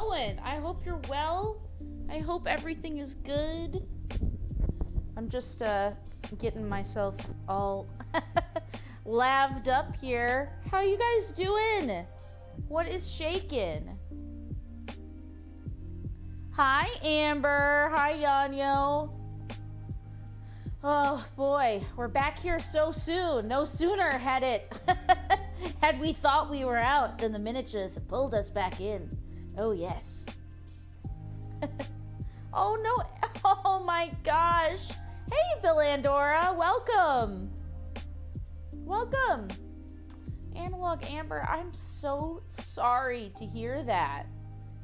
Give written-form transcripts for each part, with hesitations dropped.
going? I hope you're well. I hope everything is good. I'm just getting myself all laved up here. How you guys doing? What is shaking? Hi, Amber. Hi, Yanyo. Oh, boy. We're back here so soon. No sooner had we thought we were out than the miniatures pulled us back in. Oh, yes. Oh, no. Oh, my gosh. Hey, Bill Andorra. Welcome. Welcome. Analog Amber, I'm so sorry to hear that.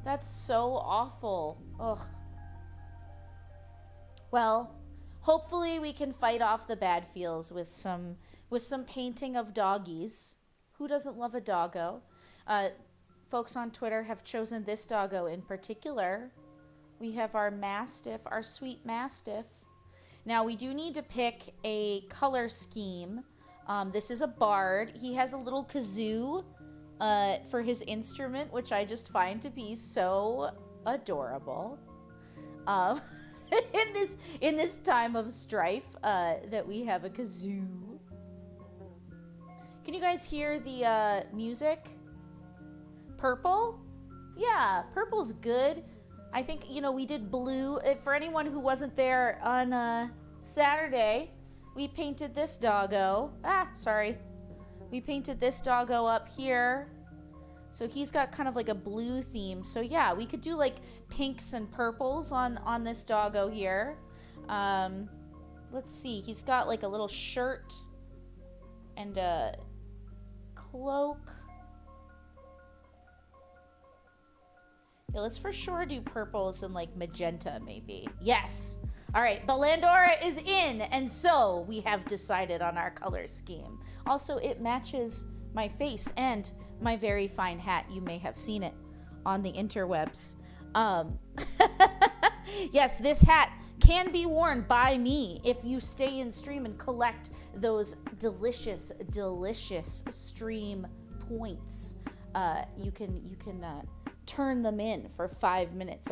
That's so awful. Ugh. Well, hopefully we can fight off the bad feels with some painting of doggies. Who doesn't love a doggo? Folks on Twitter have chosen this doggo in particular. We have our Mastiff, our sweet Mastiff. Now we do need to pick a color scheme. This is a bard. He has a little kazoo for his instrument, which I just find to be so adorable. In this time of strife, that we have a kazoo. Can you guys hear the music? Purple? Yeah, purple's good. I think, we did blue. For anyone who wasn't there on Saturday, we painted this doggo. We painted this doggo up here. So he's got kind of like a blue theme. So yeah, we could do like pinks and purples on this doggo here. Let's see. He's got like a little shirt and a cloak. Yeah, let's for sure do purples and like magenta maybe. Yes. All right, Belandora is in, and so we have decided on our color scheme. Also, it matches my face and my very fine hat. You may have seen it on the interwebs. Yes, this hat can be worn by me if you stay in stream and collect those delicious, delicious stream points. You can turn them in for 5 minutes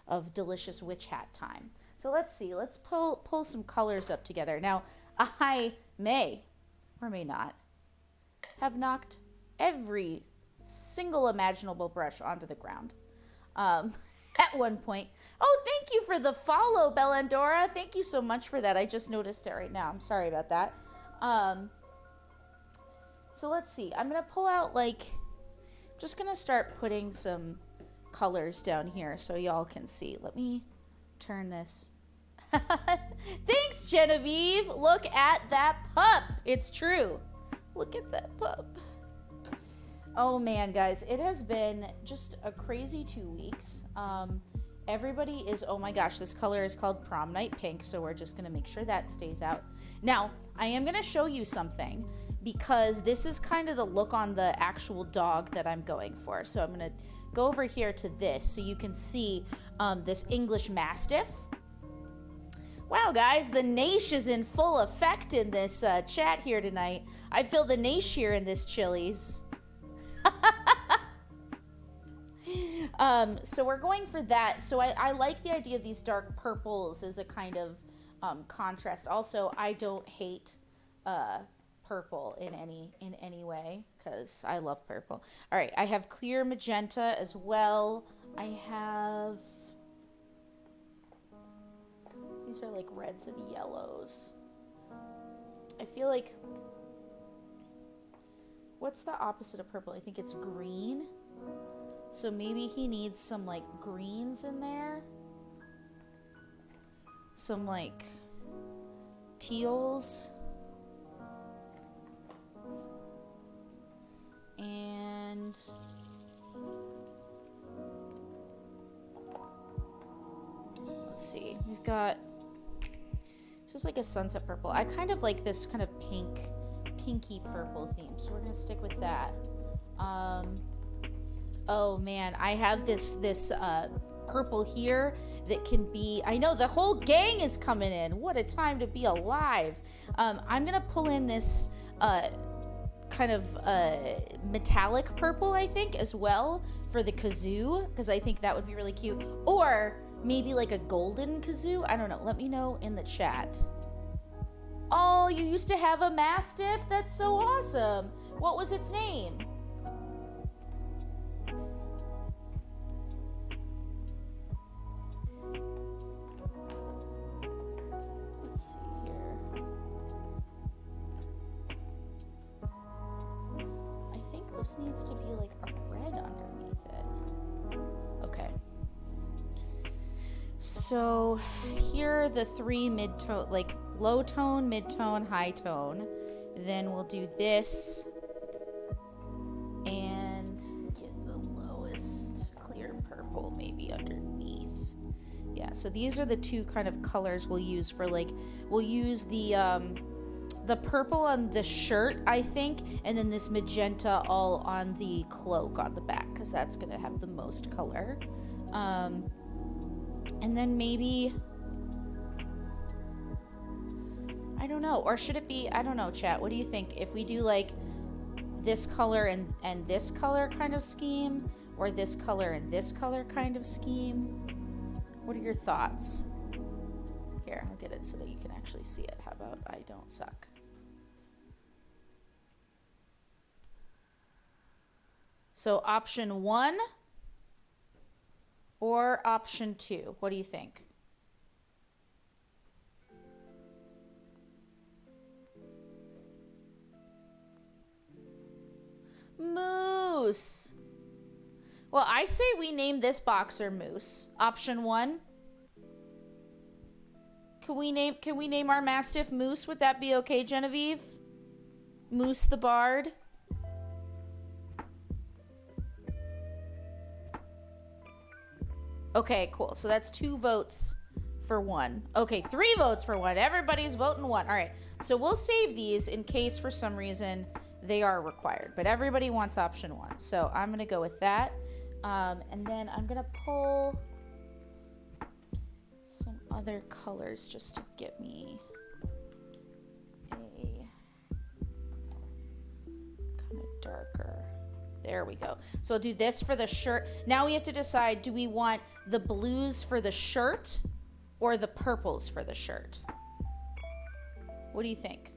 of delicious witch hat time. So let's see. Let's pull some colors up together. Now, I may or may not have knocked every single imaginable brush onto the ground at one point. Oh, thank you for the follow, Belandora. Thank you so much for that. I just noticed it right now. I'm sorry about that. So let's see. I'm going to pull out just going to start putting some colors down here so y'all can see. Let me turn this. Thanks, Genevieve. Look at that pup. It's true. Look at that pup. Oh man, guys, it has been just a crazy 2 weeks. Everybody is, oh my gosh, this color is called Prom Night Pink, so we're just gonna make sure that stays out. Now, I am gonna show you something because this is kind of the look on the actual dog that I'm going for. So I'm gonna go over here to this so you can see this English Mastiff. Wow, guys, the niche is in full effect in this chat here tonight. I feel the niche here in this Chili's. So we're going for that. So I like the idea of these dark purples as a kind of contrast. Also, I don't hate purple in any way because I love purple. All right, I have clear magenta as well. I have... These are like reds and yellows. I feel like... What's the opposite of purple? I think it's green. So maybe he needs some like greens in there. Some like teals. And let's see. We've got, this is like a sunset purple. I kind of like this kind of pinky purple theme, so we're gonna stick with that. Oh man, I have this purple here that can be, I know the whole gang is coming in. What a time to be alive. I'm gonna pull in this kind of metallic purple, I think, as well for the kazoo, because I think that would be really cute. Or maybe like a golden kazoo. I don't know. Let me know in the chat. Oh, you used to have a Mastiff? That's so awesome. What was its name? Let's see here. I think this needs to be like a red underneath it. Okay. So here are the three mid-tone, like low tone, mid-tone, high tone. Then we'll do this and get the lowest clear purple maybe underneath. Yeah, so these are the two kind of colors we'll use for like, we'll use the purple on the shirt, I think, and then this magenta all on the cloak on the back, because that's going to have the most color. And then maybe, I don't know, or should it be, I don't know, chat, what do you think? If we do like this color and this color kind of scheme, or this color and this color kind of scheme? What are your thoughts? Here, I'll get it so that you can actually see it. How about I don't suck? So option 1 or option 2, what do you think? Moose. Well, I say we name this boxer Moose. Option 1. Can we name our Mastiff Moose? Would that be okay, Genevieve? Moose the Bard. Okay, cool. So that's 2 votes for 1. Okay, 3 votes for 1. Everybody's voting 1. All right. So we'll save these in case for some reason they are required. But everybody wants option 1. So I'm going to go with that. And then I'm going to pull some other colors just to get me a kind of darker. There we go. So I'll do this for the shirt. Now we have to decide, do we want the blues for the shirt or the purples for the shirt? What do you think?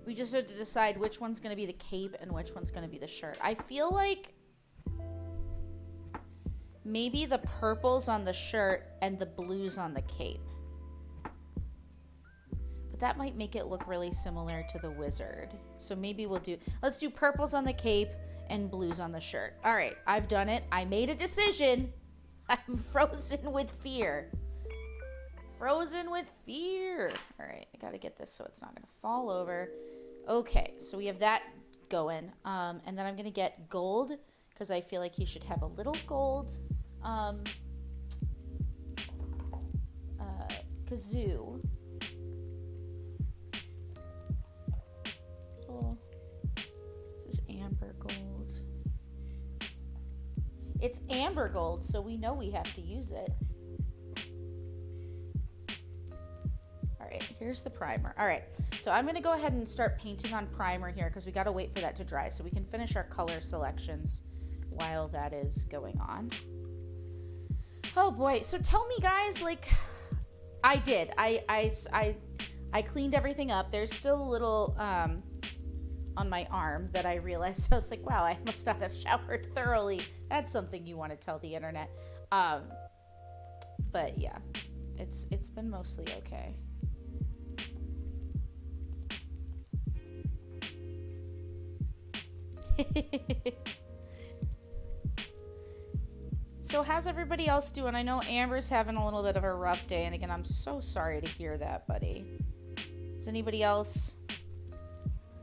We just have to decide which one's going to be the cape and which one's going to be the shirt. I feel like maybe the purples on the shirt and the blues on the cape. But that might make it look really similar to the wizard. So maybe let's do purples on the cape and blues on the shirt. All right, I've done it. I made a decision. I'm frozen with fear. Frozen with fear. All right, I got to get this so it's not going to fall over. Okay, so we have that going. And then I'm going to get gold because I feel like he should have a little gold kazoo. Oh, this is amber gold. It's amber gold, so we know we have to use it. All right, here's the primer. All right, so I'm going to go ahead and start painting on primer here because we got to wait for that to dry so we can finish our color selections while that is going on. Oh boy, so tell me guys, like, I did. I cleaned everything up. There's still a little on my arm that I realized. I was like, wow, I must not have showered thoroughly. That's something you want to tell the internet. But yeah, it's been mostly okay. So how's everybody else doing? I know Amber's having a little bit of a rough day, and again, I'm so sorry to hear that, buddy. Is anybody else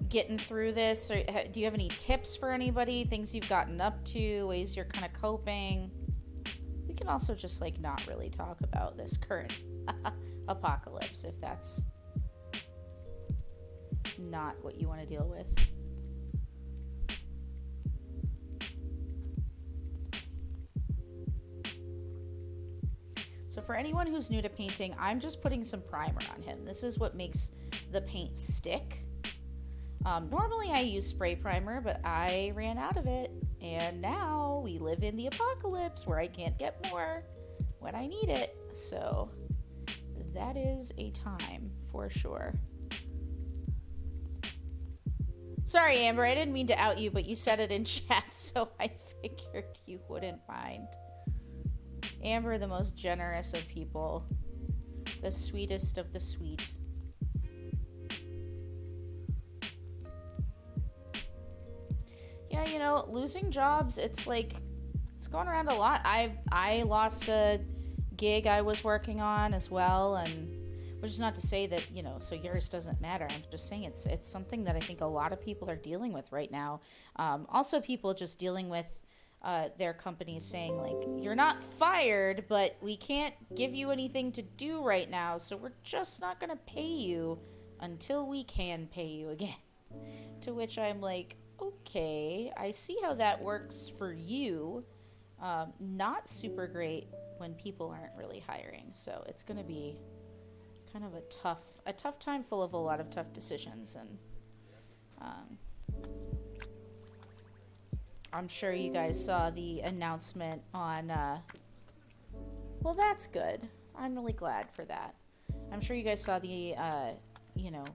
getting through this? Or do you have any tips for anybody? Things you've gotten up to, ways you're kind of coping? We can also just like not really talk about this current apocalypse if that's not what you want to deal with. So for anyone who's new to painting, I'm just putting some primer on him. This is what makes the paint stick. Normally I use spray primer, but I ran out of it. And now we live in the apocalypse where I can't get more when I need it. So that is a time for sure. Sorry, Amber, I didn't mean to out you, but you said it in chat, so I figured you wouldn't mind. Amber, the most generous of people. The sweetest of the sweet. Yeah, you know, losing jobs, it's like, it's going around a lot. I lost a gig I was working on as well, and which is not to say that, you know, so yours doesn't matter. I'm just saying it's something that I think a lot of people are dealing with right now. Also, people just dealing with their companies saying, like, you're not fired, but we can't give you anything to do right now, so we're just not going to pay you until we can pay you again. To which I'm like, okay, I see how that works for you. Not super great when people aren't really hiring, so it's going to be kind of a tough time full of a lot of tough decisions, and I'm sure you guys saw the announcement on well, that's good. I'm really glad for that. I'm sure you guys saw the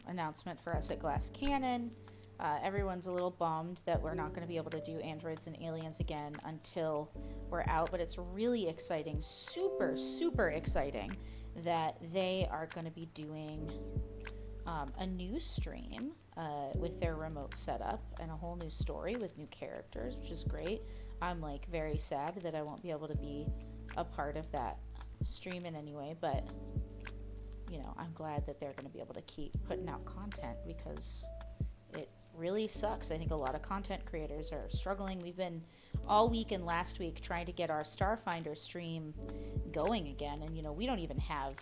announcement for us at Glass Cannon. Everyone's a little bummed that we're not going to be able to do Androids and Aliens again until we're out, but it's really exciting, super exciting, that they are going to be doing a new stream with their remote setup and a whole new story with new characters, which is great. I'm like very sad that I won't be able to be a part of that stream in any way, but you know, I'm glad that they're going to be able to keep putting out content, because it really sucks. I think a lot of content creators are struggling. We've been all week and last week trying to get our Starfinder stream going again, and you know, we don't even have,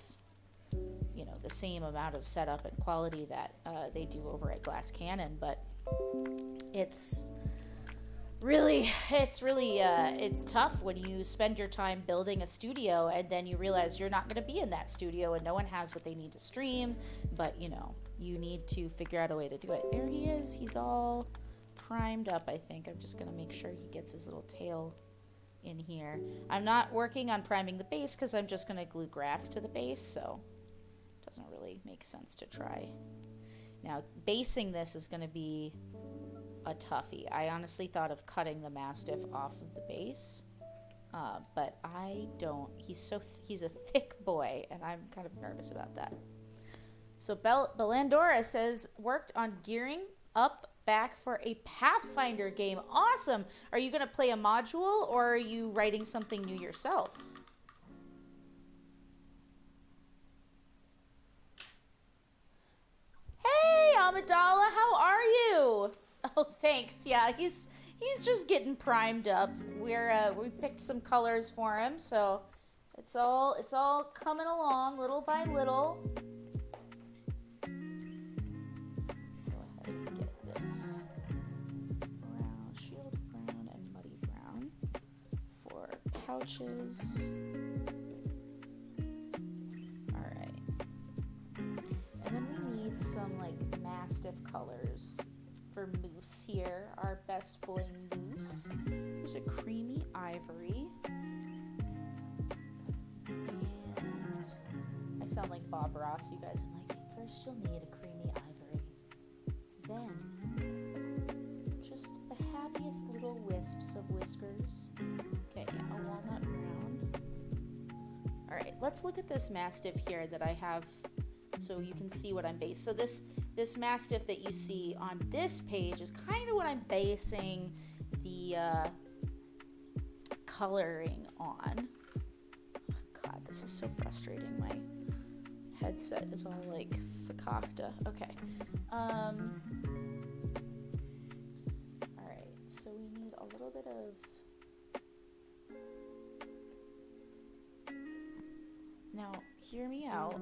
you know, the same amount of setup and quality that they do over at Glass Cannon, but it's really it's tough when you spend your time building a studio and then you realize you're not going to be in that studio and no one has what they need to stream, but you know, you need to figure out a way to do it. There he is. He's all primed up, I think. I'm just going to make sure he gets his little tail in here. I'm not working on priming the base because I'm just going to glue grass to the base, so it doesn't really make sense to try. Now, basing this is going to be a toughie. I honestly thought of cutting the Mastiff off of the base, but I don't. He's a thick boy, and I'm kind of nervous about that. So Belandora says, worked on gearing up back for a Pathfinder game. Awesome! Are you going to play a module, or are you writing something new yourself? Hey, Amidala, how are you? Oh, thanks. Yeah, he's just getting primed up. We picked some colors for him, so it's all coming along little by little. Go ahead and get this brown, shield brown, and muddy brown for pouches. All right, and then we need some like Mastiff colors for Moose here, our best boy Moose. There's a creamy ivory. And I sound like Bob Ross, you guys. I'm like, first you'll need a creamy ivory. Then, just the happiest little wisps of whiskers. Okay, yeah, a walnut brown. Alright, let's look at this Mastiff here that I have so you can see what I'm basing. So this Mastiff that you see on this page is kind of what I'm basing the coloring on. Oh, God, this is so frustrating. My headset is all like fakakta. Okay. Alright, so we need a little bit of... Now, hear me out.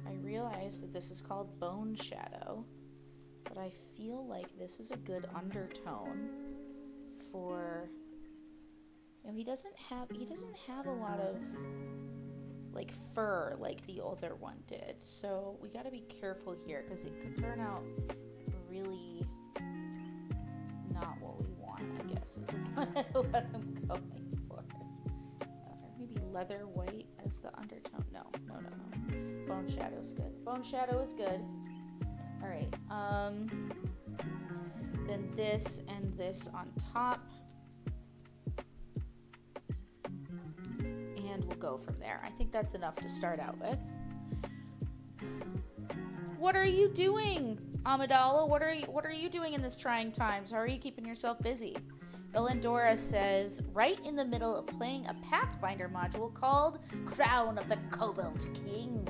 I realize that this is called Bone Shadow, but I feel like this is a good undertone for No, he doesn't have a lot of like fur like the other one did. So we got to be careful here because it could turn out really not what we want, I guess is what I'm going for. Or maybe leather white as the undertone. No. Bone Shadow's good. Bone Shadow is good. All right. Then this and this on top. And we'll go from there. I think that's enough to start out with. What are you doing, Amidala? What are you doing in this trying times? How are you keeping yourself busy? Bellandora says, right in the middle of playing a Pathfinder module called Crown of the Cobalt King.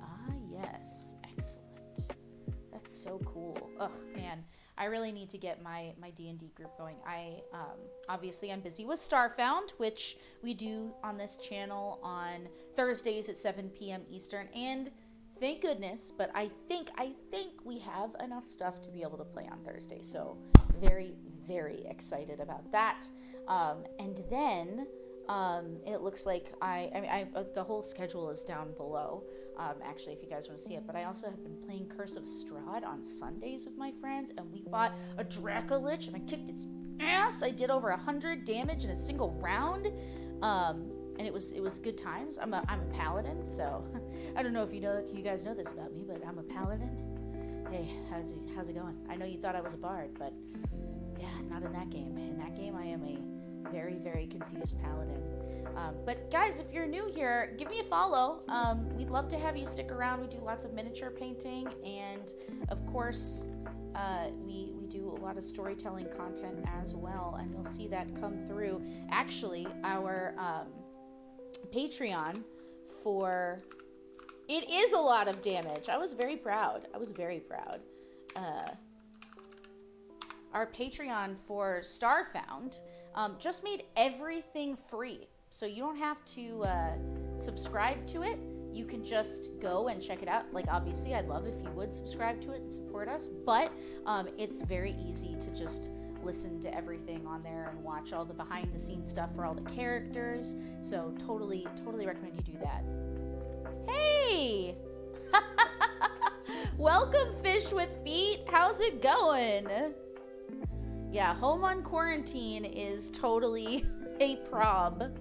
Ah, yes. Excellent. That's so cool. Ugh, man. I really need to get my D&D group going. Obviously I'm busy with Starfound, which we do on this channel on Thursdays at 7 p.m. Eastern, and thank goodness, but I think we have enough stuff to be able to play on Thursday. So very, very excited about that. And then it looks like the whole schedule is down below. Actually, if you guys want to see it, but I also have been playing Curse of Strahd on Sundays with my friends, and we fought a Dracolich, and I kicked its ass. I did over 100 damage in a single round, and it was good times. I'm a paladin, so I don't know if you guys know this about me, but I'm a paladin. Hey, how's it going? I know you thought I was a bard, but yeah, not in that game. In that game, I am a very, very confused paladin. But guys, if you're new here, give me a follow. We'd love to have you stick around. We do lots of miniature painting, and of course, we do a lot of storytelling content as well, and you'll see that come through. Actually, our Patreon for it is a lot of damage. I was very proud. Our Patreon for Starfound just made everything free. So you don't have to subscribe to it. You can just go and check it out. Like, obviously, I'd love if you would subscribe to it and support us. But it's very easy to just listen to everything on there and watch all the behind-the-scenes stuff for all the characters. So totally recommend you do that. Hey! Welcome, Fish with Feet. How's it going? Yeah, home on quarantine is totally a prob.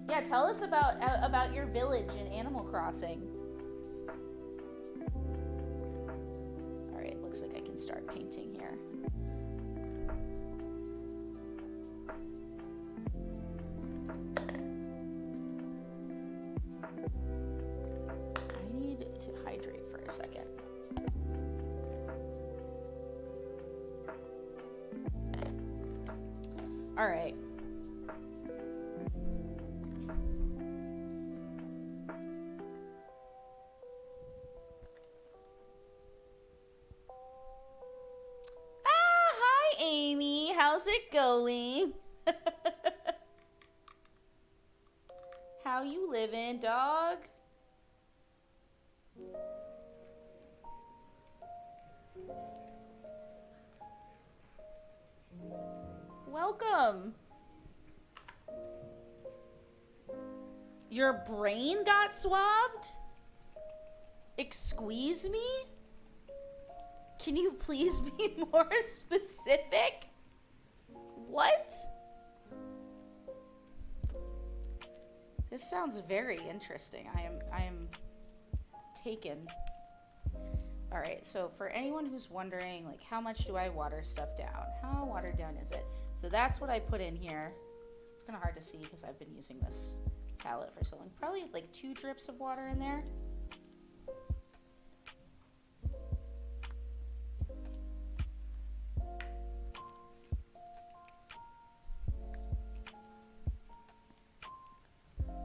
Yeah, tell us about your village in Animal Crossing. All right, looks like I can start painting here. I need to hydrate for a second. All right. Hi, Amy. How's it going? How you living, dog? Welcome. Your brain got swabbed? Excuse me? Can you please be more specific? What? This sounds very interesting. I am taken. All right, so for anyone who's wondering, like, how much do I water stuff down? How watered down is it? So that's what I put in here. It's kind of hard to see because I've been using this palette for so long. Probably like 2 drips of water in there.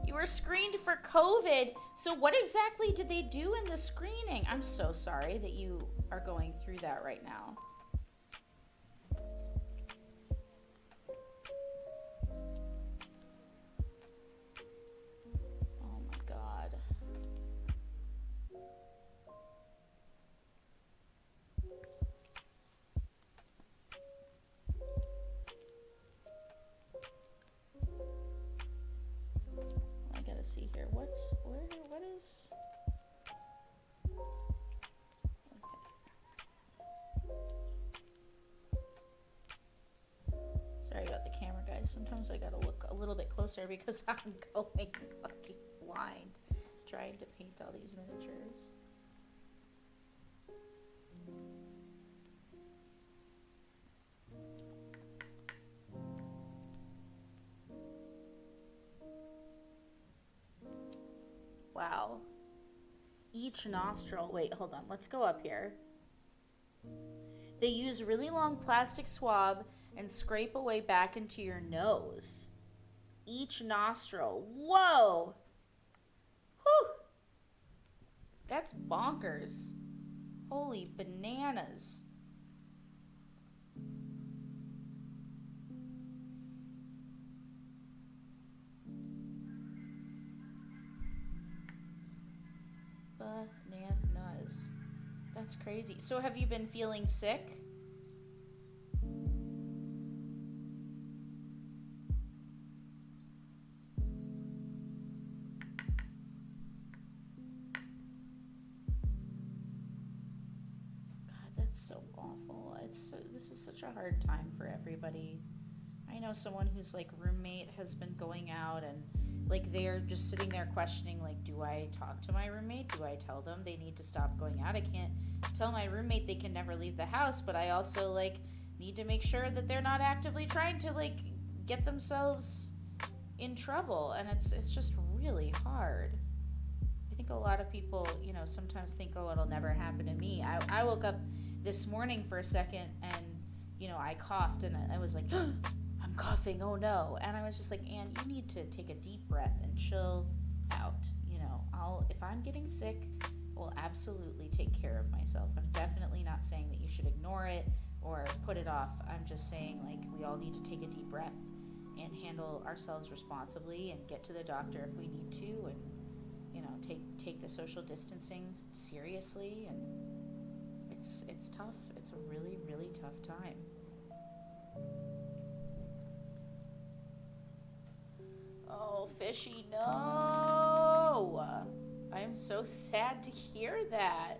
You were screened for COVID. So what exactly did they do in the screening? I'm so sorry that you are going through that right now. Oh my God. see here. What is... Sorry about the camera, guys. Sometimes I gotta look a little bit closer because I'm going fucking blind trying to paint all these miniatures. Wow. Each nostril. Wait, hold on. Let's go up here. They use really long plastic swab and scrape away back into your nose. Each nostril. Whoa! Whew! That's bonkers. Holy bananas. Bananas. That's crazy. So have you been feeling sick? So awful. This is such a hard time for everybody. I know someone whose like roommate has been going out and like they're just sitting there questioning like, do I talk to my roommate? Do I tell them they need to stop going out? I can't tell my roommate they can never leave the house, but I also like need to make sure that they're not actively trying to like get themselves in trouble, and it's just really hard. I think a lot of people, you know, sometimes think, oh, it'll never happen to me. I woke up this morning for a second and, you know, I coughed and I was like, I'm coughing, oh no. And I was just like, Anne, you need to take a deep breath and chill out. You know, if I'm getting sick, I'll absolutely take care of myself. I'm definitely not saying that you should ignore it or put it off. I'm just saying like we all need to take a deep breath and handle ourselves responsibly and get to the doctor if we need to, and, you know, take the social distancing seriously. And it's tough. It's a really, really tough time. Oh, Fishy, no! I'm so sad to hear that.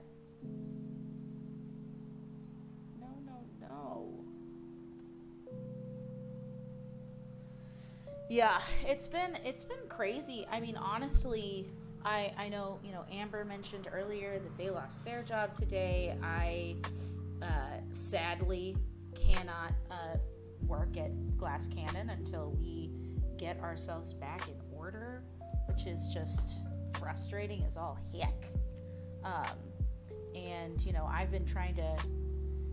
No. Yeah, it's been crazy. I mean, honestly, I know, you know, Amber mentioned earlier that they lost their job today. I sadly cannot work at Glass Cannon until we get ourselves back in order, which is just frustrating as all heck. And, you know, I've been trying to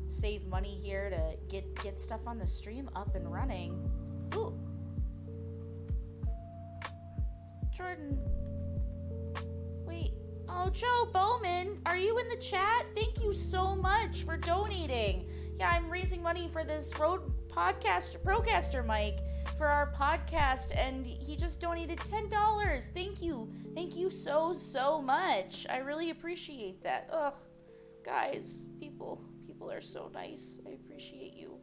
save money here to get stuff on the stream up and running. Ooh. Jordan. Wait. Oh, Joe Bowman, are you in the chat? Thank you so much for donating. Yeah, I'm raising money for this Procaster mic for our podcast, and he just donated $10. Thank you. Thank you so much. I really appreciate that. Ugh. Guys, people are so nice. I appreciate you.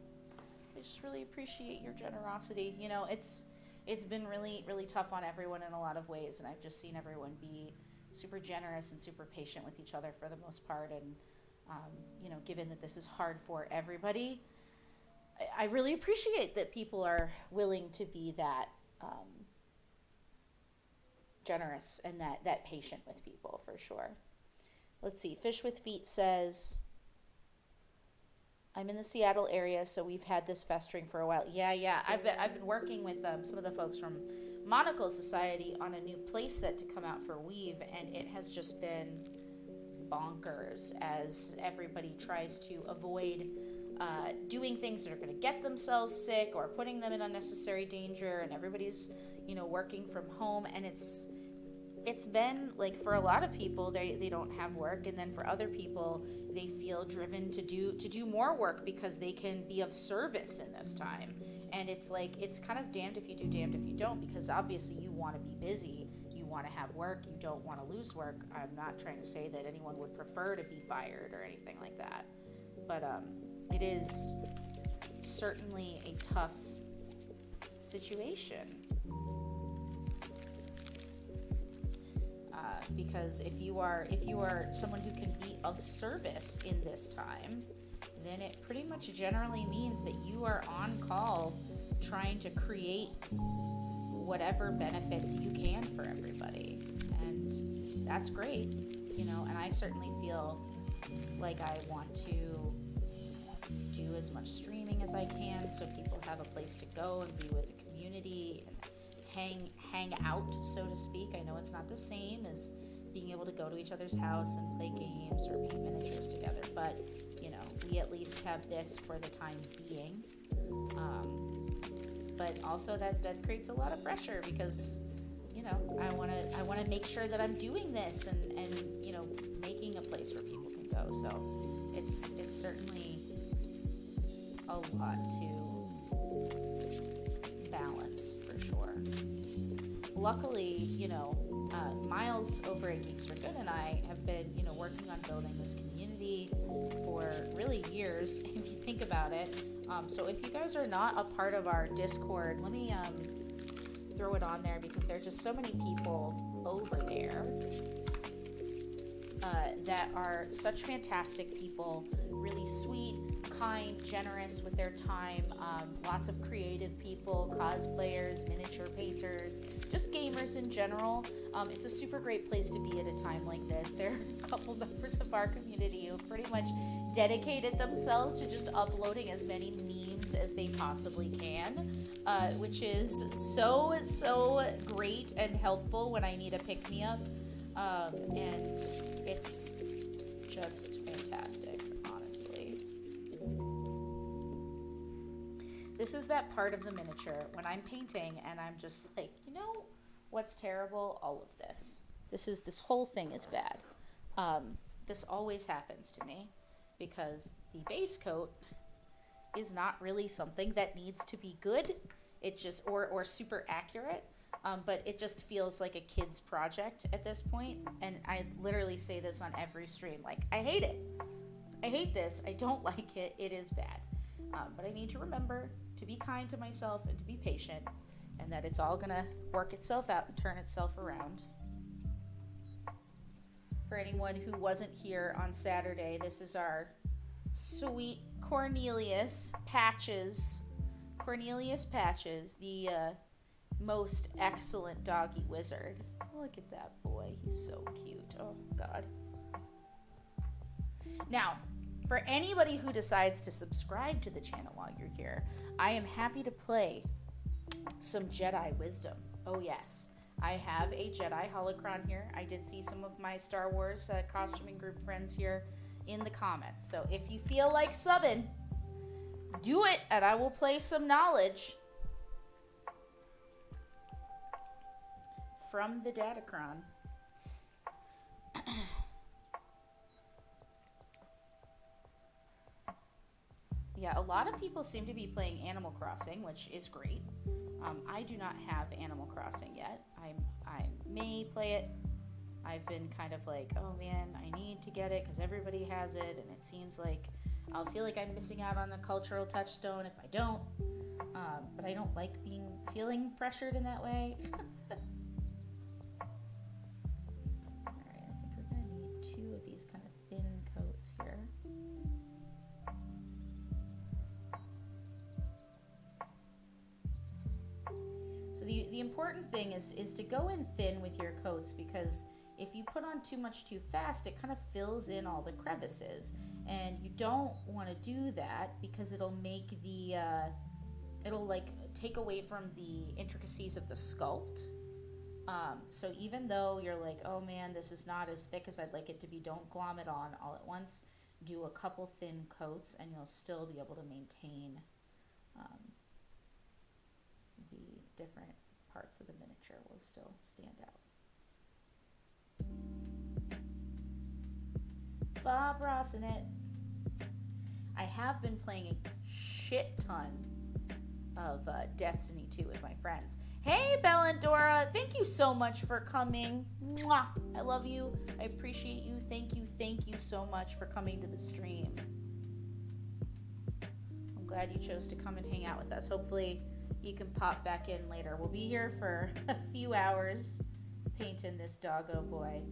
I just really appreciate your generosity. You know, it's been really, really tough on everyone in a lot of ways, and I've just seen everyone be super generous and super patient with each other for the most part. And, you know, given that this is hard for everybody, I really appreciate that people are willing to be that generous and that patient with people, for sure. Let's see. Fish with Feet says, I'm in the Seattle area, so we've had this festering for a while. Yeah. I've been working with some of the folks from Monocle Society on a new play set to come out for Weave, and it has just been bonkers as everybody tries to avoid doing things that are going to get themselves sick or putting them in unnecessary danger, and everybody's, you know, working from home, and it's been like, for a lot of people they don't have work, and then for other people they feel driven to do more work because they can be of service in this time. And it's like, it's kind of damned if you do, damned if you don't, because obviously you want to be busy, you want to have work, you don't want to lose work. I'm not trying to say that anyone would prefer to be fired or anything like that, but it is certainly a tough situation. because if you are someone who can be of service in this time, then it pretty much generally means that you are on call trying to create whatever benefits you can for everybody. And that's great, you know, and I certainly feel like I want to do as much streaming as I can so people have a place to go and be with the community and hang out, so to speak. I know it's not the same as being able to go to each other's house and play games or paint miniatures together, but you know, we at least have this for the time being. But also that creates a lot of pressure because, you know, I want to make sure that I'm doing this and you know, making a place where people can go. So it's certainly a lot to balance for sure. Luckily, you know, Miles over at Geeks for Good and I have been, you know, working on building this community for really years, if you think about it. So if you guys are not a part of our Discord, let me throw it on there because there are just so many people over there that are such fantastic people, really sweet, kind, generous with their time, lots of creative people, cosplayers, miniature painters, just gamers in general. It's a super great place to be at a time like this. There are a couple members of our community who pretty much dedicated themselves to just uploading as many memes as they possibly can, which is so great and helpful when I need a pick-me-up, and it's just fantastic, honestly. This is that part of the miniature when I'm painting and I'm just like, you know what's terrible? All of this. This whole thing is bad. This always happens to me because the base coat is not really something that needs to be good. It just, or super accurate. But it just feels like a kid's project at this point. And I literally say this on every stream. Like, I hate it. I hate this. I don't like it. It is bad. But I need to remember to be kind to myself and to be patient. And that it's all going to work itself out and turn itself around. For anyone who wasn't here on Saturday, this is our sweet Cornelius Patches. Cornelius Patches, the most excellent doggy wizard. Look at that boy. He's so cute. Oh, God. Now, for anybody who decides to subscribe to the channel while you're here, I am happy to play some Jedi Wisdom. Oh, yes. I have a Jedi holocron here. I did see some of my Star Wars costuming group friends here in the comments. So if you feel like subbing, do it, and I will play some knowledge from the Datacron. Yeah, a lot of people seem to be playing Animal Crossing, which is great. I do not have Animal Crossing yet. I may play it. I've been kind of like, oh man, I need to get it because everybody has it, and it seems like I'll feel like I'm missing out on a cultural touchstone if I don't. But I don't like feeling pressured in that way. Alright, I think we're going to need 2 of these kind of thin coats here. So the important thing is to go in thin with your coats, because if you put on too much too fast, it kind of fills in all the crevices. And you don't want to do that because it'll make the, it'll like take away from the intricacies of the sculpt. So even though you're like, oh man, this is not as thick as I'd like it to be, don't glom it on all at once. Do a couple thin coats and you'll still be able to maintain the different parts of the miniature will still stand out. Bob Ross in it. I have been playing a shit ton of Destiny 2 with my friends. Hey, Bella and Dora, thank you so much for coming. Mwah! I love you. I appreciate you. Thank you so much for coming to the stream. I'm glad you chose to come and hang out with us. Hopefully you can pop back in later. We'll be here for a few hours painting this doggo boy.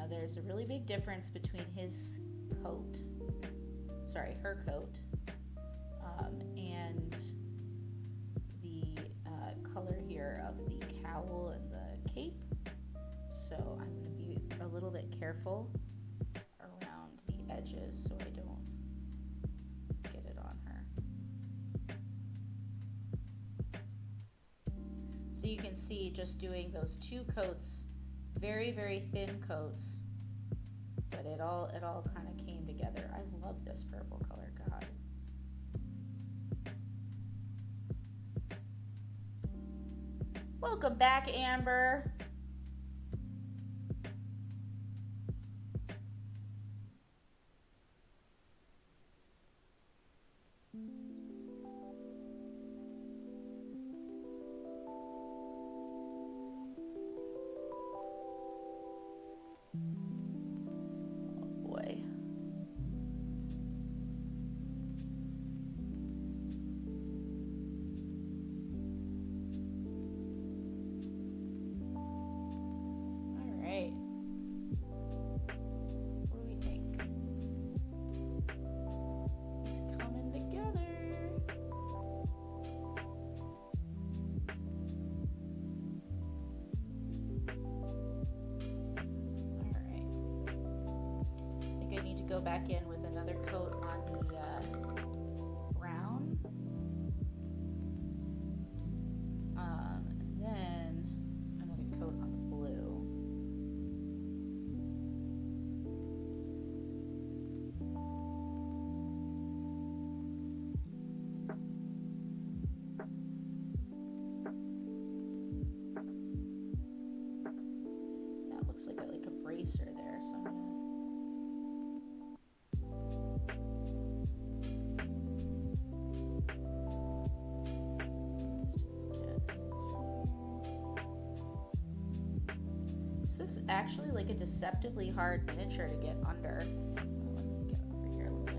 There's a really big difference between his coat, sorry, her coat, and the color here of the cowl and the cape. So I'm going to be a little bit careful around the edges so I don't get it on her. So you can see just doing those two coats, very, very thin coats, but it all kind of came together. I love this purple color, God. Welcome back, Amber. Go back in with another coat on the brown, and then another coat on the blue. That looks like a bracer there, so I'm gonna. This is actually like a deceptively hard miniature to get under. Let me get over here a little bit.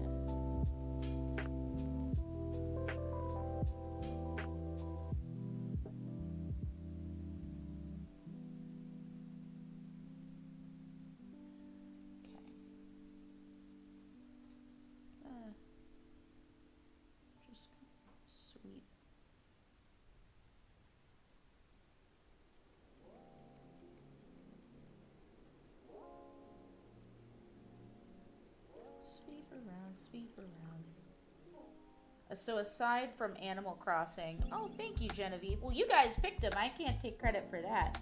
Okay. Just sweep. Sweep around. So aside from Animal Crossing, oh, thank you, Genevieve. Well, you guys picked him. I can't take credit for that.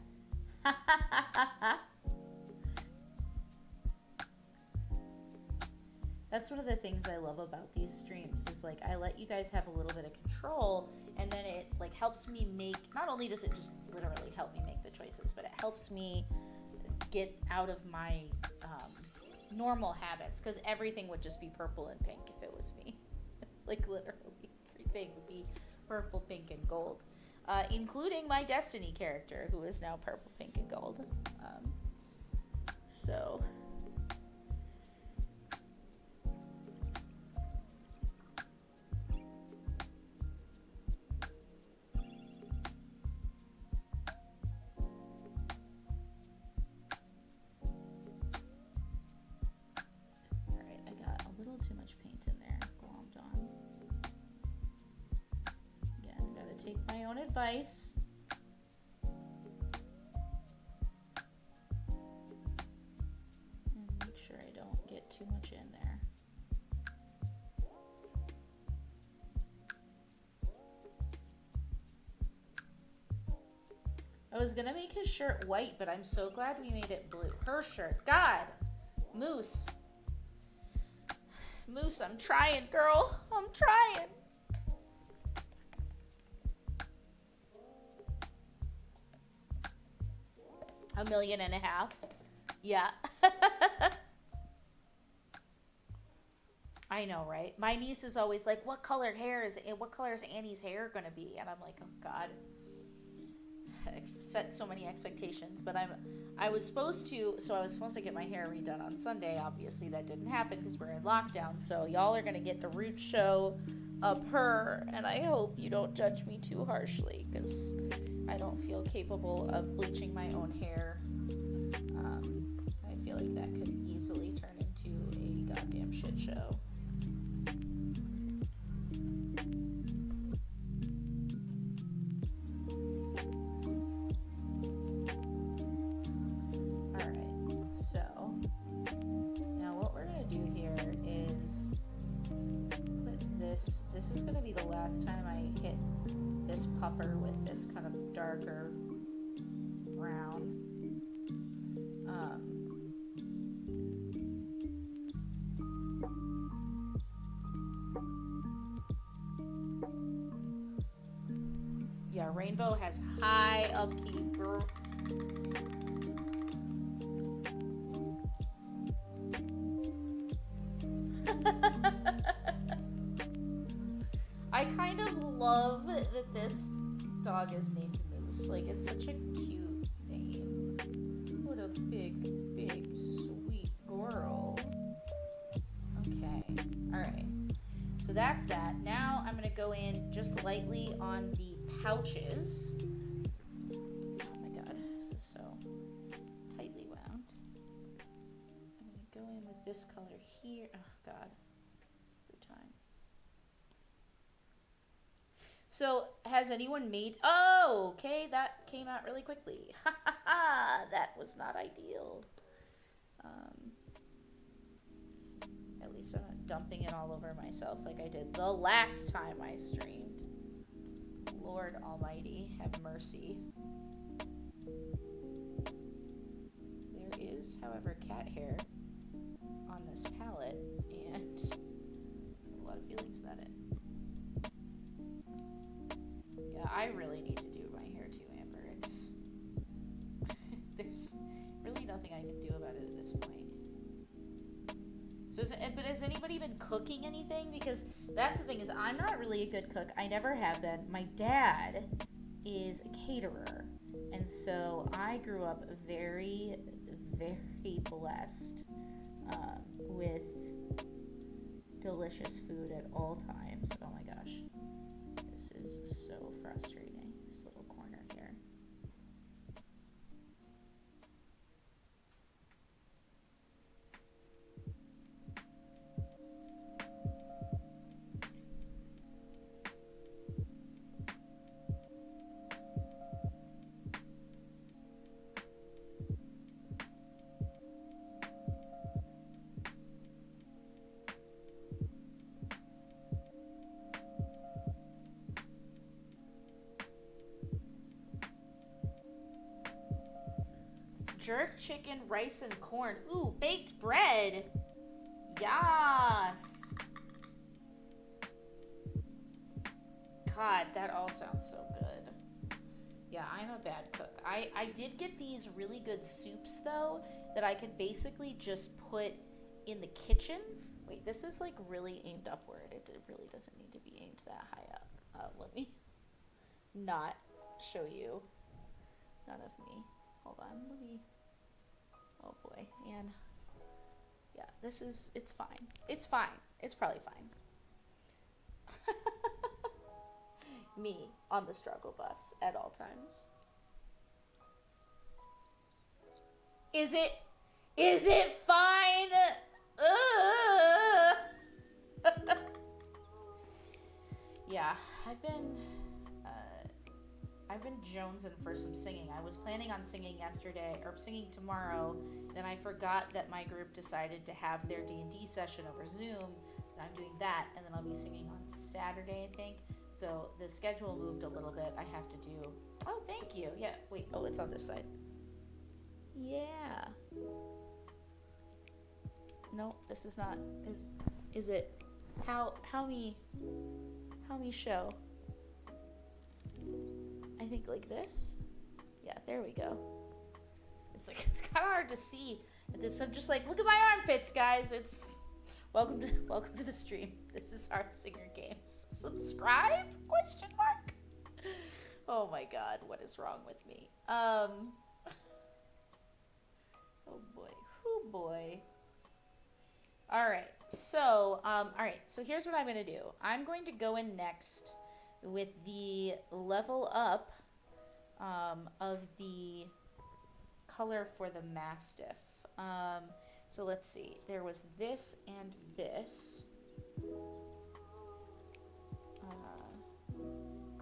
That's one of the things I love about these streams is like I let you guys have a little bit of control, and then it like helps me make, not only does it just literally help me make the choices, but it helps me get out of my normal habits, because everything would just be purple and pink if it was me. Like literally everything would be purple, pink, and gold, including my Destiny character, who is now purple, pink, and gold. So advice. And make sure I don't get too much in there. I was gonna make his shirt white, but I'm so glad we made it blue. Her shirt. God! Moose. Moose, I'm trying, girl. I'm trying. $1.5 million. Yeah. I know, right? My niece is always like, what color is Annie's hair gonna be? And I'm like, oh God. I've set so many expectations, but I was supposed to get my hair redone on Sunday. Obviously that didn't happen because we're in lockdown, so y'all are gonna get the root show of her, and I hope you don't judge me too harshly because I don't feel capable of bleaching my own hair. I feel like that could easily turn into a goddamn shit show. This is going to be the last time I hit this pupper with this kind of darker brown. Yeah, Rainbow has high upkeep, girl. I kind of love that this dog is named Moose. Like, it's such a cute name. What a big, big, sweet girl. Okay. Alright. So that's that. Now I'm going to go in just lightly on the pouches. Oh my god. This is so tightly wound. I'm going to go in with this color here. Oh god. Every time. So, has anyone made... Oh, okay, that came out really quickly. Ha ha ha! That was not ideal. At least I'm not dumping it all over myself like I did the last time I streamed. Lord Almighty, have mercy. There is, however, cat hair on this palette, and a lot of feelings about it. Yeah, I really need to do my hair too, Amber. It's... There's really nothing I can do about it at this point. So, but has anybody been cooking anything? Because that's the thing, is I'm not really a good cook. I never have been. My dad is a caterer. And so I grew up very, very blessed with delicious food at all times. Oh my gosh. This is so frustrating, this little corner here. Jerk chicken, rice, and corn. Ooh, baked bread. Yas. God, that all sounds so good. Yeah, I'm a bad cook. I did get these really good soups, though, that I could basically just put in the kitchen. Wait, this is like really aimed upward. It really doesn't need to be aimed that high up. Let me not show you. None of me. Hold on, let me... Oh boy, and yeah, it's fine. It's fine. It's probably fine. Me on the struggle bus at all times. Is it fine? Yeah, I've been jonesing for some singing. I was planning on singing singing tomorrow, then I forgot that my group decided to have their D&D session over Zoom, and I'm doing that, and then I'll be singing on Saturday, I think. So the schedule moved a little bit. I have to do... Oh, thank you. Yeah, wait. Oh, it's on this side. Yeah. No, this is not... Is it... How me show? I think like this. Yeah, there we go. It's kind of hard to see at this. I'm just like, look at my armpits, guys. It's Welcome to the stream. This is Heart Singer Games. Subscribe? Question mark. Oh my god, what is wrong with me? Oh boy. Oh boy. Alright, so here's what I'm gonna do. I'm going to go in next with the level up of the color for the Mastiff. So let's see. There was this and this.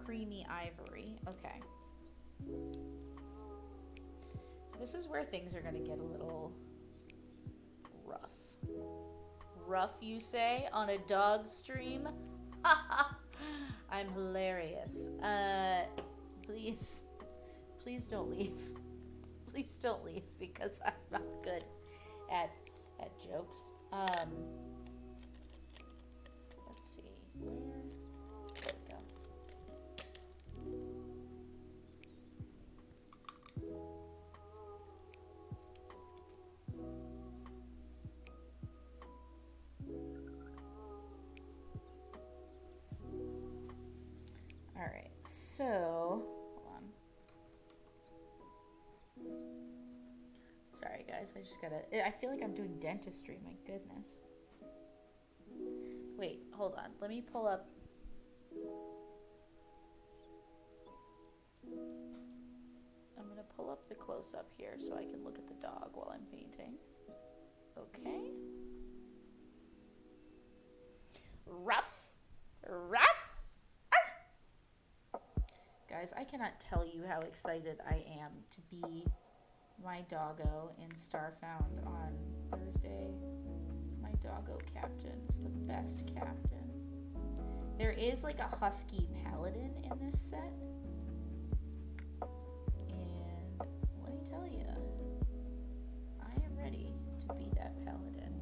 Creamy ivory. Okay. So this is where things are going to get a little rough. Rough, you say, on a dog stream? I'm hilarious. Please don't leave. Please don't leave because I'm not good at jokes. Let's see. There we go. All right. So, hold on. Sorry, guys. I just gotta... I feel like I'm doing dentistry. My goodness. Wait, hold on. Let me pull up... I'm gonna pull up the close-up here so I can look at the dog while I'm painting. Okay. Rough. Rough. Guys, I cannot tell you how excited I am to be my doggo in Starfound on Thursday. My doggo captain is the best captain. There is like a husky paladin in this set. And let me tell you, I am ready to be that paladin.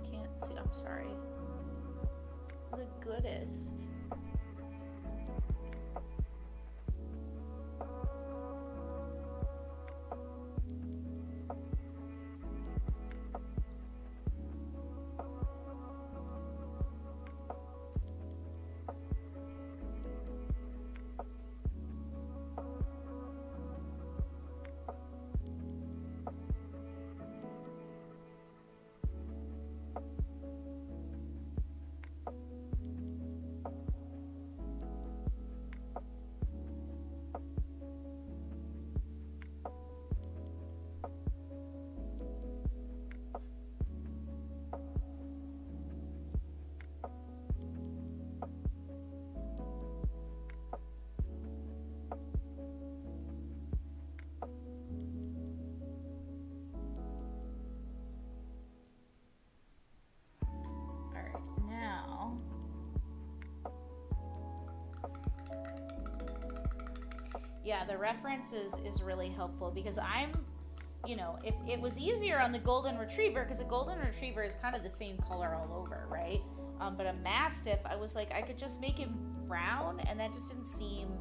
Can't see. I'm sorry. The goodest. Yeah, the reference is really helpful because I'm, you know, if it was easier on the golden retriever, because a golden retriever is kind of the same color all over, right? But a mastiff, I was like, I could just make him brown, and that just didn't seem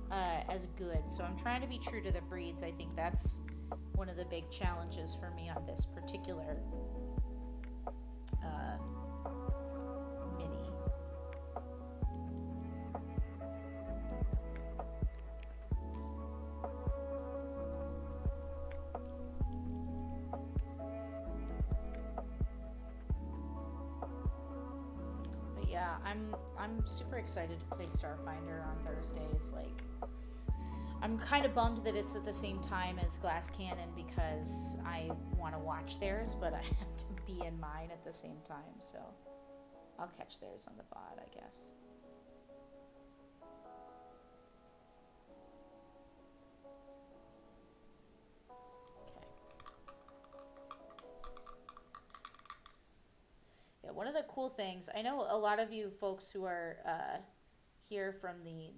as good. So I'm trying to be true to the breeds. I think that's one of the big challenges for me on this particular mini. But yeah, I'm super excited to play Starfinder on Thursdays. Like, I'm kind of bummed that it's at the same time as Glass Cannon because I want to watch theirs, but I have to be in mine at the same time, so I'll catch theirs on the VOD, I guess. one of the cool things, I know a lot of you folks who are here from the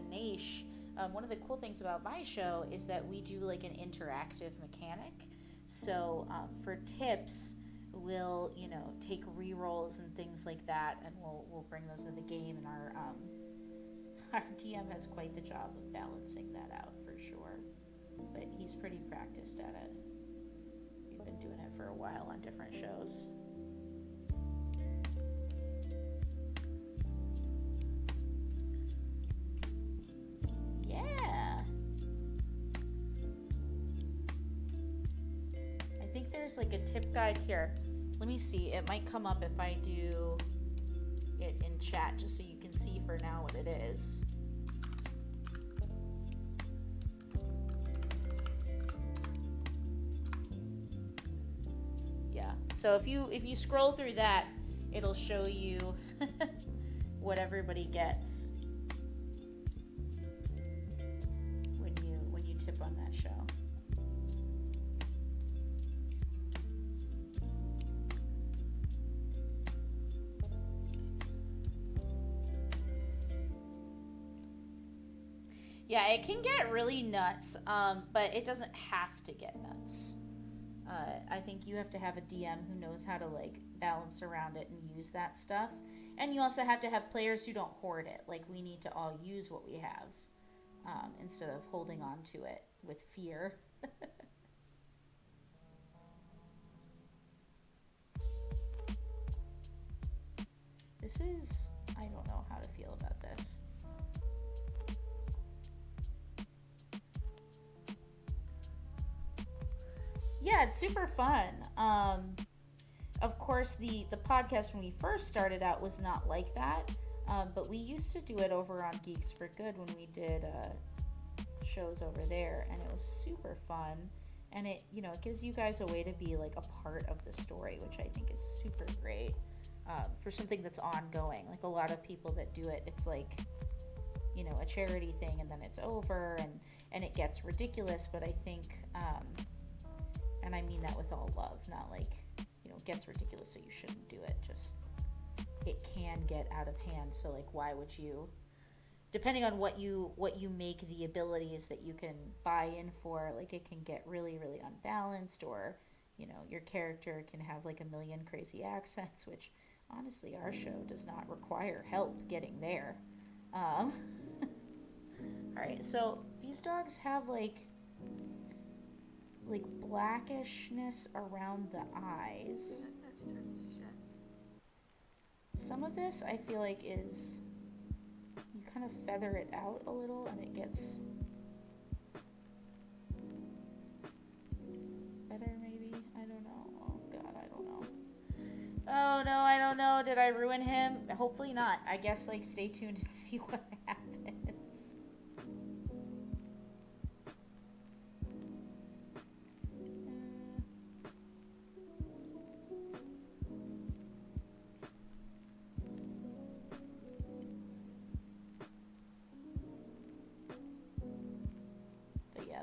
niche. One of the cool things about my show is that we do like an interactive mechanic. So for tips, we'll take re-rolls and things like that, and we'll bring those to the game. And our DM has quite the job of balancing that out for sure. But he's pretty practiced at it. We've been doing it for a while on different shows. Yeah. I think there's like a tip guide here. Let me see. It might come up if I do it in chat, just so you can see for now what it is. So if you scroll through that, it'll show you what everybody gets when you tip on that show. Yeah, it can get really nuts, but it doesn't have to get nuts. I think you have to have a DM who knows how to like balance around it and use that stuff. And you also have to have players who don't hoard it. Like, we need to all use what we have instead of holding on to it with fear. I don't know how to feel about this. Yeah, it's super fun. Of course, the podcast when we first started out was not like that, but we used to do it over on Geeks for Good when we did shows over there, and it was super fun. And it gives you guys a way to be like a part of the story, which I think is super great for something that's ongoing. Like, a lot of people that do it, it's like a charity thing, and then it's over, and it gets ridiculous. But I think. And I mean that with all love, not like, gets ridiculous so you shouldn't do it. Just, it can get out of hand. So like, why would you, depending on what you make the abilities that you can buy in for, like, it can get really, really unbalanced, or, your character can have like a million crazy accents, which honestly, our show does not require help getting there. All right, so these dogs have like blackishness around the eyes. Some of this I feel like is, you kind of feather it out a little and it gets better maybe. I don't know. Oh god, I don't know. Oh no, I don't know. Did I ruin him? Hopefully not. I guess like stay tuned and see what happens.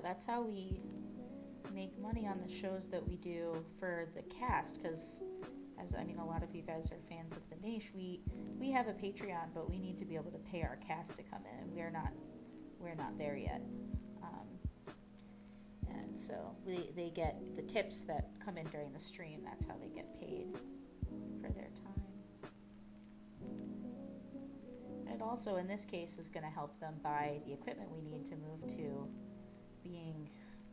That's how we make money on the shows that we do for the cast, because a lot of you guys are fans of the niche. We have a Patreon, but we need to be able to pay our cast to come in, and we're not there yet. And so they get the tips that come in during the stream. That's how they get paid for their time. It also, in this case, is going to help them buy the equipment we need to move to being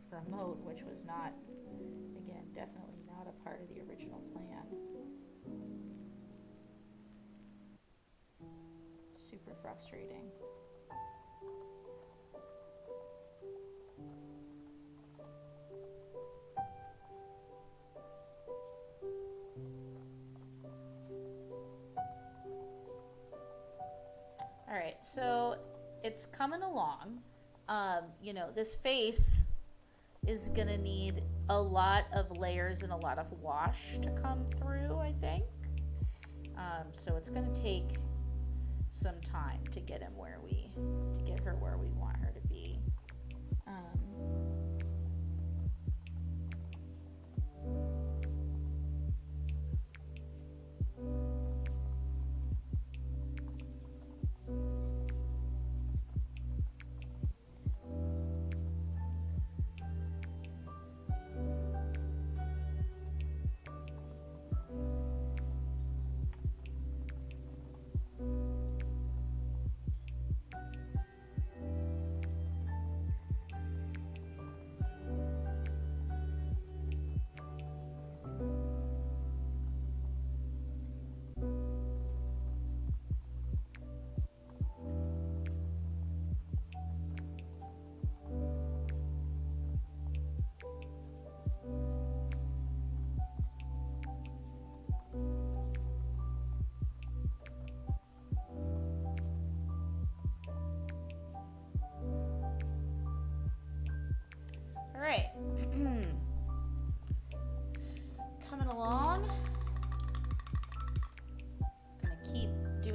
remote, which was not, again, definitely not a part of the original plan. Super frustrating. All right, so it's coming along. This face is gonna need a lot of layers and a lot of wash to come through, I think. So it's gonna take some time to get her where we want her to be.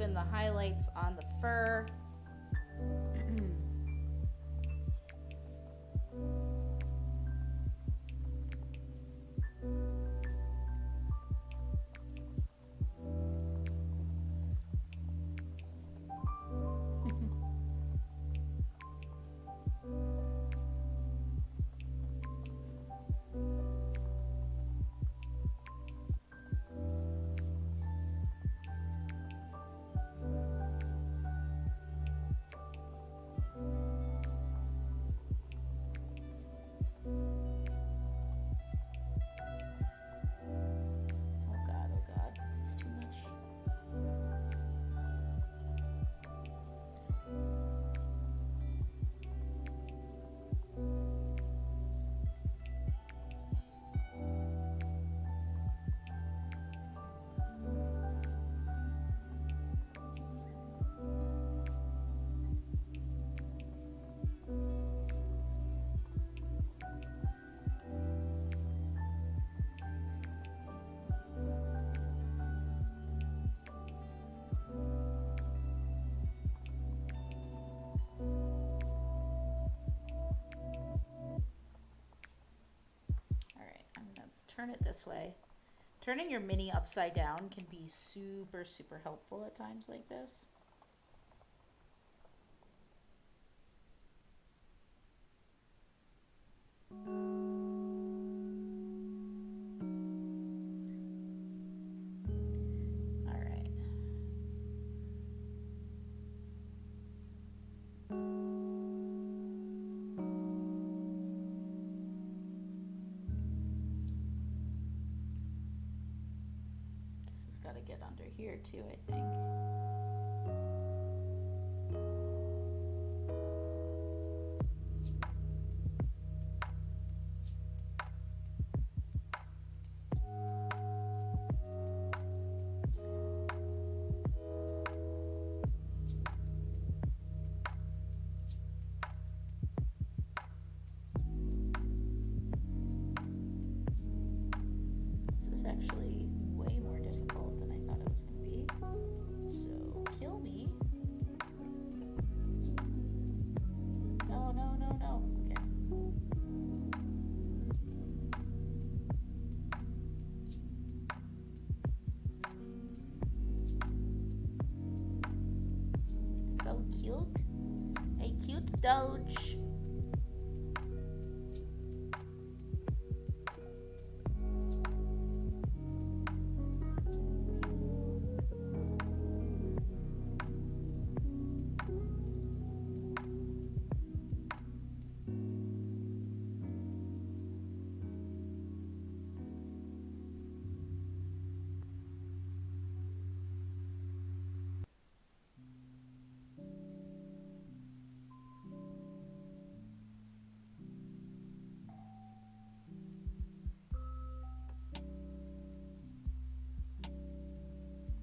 doing the highlights on the fur. Turn it this way. Turning your mini upside down can be super, super helpful at times like this. Got to get under here too, I think. This is actually way more difficult than I thought it was going to be. So, kill me. No, no, no, no. Okay. So cute. A cute Doge.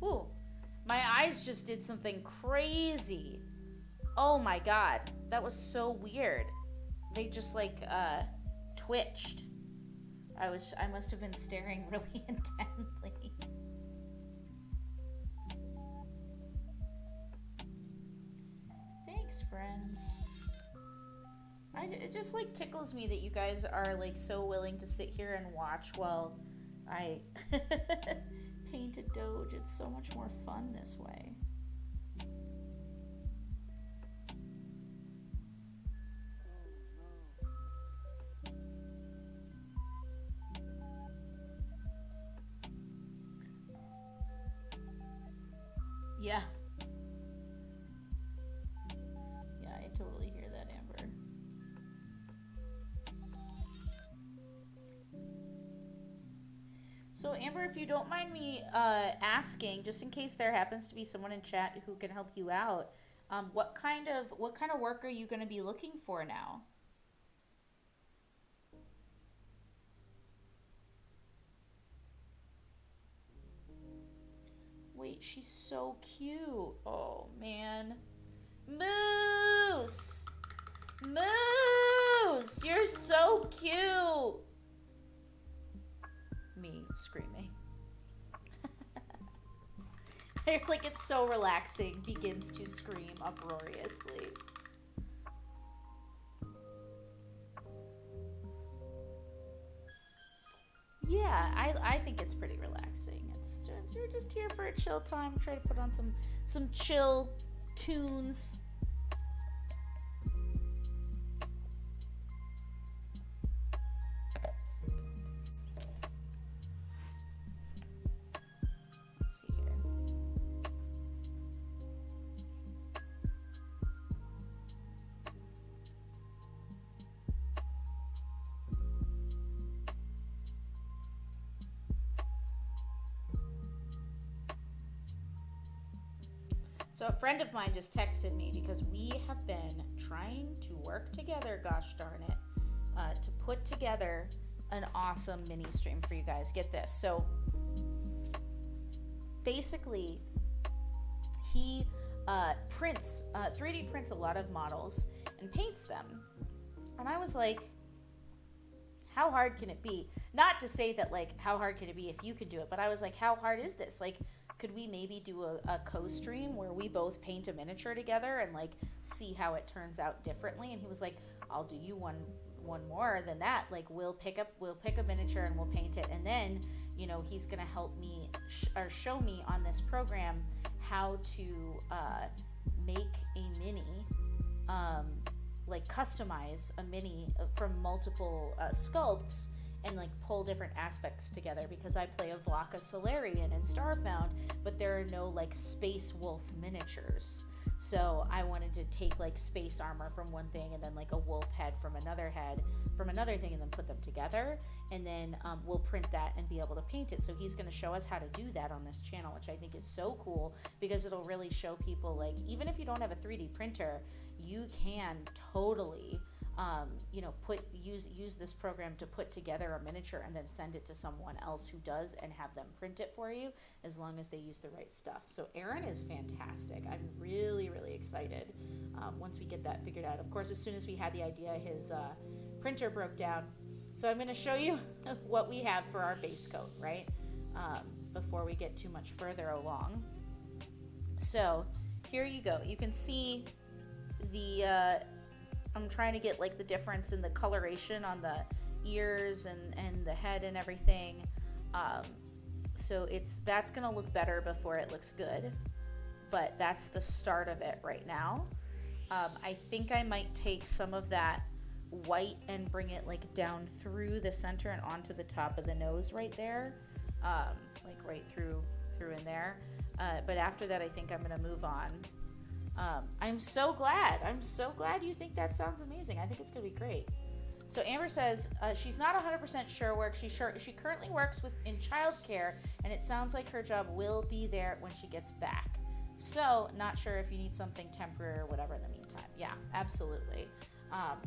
Ooh, my eyes just did something crazy. Oh my god, that was so weird. They just like twitched. I must have been staring really intently. Thanks, friends. It just like tickles me that you guys are like so willing to sit here and watch while I paint a Doge. It's so much more fun this way. Yeah. Yeah, I totally hear that, Amber. So, Amber, if you don't mind me asking, just in case there happens to be someone in chat who can help you out, what kind of work are you going to be looking for now? Wait, she's so cute. Oh, man. Moose! Moose! You're so cute! Me screaming. Like, it's so relaxing, begins to scream uproariously. Yeah, I think it's pretty relaxing. It's just, you're just here for a chill time. Try to put on some chill tunes. Let's see here. So a friend of mine just texted me because we have been trying to work together, gosh darn it, to put together an awesome mini stream for you guys. Get this. So basically, he 3D prints a lot of models and paints them. And I was like, how hard can it be? Not to say that, like, how hard can it be if you could do it, but I was like, how hard is this? Like, could we maybe do a co-stream where we both paint a miniature together and, like, see how it turns out differently? And he was like, I'll do you one more than that. Like, we'll pick a miniature and we'll paint it, and then, you know, he's gonna help me or show me on this program how to make a mini, like customize a mini from multiple sculpts and like pull different aspects together, because I play a Vlaka Solarian in Starfound, but there are no like Space Wolf miniatures. So I wanted to take like space armor from one thing and then like a wolf head from another thing and then put them together, and then we'll print that and be able to paint it. So he's going to show us how to do that on this channel, which I think is so cool, because it'll really show people, like, even if you don't have a 3D printer, you can totally you know, use this program to put together a miniature and then send it to someone else who does, and have them print it for you, as long as they use the right stuff. So Aaron is fantastic. I'm really, really excited once we get that figured out. Of course, as soon as we had the idea, his printer broke down. So I'm going to show you what we have for our base coat, right? Before we get too much further along. So here you go. You can see the I'm trying to get like the difference in the coloration on the ears and the head and everything. So that's gonna look better before it looks good, but that's the start of it right now. I think I might take some of that white and bring it like down through the center and onto the top of the nose right there, like right through in there. But after that, I think I'm gonna move on. I'm so glad you think that sounds amazing. I think it's gonna be great. So Amber says she's not 100% sure where she currently works in childcare, and it sounds like her job will be there when she gets back. So not sure if you need something temporary or whatever in the meantime. Yeah, absolutely.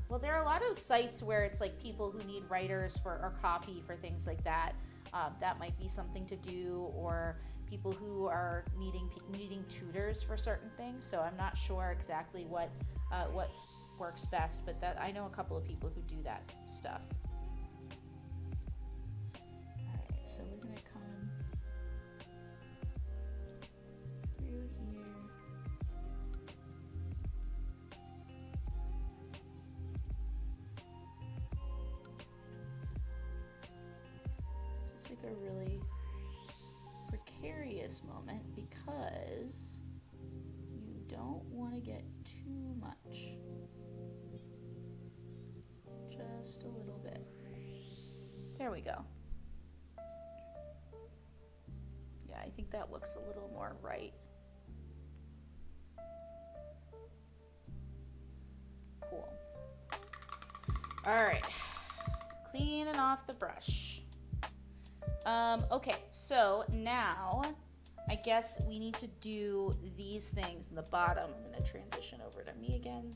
Well, there are a lot of sites where it's like people who need writers or copy for things like that. That might be something to do, or people who are needing tutors for certain things. So I'm not sure exactly what works best, but that I know a couple of people who do that stuff. All right, so we're gonna come through here. This is like a really precarious moment because you don't want to get too much. Just a little bit. There we go. Yeah, I think that looks a little more right. Cool. All right. Cleaning off the brush. Okay, so now I guess we need to do these things in the bottom. I'm going to transition over to me again.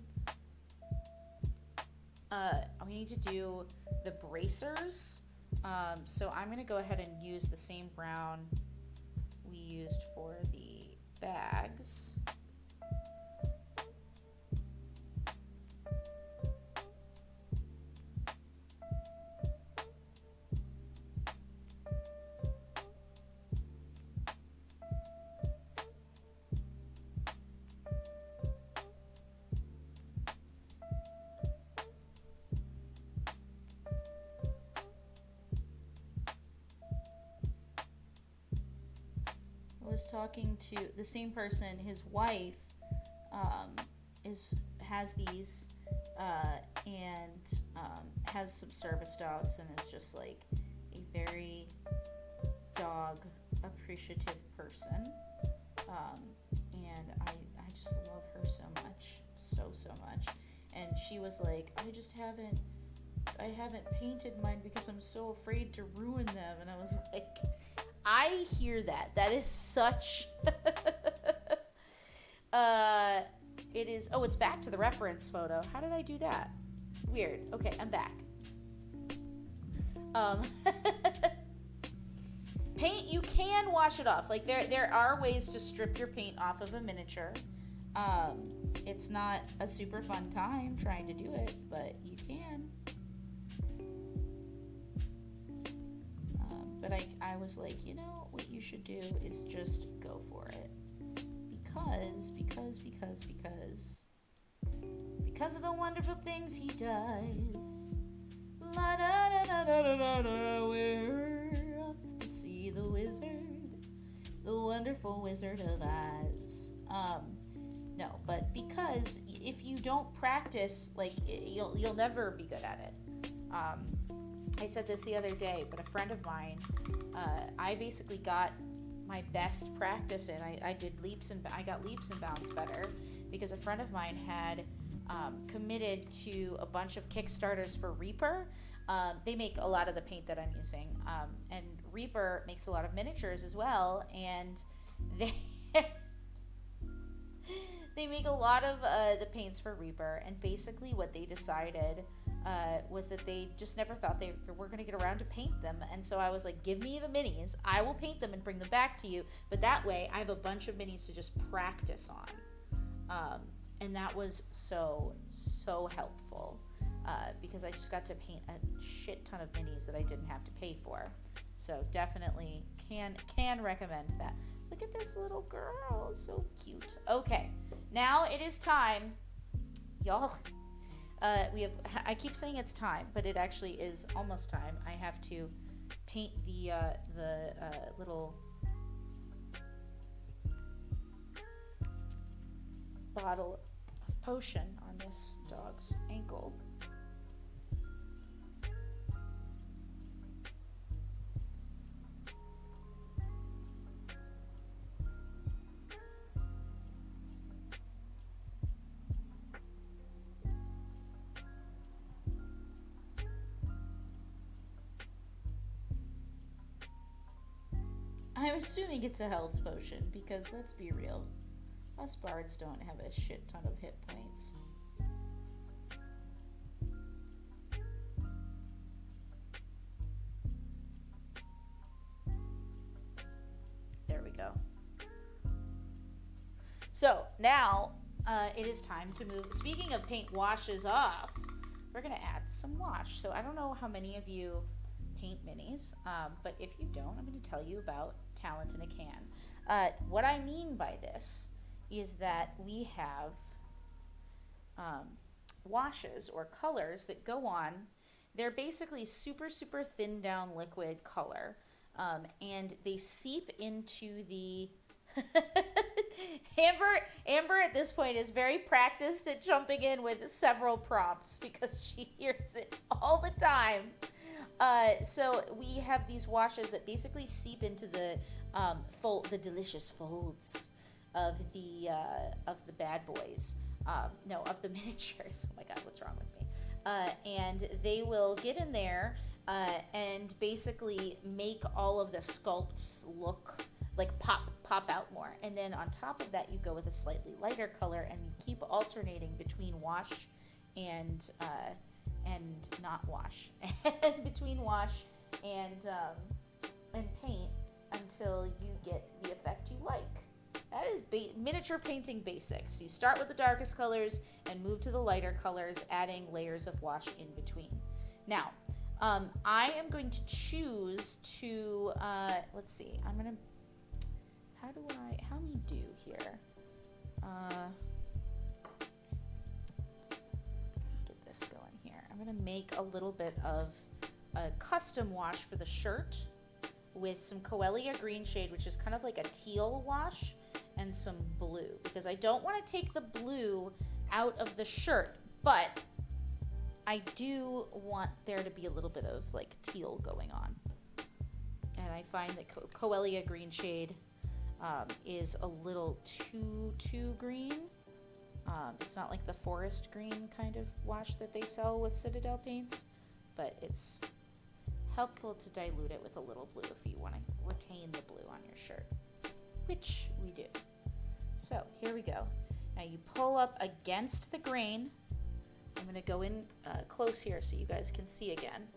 We need to do the bracers. So I'm going to go ahead and use the same brown we used for the bags. was talking to the same person. His wife has these and has some service dogs and is just like a very dog appreciative person. And I just love her so much, so much. And she was like, I haven't painted mine because I'm so afraid to ruin them. And I was like, I hear that. That is such it is. Oh, it's back to the reference photo. How did I do that? Weird. Okay, I'm back. Paint, you can wash it off. Like there are ways to strip your paint off of a miniature. It's not a super fun time trying to do it, but you can. But I was like, you know, what you should do is just go for it. Because of the wonderful things he does. La da da da da da da, we're off to see the wizard, the wonderful Wizard of Oz. No, but because if you don't practice, like you'll never be good at it. I said this the other day, but a friend of mine, I basically got my best practice in. I got leaps and bounds better because a friend of mine had committed to a bunch of Kickstarters for Reaper. They make a lot of the paint that I'm using, and Reaper makes a lot of miniatures as well, and they they make a lot of the paints for Reaper. And basically what they decided was that they just never thought they were going to get around to paint them. And so I was like, give me the minis, I will paint them and bring them back to you, but that way I have a bunch of minis to just practice on. And that was so helpful, because I just got to paint a shit ton of minis that I didn't have to pay for. So definitely can recommend that. Look at this little girl, so cute. Okay, now it is time, y'all. I keep saying it's time, but it actually is almost time. I have to paint the little bottle of potion on this dog's ankle. I'm assuming it's a health potion because let's be real, us bards don't have a shit ton of hit points. There we go. So now it is time to move. Speaking of paint washes off, we're gonna add some wash. So I don't know how many of you paint minis, but if you don't, I'm going to tell you about Talent in a Can. What I mean by this is that we have washes or colors that go on. They're basically super thin down liquid color, and they seep into the Amber at this point is very practiced at jumping in with several prompts because she hears it all the time. So we have these washes that basically seep into the the delicious folds of the bad boys. No, of the miniatures. Oh my God, what's wrong with me? And they will get in there and basically make all of the sculpts look like pop out more. And then on top of that, you go with a slightly lighter color, and you keep alternating between wash and not wash, and between wash and paint until you get the effect you like. That is miniature painting basics. You start with the darkest colors and move to the lighter colors, adding layers of wash in between. Now, I am going to choose to, let's see, how me do here? Get this going here. I'm going to make a little bit of a custom wash for the shirt. with some Coelia green shade, which is kind of like a teal wash, and some blue, because I don't want to take the blue out of the shirt, but I do want there to be a little bit of like teal going on. And I find that Coelia green shade is a little too green. It's not like the forest green kind of wash that they sell with Citadel paints, but it's helpful to dilute it with a little blue if you want to retain the blue on your shirt, which we do. So here we go. Now you pull up against the grain. I'm going to go in close here so you guys can see again.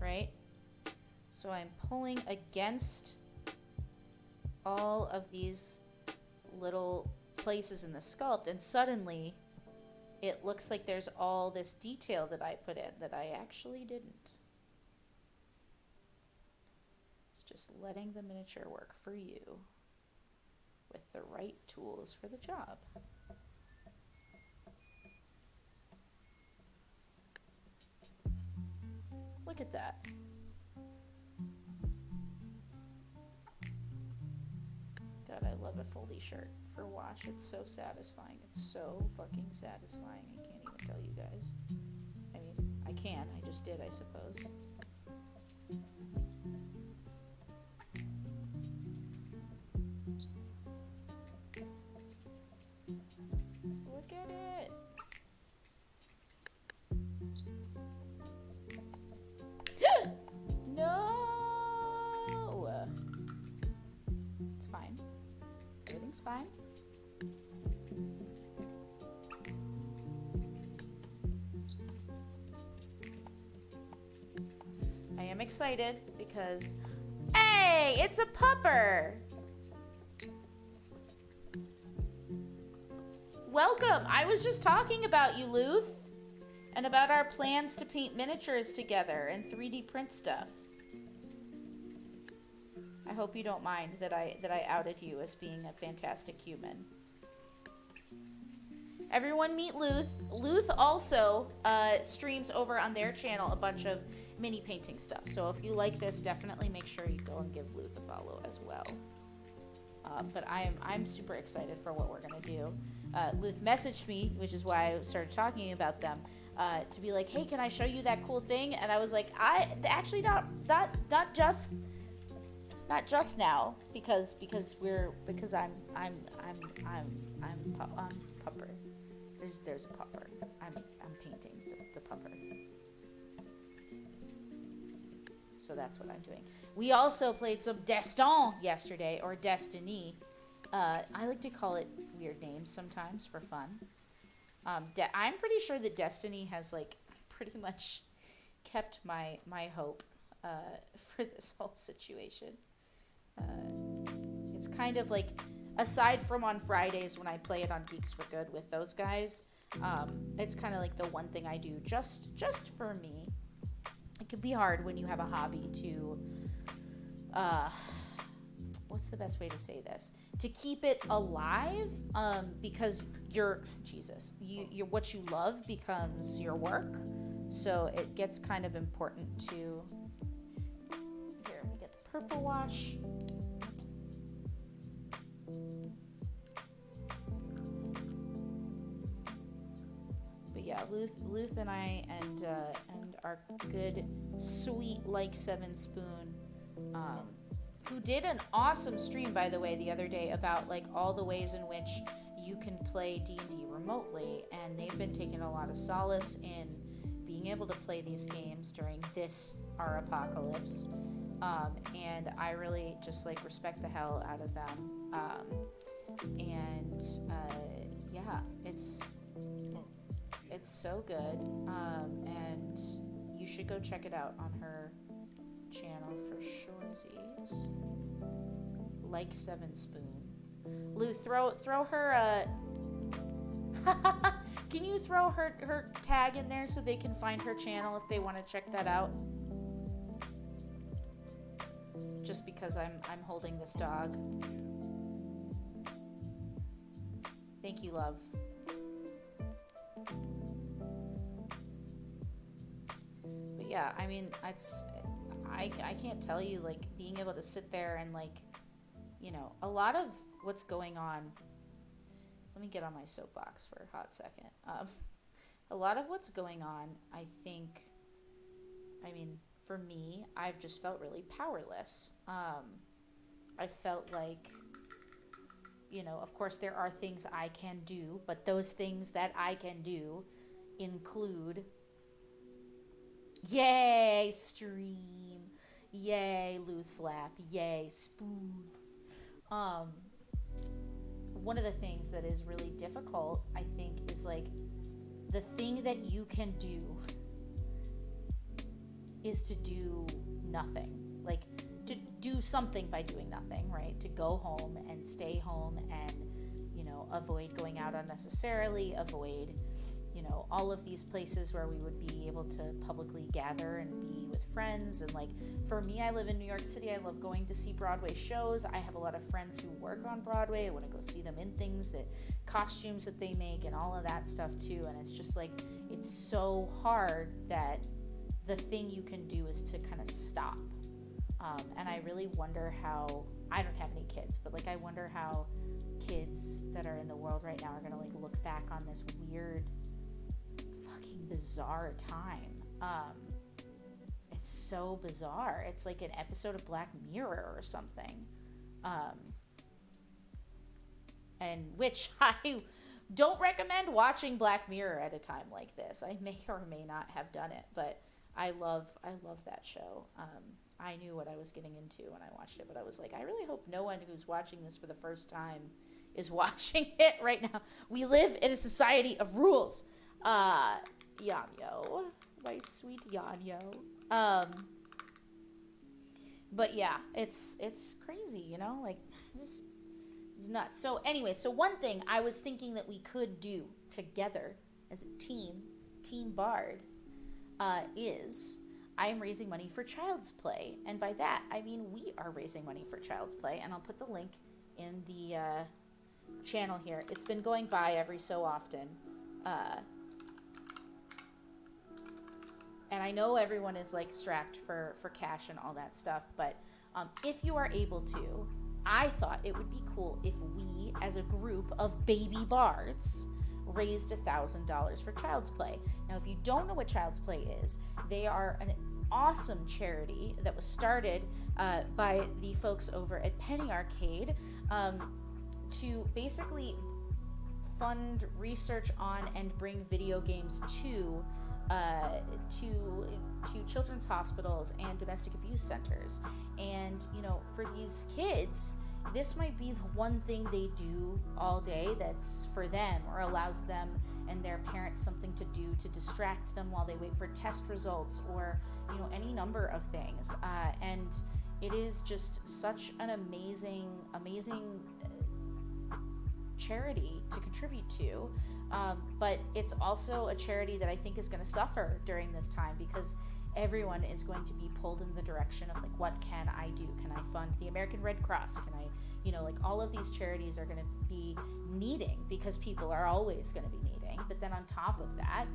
Right? So I'm pulling against all of these little places in the sculpt, and suddenly it looks like there's all this detail that I put in that I actually didn't. It's just letting the miniature work for you with the right tools for the job. Look at that. God, I love a foldy shirt for wash. It's so satisfying. It's so fucking satisfying. I can't even tell you guys. I mean, I can. I just did, I suppose. Look at it. No! It's fine. Everything's fine. I am excited because, hey, it's a pupper! Welcome! I was just talking about you, Luth, and about our plans to paint miniatures together and 3D print stuff. I hope you don't mind that I outed you as being a fantastic human. Everyone meet Luth. Luth also streams over on their channel a bunch of mini painting stuff. So if you like this, definitely make sure you go and give Luth a follow as well. But I'm super excited for what we're gonna do. Luth messaged me, which is why I started talking about them, to be like, hey, can I show you that cool thing? And I was like, I actually not just now, because I'm pupper. There's a pupper. I'm painting the pupper. So that's what I'm doing. We also played some Destin yesterday, or Destiny. I like to call it weird names sometimes for fun. I'm pretty sure that Destiny has like pretty much kept my hope for this whole situation. It's kind of like, aside from on Fridays when I play it on Geeks for Good with those guys, it's kind of like the one thing I do just for me. It can be hard when you have a hobby to, what's the best way to say this? To keep it alive, because your what you love becomes your work. So it gets kind of important to, here, let me get the purple wash. But yeah, Luth and I and our good sweet like 7 Spoon, who did an awesome stream, by the way, the other day about like all the ways in which you can play D&D remotely, and they've been taking a lot of solace in being able to play these games during our apocalypse, and I really just like respect the hell out of them, and yeah, it's so good, and you should go check it out on her channel for surezies. Like 7 Spoon. Lou, throw her can you throw her tag in there so they can find her channel if they want to check that out? Just because I'm holding this dog. Thank you, love. But yeah, yeah, I mean, I can't tell you, like, being able to sit there and, like, a lot of what's going on. Let me get on my soapbox for a hot second. A lot of what's going on, I think, I mean, for me, I've just felt really powerless. I felt like, of course, there are things I can do, but those things that I can do include, yay, stream, yay, Luth slap, yay, spoon. One of the things that is really difficult, I think, is like the thing that you can do is to do nothing. Like, to do something by doing nothing, right? To go home and stay home and, avoid going out unnecessarily, avoid, all of these places where we would be able to publicly gather and be with friends. And like, for me, I live in New York City. I love going to see Broadway shows. I have a lot of friends who work on Broadway. I want to go see them in things, that costumes that they make and all of that stuff too. And it's just like, it's so hard that the thing you can do is to kind of stop. And I really wonder how, I don't have any kids, but like, I wonder how kids that are in the world right now are going to like look back on this weird, fucking bizarre time. It's so bizarre. It's like an episode of Black Mirror or something. And which I don't recommend watching Black Mirror at a time like this. I may or may not have done it, but I love that show. I knew what I was getting into when I watched it, but I was like, I really hope no one who's watching this for the first time is watching it right now. We live in a society of rules. Yanyo, my sweet Yanyo. But yeah, it's crazy, like, just, it's nuts. So anyway, so one thing I was thinking that we could do together as a Team Bard, is I am raising money for Child's Play. And by that, I mean we are raising money for Child's Play. And I'll put the link in the channel here. It's been going by every so often. And I know everyone is like strapped for cash and all that stuff. But if you are able to, I thought it would be cool if we, as a group of baby bards, raised $1,000 for Child's Play. Now, if you don't know what Child's Play is, they are an awesome charity that was started by the folks over at Penny Arcade to basically fund research on and bring video games to children's hospitals and domestic abuse centers. And for these kids, this might be the one thing they do all day that's for them, or allows them and their parents something to do to distract them while they wait for test results, or any number of things. And it is just such an amazing charity to contribute to. But it's also a charity that I think is going to suffer during this time, because everyone is going to be pulled in the direction of like, what can I do? Can I fund the American Red Cross? Can I, like, all of these charities are going to be needing, because people are always going to be needing. But then on top of that,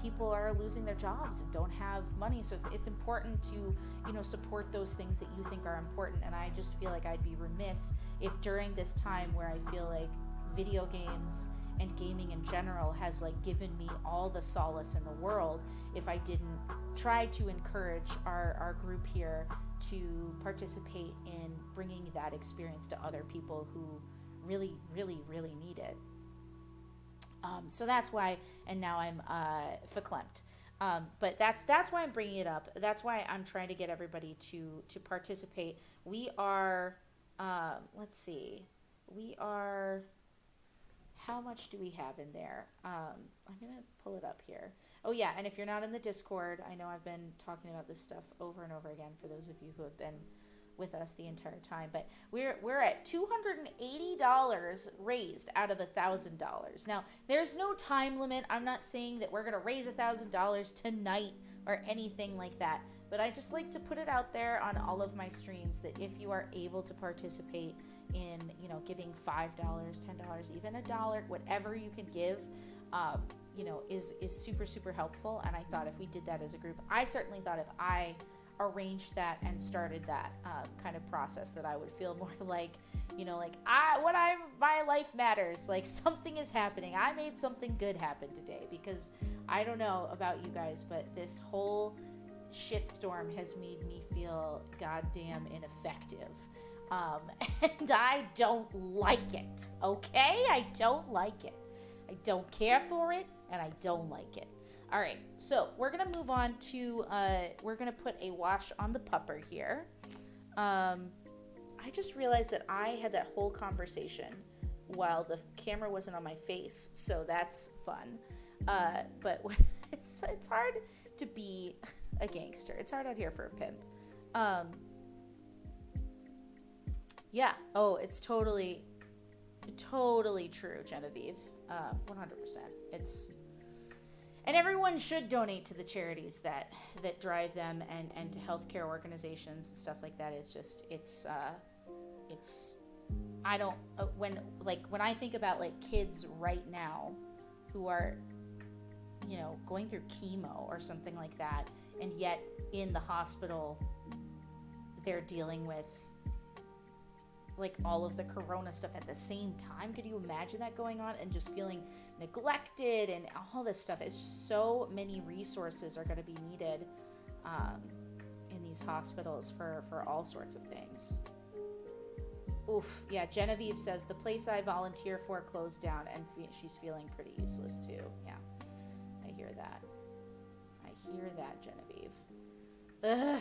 people are losing their jobs and don't have money. So it's important to, support those things that you think are important. And I just feel like I'd be remiss if during this time where I feel like video games and gaming in general has like given me all the solace in the world, if I didn't try to encourage our group here to participate in bringing that experience to other people who really, really, really need it. So that's why, and now I'm verklempt. But that's why I'm bringing it up. That's why I'm trying to get everybody to participate. We are, let's see, how much do we have in there? I'm going to pull it up here. Oh, yeah, and if you're not in the Discord, I know I've been talking about this stuff over and over again for those of you who have been with us the entire time, but we're at $280 raised out of $1,000. Now, there's no time limit. I'm not saying that we're going to raise $1,000 tonight or anything like that, but I just like to put it out there on all of my streams that if you are able to participate in, giving $5, $10, even $1, whatever you can give, is super, super helpful. And I thought if we did that as a group, I certainly thought if I arranged that and started that kind of process, that I would feel more like, my life matters. Like, something is happening. I made something good happen today, because I don't know about you guys, but this whole shitstorm has made me feel goddamn ineffective. And I don't like it, okay? I don't like it. I don't care for it, and I don't like it. All right, so we're going to move on to, we're going to put a wash on the pupper here. I just realized that I had that whole conversation while the camera wasn't on my face, so that's fun. But it's hard to be a gangster. It's hard out here for a pimp. Yeah. Oh, it's totally true, Genevieve. 100%. And everyone should donate to the charities that drive them, and to healthcare organizations and stuff like that. I don't, when I think about like kids right now who are, going through chemo or something like that, and yet in the hospital they're dealing with like all of the corona stuff at the same time. Could you imagine that going on, and just feeling neglected and all this stuff? It's just so many resources are going to be needed in these hospitals for all sorts of things. Oof. Yeah, Genevieve says the place I volunteer for closed down, and she's feeling pretty useless too. Yeah, I hear that. Genevieve. Ugh.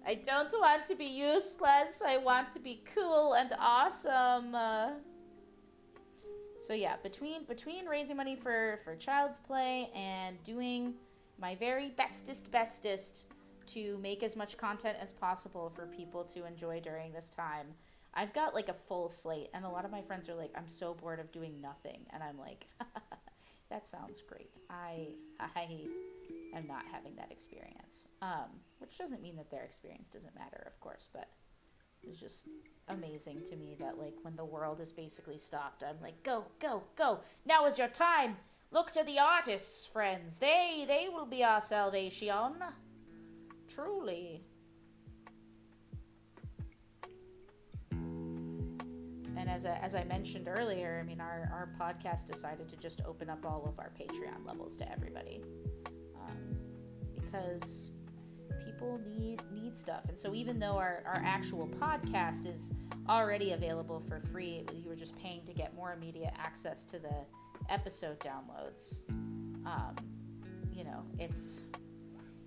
I don't want to be useless. I want to be cool and awesome. So yeah, between raising money for Child's Play and doing my very bestest to make as much content as possible for people to enjoy during this time, I've got like a full slate. And a lot of my friends are like, I'm so bored of doing nothing. And I'm like, that sounds great. I am not having that experience, which doesn't mean that their experience doesn't matter, of course, but it's just amazing to me that like when the world is basically stopped, I'm like, go, now is your time. Look to the artists, friends. They will be our salvation. Truly. And as I mentioned earlier, I mean, our podcast decided to just open up all of our Patreon levels to everybody, because people need stuff. And so even though our actual podcast is already available for free, you were just paying to get more immediate access to the episode downloads.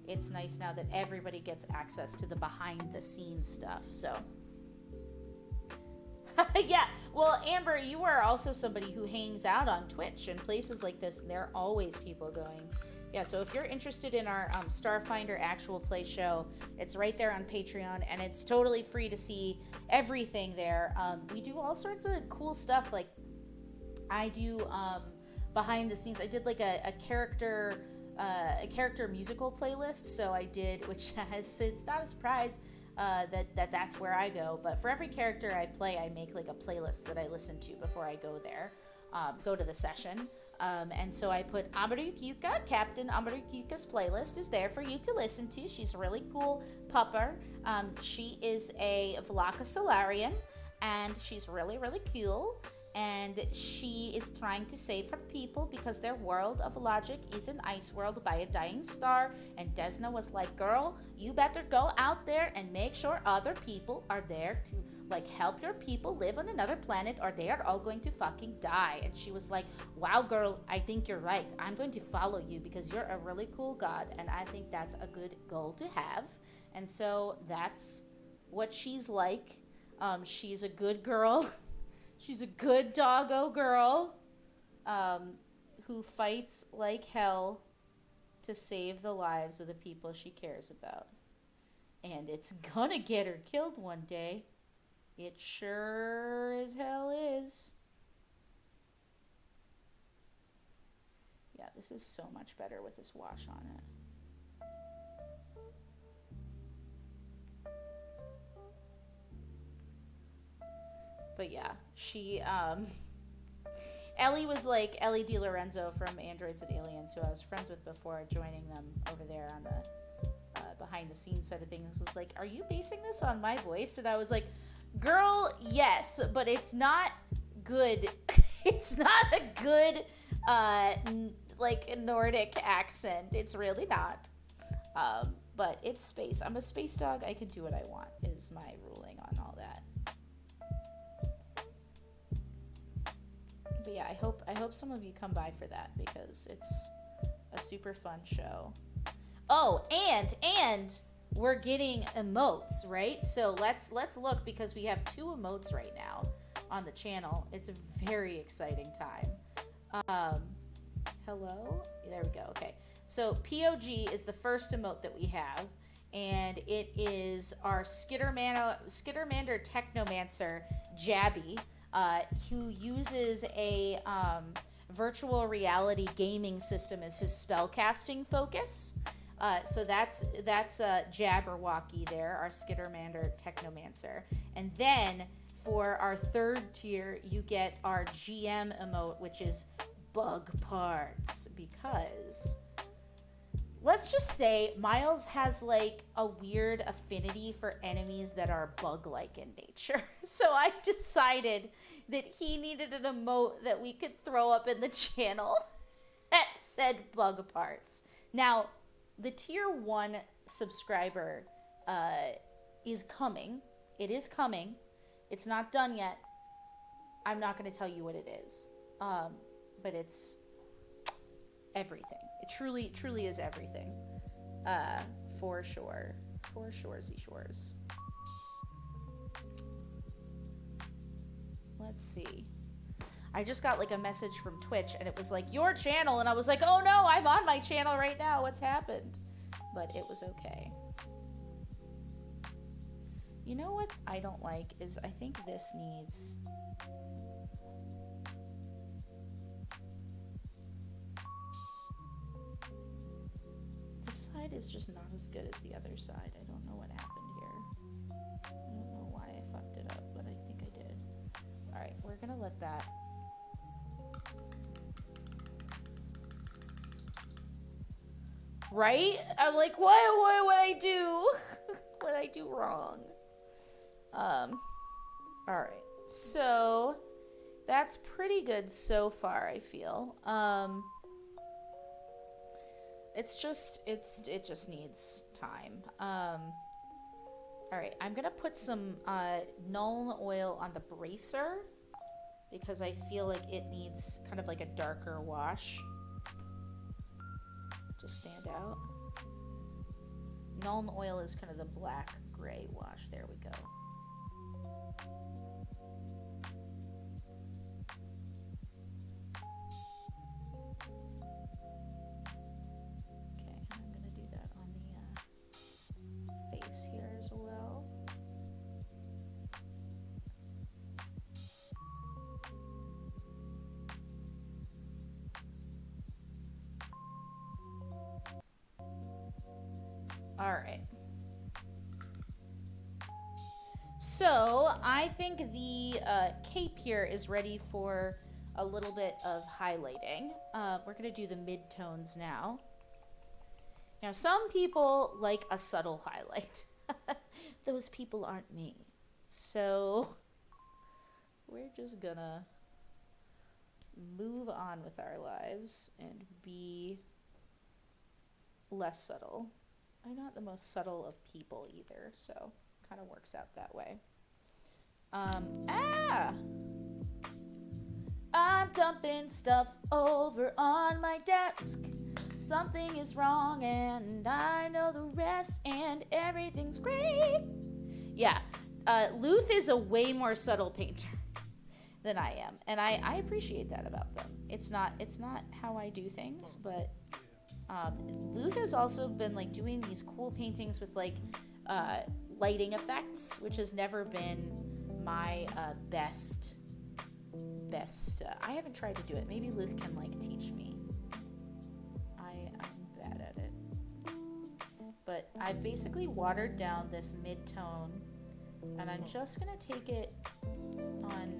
It's nice now that everybody gets access to the behind the scenes stuff. So yeah, well, Amber, you are also somebody who hangs out on Twitch and places like this, and there are always people going. Yeah, so if you're interested in our Starfinder actual play show, it's right there on Patreon, and it's totally free to see everything there. We do all sorts of cool stuff. Like, I do behind the scenes. I did like a character musical playlist. So I did, which it's not a surprise that's where I go. But for every character I play, I make like a playlist that I listen to before I go there, go to the session. And so I put Amaruk Yuka, Captain Amaruk Yuka's playlist is there for you to listen to. She's a really cool pupper. She is a Vlaka Solarian, and she's really, really cool. And she is trying to save her people because their world of logic is an ice world by a dying star. And Desna was like, girl, you better go out there and make sure other people are there to like help your people live on another planet, or they are all going to fucking die. And she was like, wow, girl, I think you're right. I'm going to follow you because you're a really cool god, and I think that's a good goal to have. And so that's what she's like. She's a good girl. She's a good doggo girl, who fights like hell to save the lives of the people she cares about. And it's gonna get her killed one day. It sure as hell is. Yeah, this is so much better with this wash on it. But yeah, she, Ellie was like, Ellie DiLorenzo from Androids and Aliens, who I was friends with before joining them over there on the behind the scenes side of things, was like, are you basing this on my voice? And I was like, girl, yes, but it's not good. It's not a good, like, Nordic accent. It's really not. But it's space. I'm a space dog. I can do what I want, is my ruling on all that. But yeah, I hope some of you come by for that, because it's a super fun show. Oh, and we're getting emotes, right? So let's look, because we have 2 emotes right now on the channel. It's a very exciting time. Hello? There we go. Okay. So POG is the first emote that we have, and it is our Skittermander Technomancer, Jabby, who uses a virtual reality gaming system as his spellcasting focus. So that's Jabberwocky there, our Skittermander Technomancer. And then for our 3rd tier, you get our GM emote, which is Bug Parts, because let's just say Miles has like a weird affinity for enemies that are bug-like in nature. So I decided that he needed an emote that we could throw up in the channel that said Bug Parts. Now, the tier 1 subscriber is coming. It is coming. It's not done yet. I'm not going to tell you what it is. But it's everything. It truly is everything. For sure. For sure-zy shores. Let's see. I just got like a message from Twitch, and it was like, your channel, and I was like, oh no, I'm on my channel right now. What's happened? But it was okay. You know what I don't like is I think this needs... This side is just not as good as the other side. I don't know what happened here. I don't know why I fucked it up, but I think I did. Alright, we're gonna let that... Right? I'm like, what I do? What I do wrong? Alright. So, that's pretty good so far, I feel. It just needs time. Alright, I'm gonna put some Nuln oil on the bracer, because I feel like it needs kind of like a darker wash to stand out. Nuln oil is kind of the black-gray wash. There we go. Okay, I'm going to do that on the face here as well. All right. So I think the cape here is ready for a little bit of highlighting. We're going to do the mid-tones now. Now, some people like a subtle highlight. Those people aren't me. So we're just going to move on with our lives and be less subtle. I'm not the most subtle of people either, so kind of works out that way. I'm dumping stuff over on my desk. Something is wrong and I know the rest, and everything's great. Yeah, Luth is a way more subtle painter than I am, and I appreciate that about them. It's not how I do things, but Luth has also been like doing these cool paintings with like lighting effects, which has never been my best. I haven't tried to do it. Maybe Luth can like teach me. I'm bad at it. But I've basically watered down this mid-tone, and I'm just gonna take it on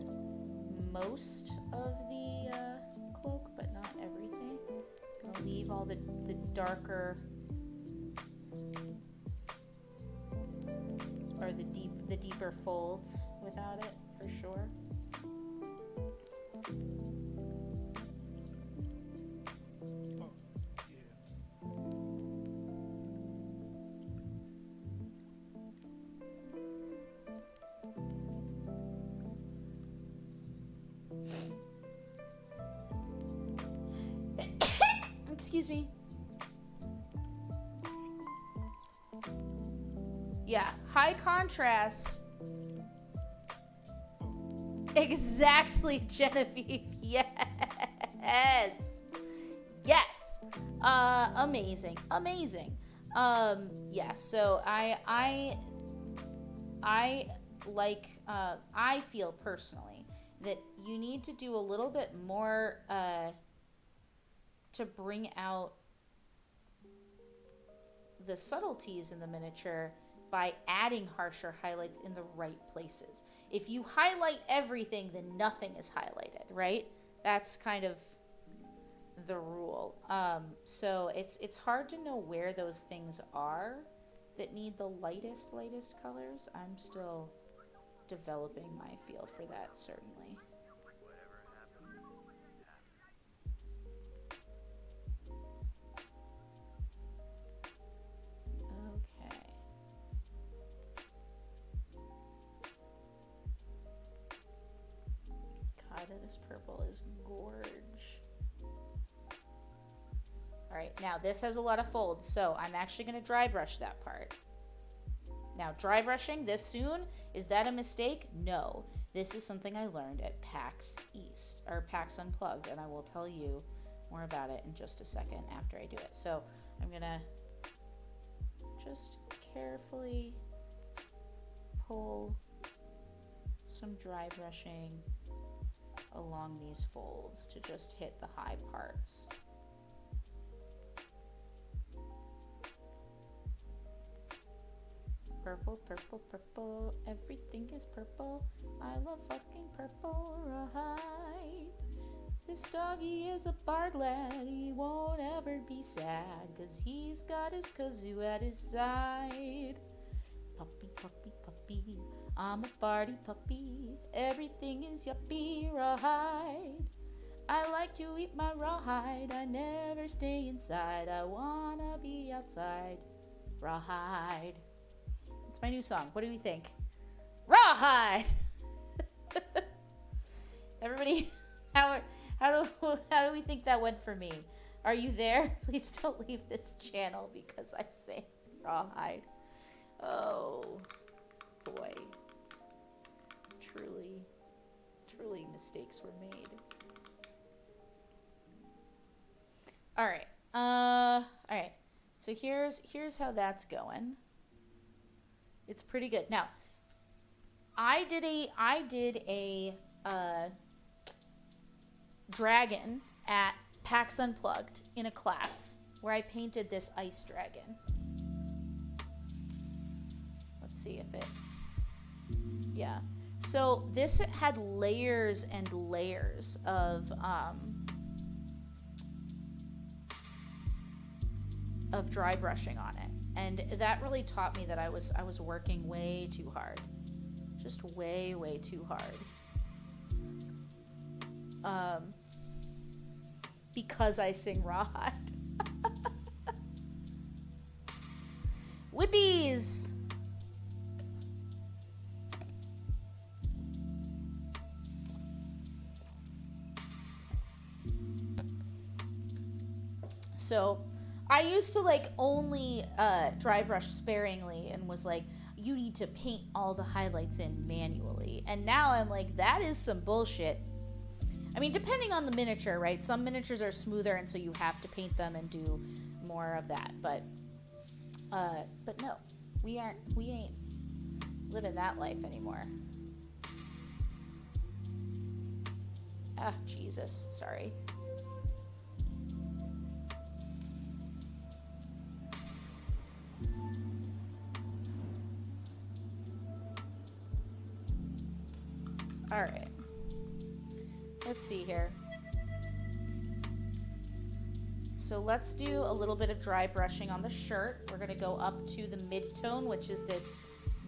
most of the cloak, but not everything. I'll leave all the darker or the deeper folds without it for sure. Excuse me. Yeah, high contrast. Exactly, Genevieve. Yes. Yes. Amazing. Amazing. Yeah, so I like I feel personally that you need to do a little bit more to bring out the subtleties in the miniature by adding harsher highlights in the right places. If you highlight everything, then nothing is highlighted, right? That's kind of the rule. So it's hard to know where those things are that need the lightest colors. I'm still developing my feel for that, certainly. Okay. God, this purple is gorge. All right, now this has a lot of folds, so I'm actually going to dry brush that part. Now, dry brushing this soon, is that a mistake? No. This is something I learned at PAX East, or PAX Unplugged, and I will tell you more about it in just a second after I do it. So I'm going to just carefully pull some dry brushing along these folds to just hit the high parts. Purple, purple, purple, everything is purple. I love fucking purple, right? This doggy is a bard lad, he won't ever be sad, 'cause he's got his kazoo at his side. Puppy, puppy, puppy, I'm a party puppy, everything is yuppie, rawhide. I like to eat my rawhide, I never stay inside, I wanna be outside, rawhide. It's my new song. What do we think? Rawhide! Everybody, how do we think that went for me? Are you there? Please don't leave this channel because I say rawhide. Oh, boy. Truly mistakes were made. All right. So here's how that's going. It's pretty good. Now, I did a dragon at PAX Unplugged in a class where I painted this ice dragon. Let's see if it, yeah. So this had layers and layers of dry brushing on it. And that really taught me that I was working way too hard. Just way too hard. Because I sing rawhide. Whippies! So I used to like only dry brush sparingly and was like, you need to paint all the highlights in manually. And now I'm like, that is some bullshit. I mean, depending on the miniature, right? Some miniatures are smoother and so you have to paint them and do more of that. But no, we ain't living that life anymore. Ah, Jesus, sorry. All right. Let's see here. so let's do a little bit of dry brushing on the shirt. We're gonna go up to the mid-tone, which is this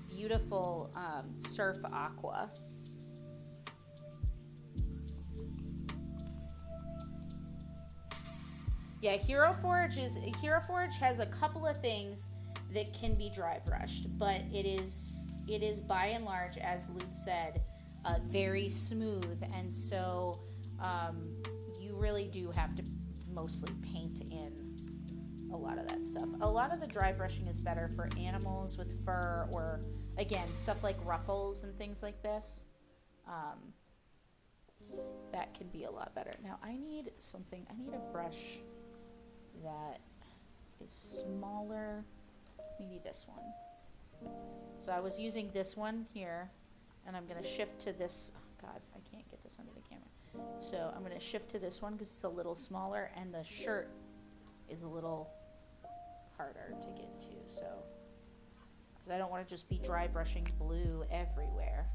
beautiful surf aqua. Yeah, Hero Forge has a couple of things that can be dry brushed, but it is by and large, as Luth said, very smooth, and so you really do have to mostly paint in a lot of that stuff. A lot of the dry brushing is better for animals with fur, or again, stuff like ruffles and things like this. That can be a lot better. Now I need a brush that is smaller, maybe this one. So I was using this one here, and I'm gonna shift to this. Oh God, I can't get this under the camera. So I'm gonna shift to this one because it's a little smaller, and the shirt is a little harder to get to. So, because I don't want to just be dry brushing blue everywhere.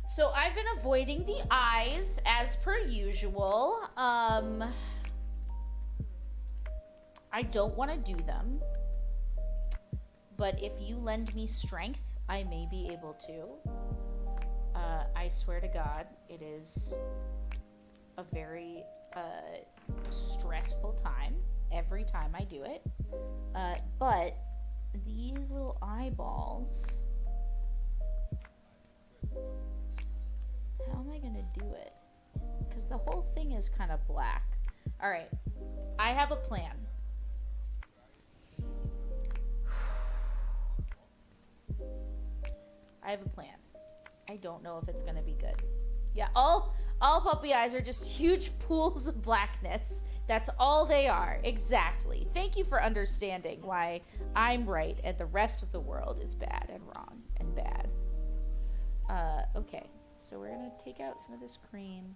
So I've been avoiding the eyes as per usual. I don't want to do them, but if you lend me strength, I may be able to. I swear to God, it is a very stressful time every time I do it. But these little eyeballs... How am I gonna do it? Because the whole thing is kind of black. All right, I have a plan. I have a plan. I don't know if it's gonna be good. Yeah, all puppy eyes are just huge pools of blackness. That's all they are. Exactly. Thank you for understanding why I'm right and the rest of the world is bad and wrong and bad. Okay. So we're going to take out some of this cream.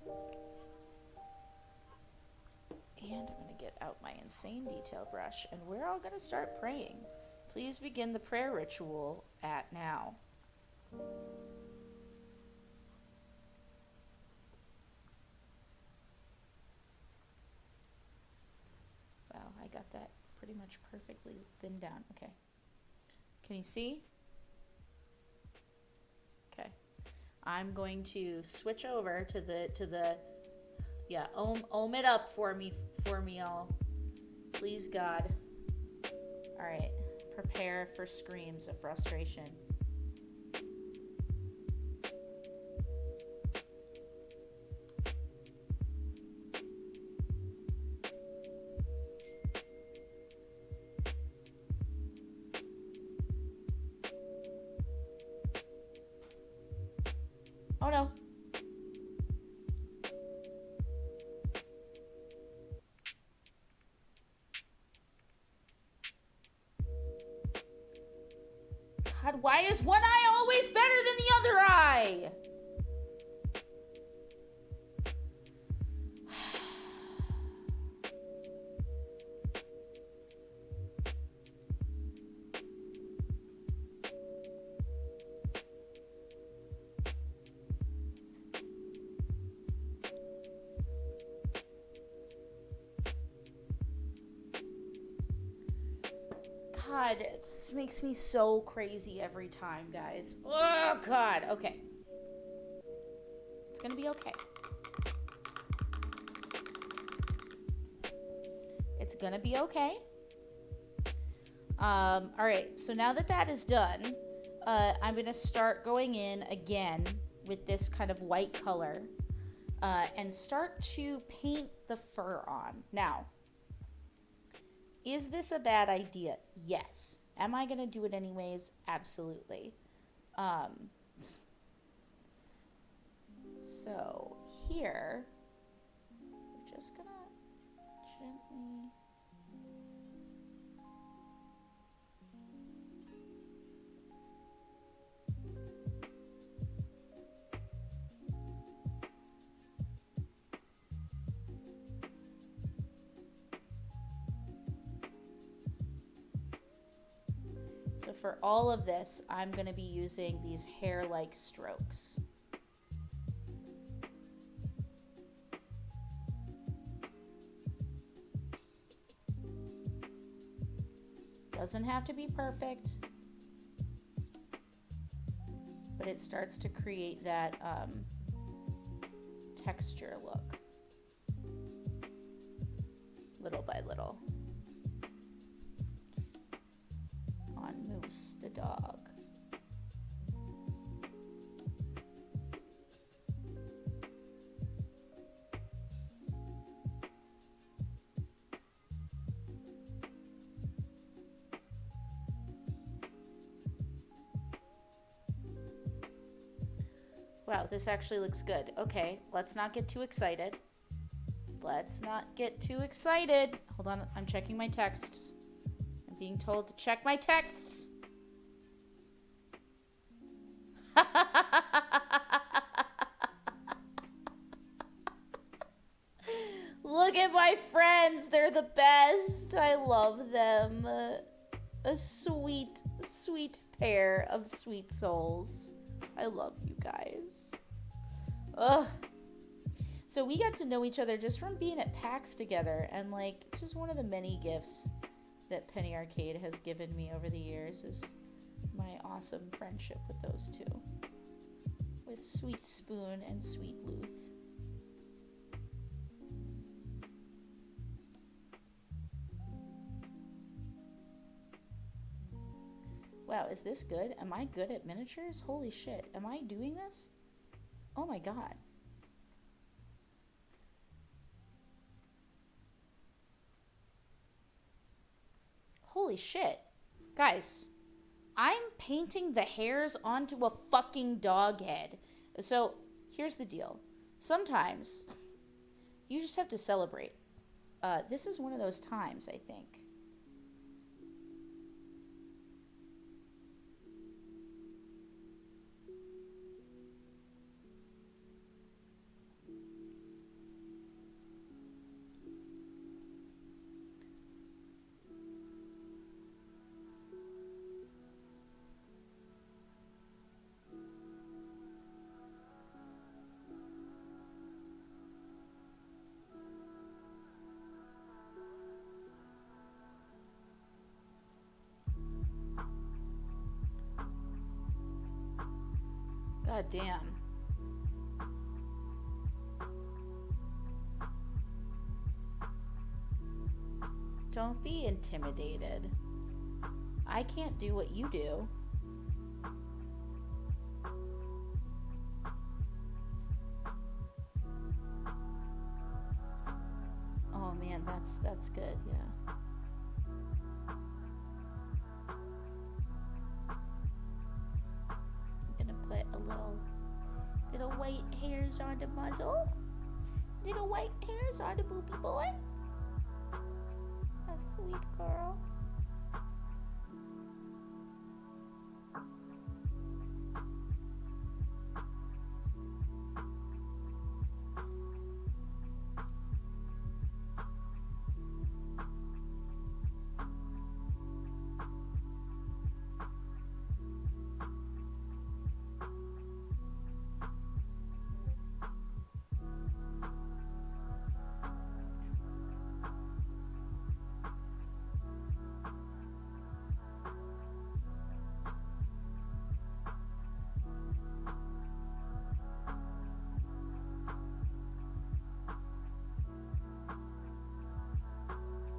And I'm going to get out my insane detail brush. And we're all going to start praying. Please begin the prayer ritual at now. Wow, I got that pretty much perfectly thinned down. Okay. Can you see? Okay, I'm going to switch over to the yeah, ohm it up for me all. Please God. All right, prepare for screams of frustration. Oh no. God, why is one eye always better than the other eye? God, it makes me so crazy every time, guys. Oh, God. Okay. It's gonna be okay. It's gonna be okay. All right. So now that that is done, I'm gonna start going in again with this kind of white color and start to paint the fur on. Now, is this a bad idea? Yes. Am I going to do it anyways? Absolutely. So here, we're just gonna gently... So for all of this, I'm going to be using these hair-like strokes. Doesn't have to be perfect, but it starts to create that texture look, little by little. On Moose the dog. Wow, this actually looks good. Okay, let's not get too excited. Let's not get too excited. Hold on, I'm checking my texts. I'm being told to check my texts. Look at my friends. They're the best. I love them. A sweet, sweet pair of sweet souls. I love you guys. Ugh. So we got to know each other just from being at PAX together, and like, it's just one of the many gifts that Penny Arcade has given me over the years is my awesome friendship with those two. With Sweet Spoon and Sweet Luth. Wow, is this good? Am I good at miniatures? Holy shit. Am I doing this? Oh my god. Holy shit. Guys, I'm painting the hairs onto a fucking dog head. So, here's the deal. Sometimes, you just have to celebrate. This is one of those times, I think. God damn. Don't be intimidated. I can't do what you do. Oh man, that's good, yeah. Put a little white hairs on the muzzle. Little white hairs on the boopy boy. A sweet girl.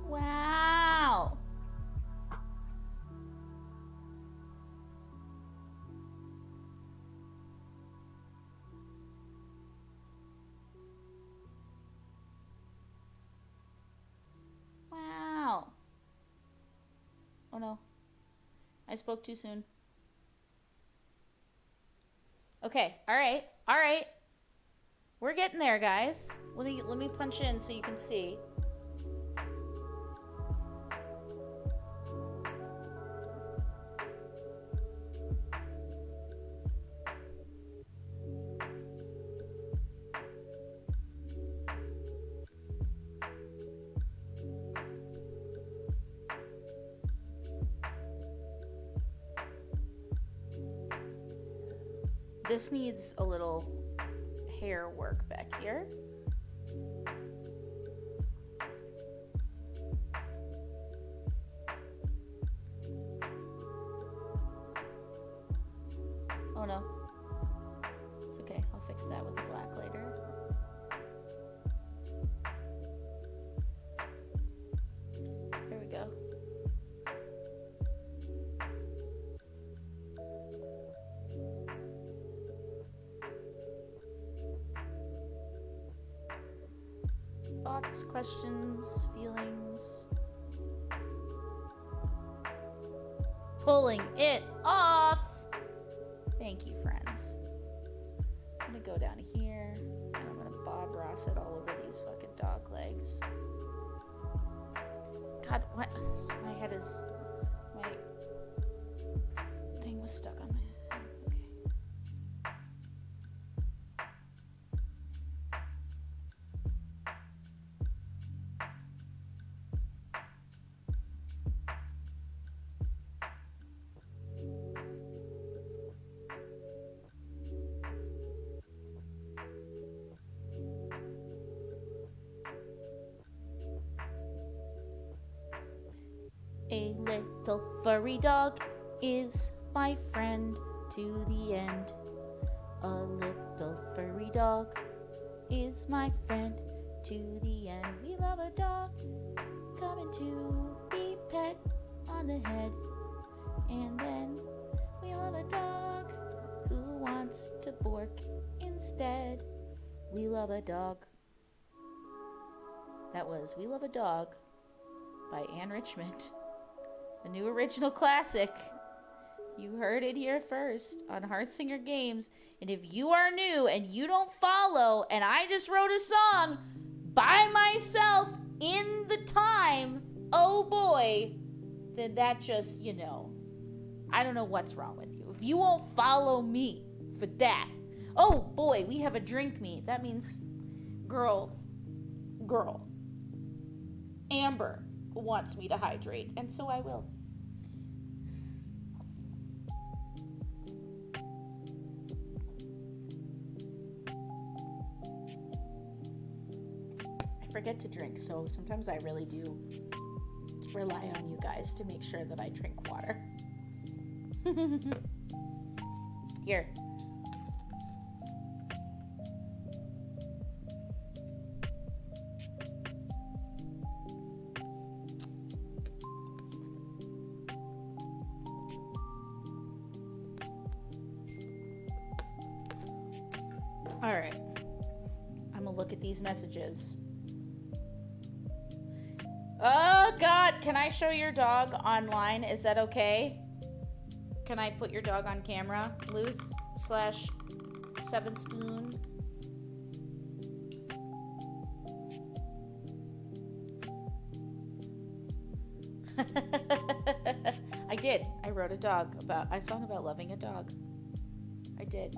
Wow. Wow. Oh no. I spoke too soon. Okay, all right. We're getting there, guys. Let me punch in so you can see. This needs a little hair work back here. Oh no. It's okay. I'll fix that with the black later. There we go. Thoughts, questions, feelings. Pulling it off. Thank you, friends. I'm gonna go down here and I'm gonna Bob Ross it all over these fucking dog legs. God, what? My head is. My thing was stuck on my head. A little furry dog is my friend to the end. A little furry dog is my friend to the end. We love a dog coming to be pet on the head. And then we love a dog who wants to bork instead. We love a dog. That was We Love a Dog by Anne Richmond. A new original classic. You heard it here first on Heartsinger Games. And if you are new and you don't follow, and I just wrote a song by myself in the time, oh boy, then that just, you know, I don't know what's wrong with you. If you won't follow me for that, oh boy, we have a drink meet. That means girl, Amber wants me to hydrate, and so I will. I forget to drink, so sometimes I really do rely on you guys to make sure that I drink water. Here. All right, I'm gonna look at these messages. Oh God, can I show your dog online? Is that okay? Can I put your dog on camera? Luth/7spoon. I did. I wrote a song about loving a dog. I did.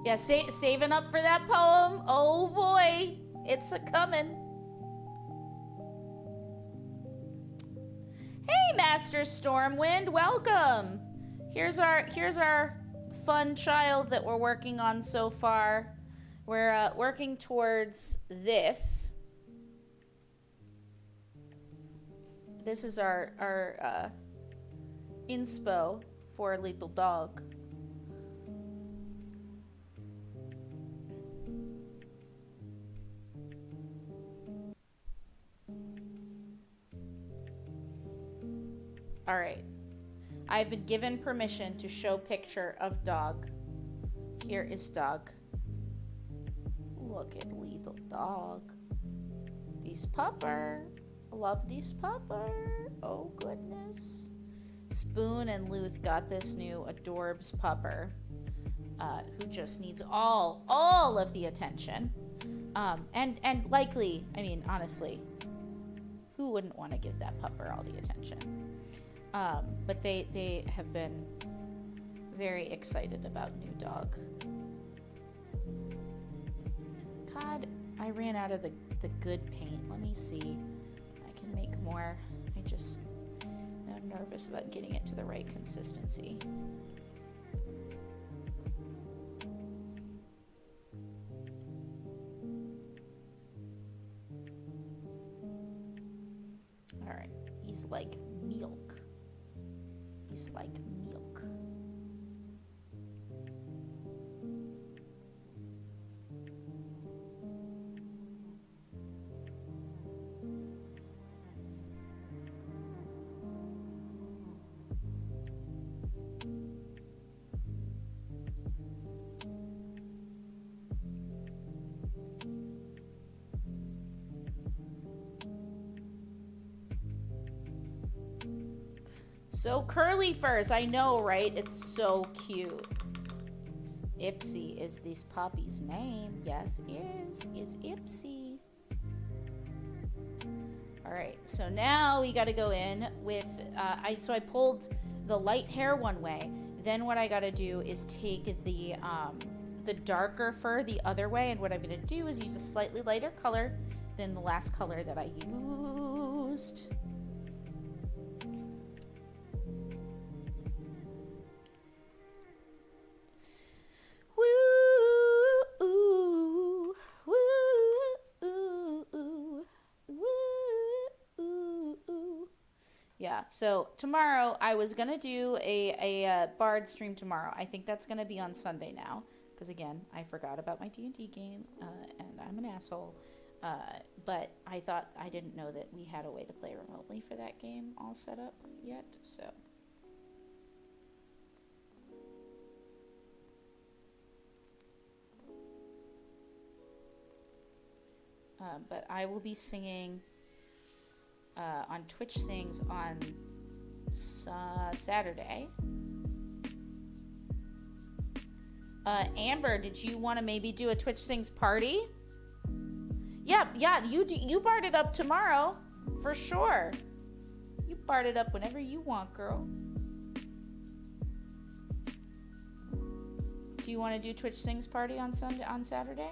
Yeah, saving up for that poem. Oh boy, it's a coming. Hey, Master Stormwind, welcome. Here's our fun child that we're working on so far. We're working towards this. This is our inspo for a little dog. All right. I've been given permission to show picture of dog. Here is dog. Look at little dog. this pupper. Love this pupper. Oh, goodness. Spoon and Luth got this new Adorbs pupper, who just needs all of the attention. And likely, I mean, honestly, who wouldn't want to give that pupper all the attention? But they have been very excited about new dog. God, I ran out of the good paint. Let me see. I can make more. I'm nervous about getting it to the right consistency. All right, he's like milk. He's like milk. So curly furs, I know, right? It's so cute. Ipsy is this puppy's name. Yes, is Ipsy. All right, so now we got to go in with, I pulled the light hair one way. Then what I got to do is take the darker fur the other way. And what I'm going to do is use a slightly lighter color than the last color that I used. Yeah, so tomorrow I was gonna do a Bard stream tomorrow. I think that's gonna be on Sunday now, because again, I forgot about my D&D game, and I'm an asshole. But I thought, I didn't know that we had a way to play remotely for that game all set up yet, so. But I will be singing on Twitch Sings on Saturday. Amber, did you want to maybe do a Twitch Sings party? Yeah, you bard it up tomorrow, for sure. You bard it up whenever you want, girl. Do you want to do Twitch Sings party on Saturday?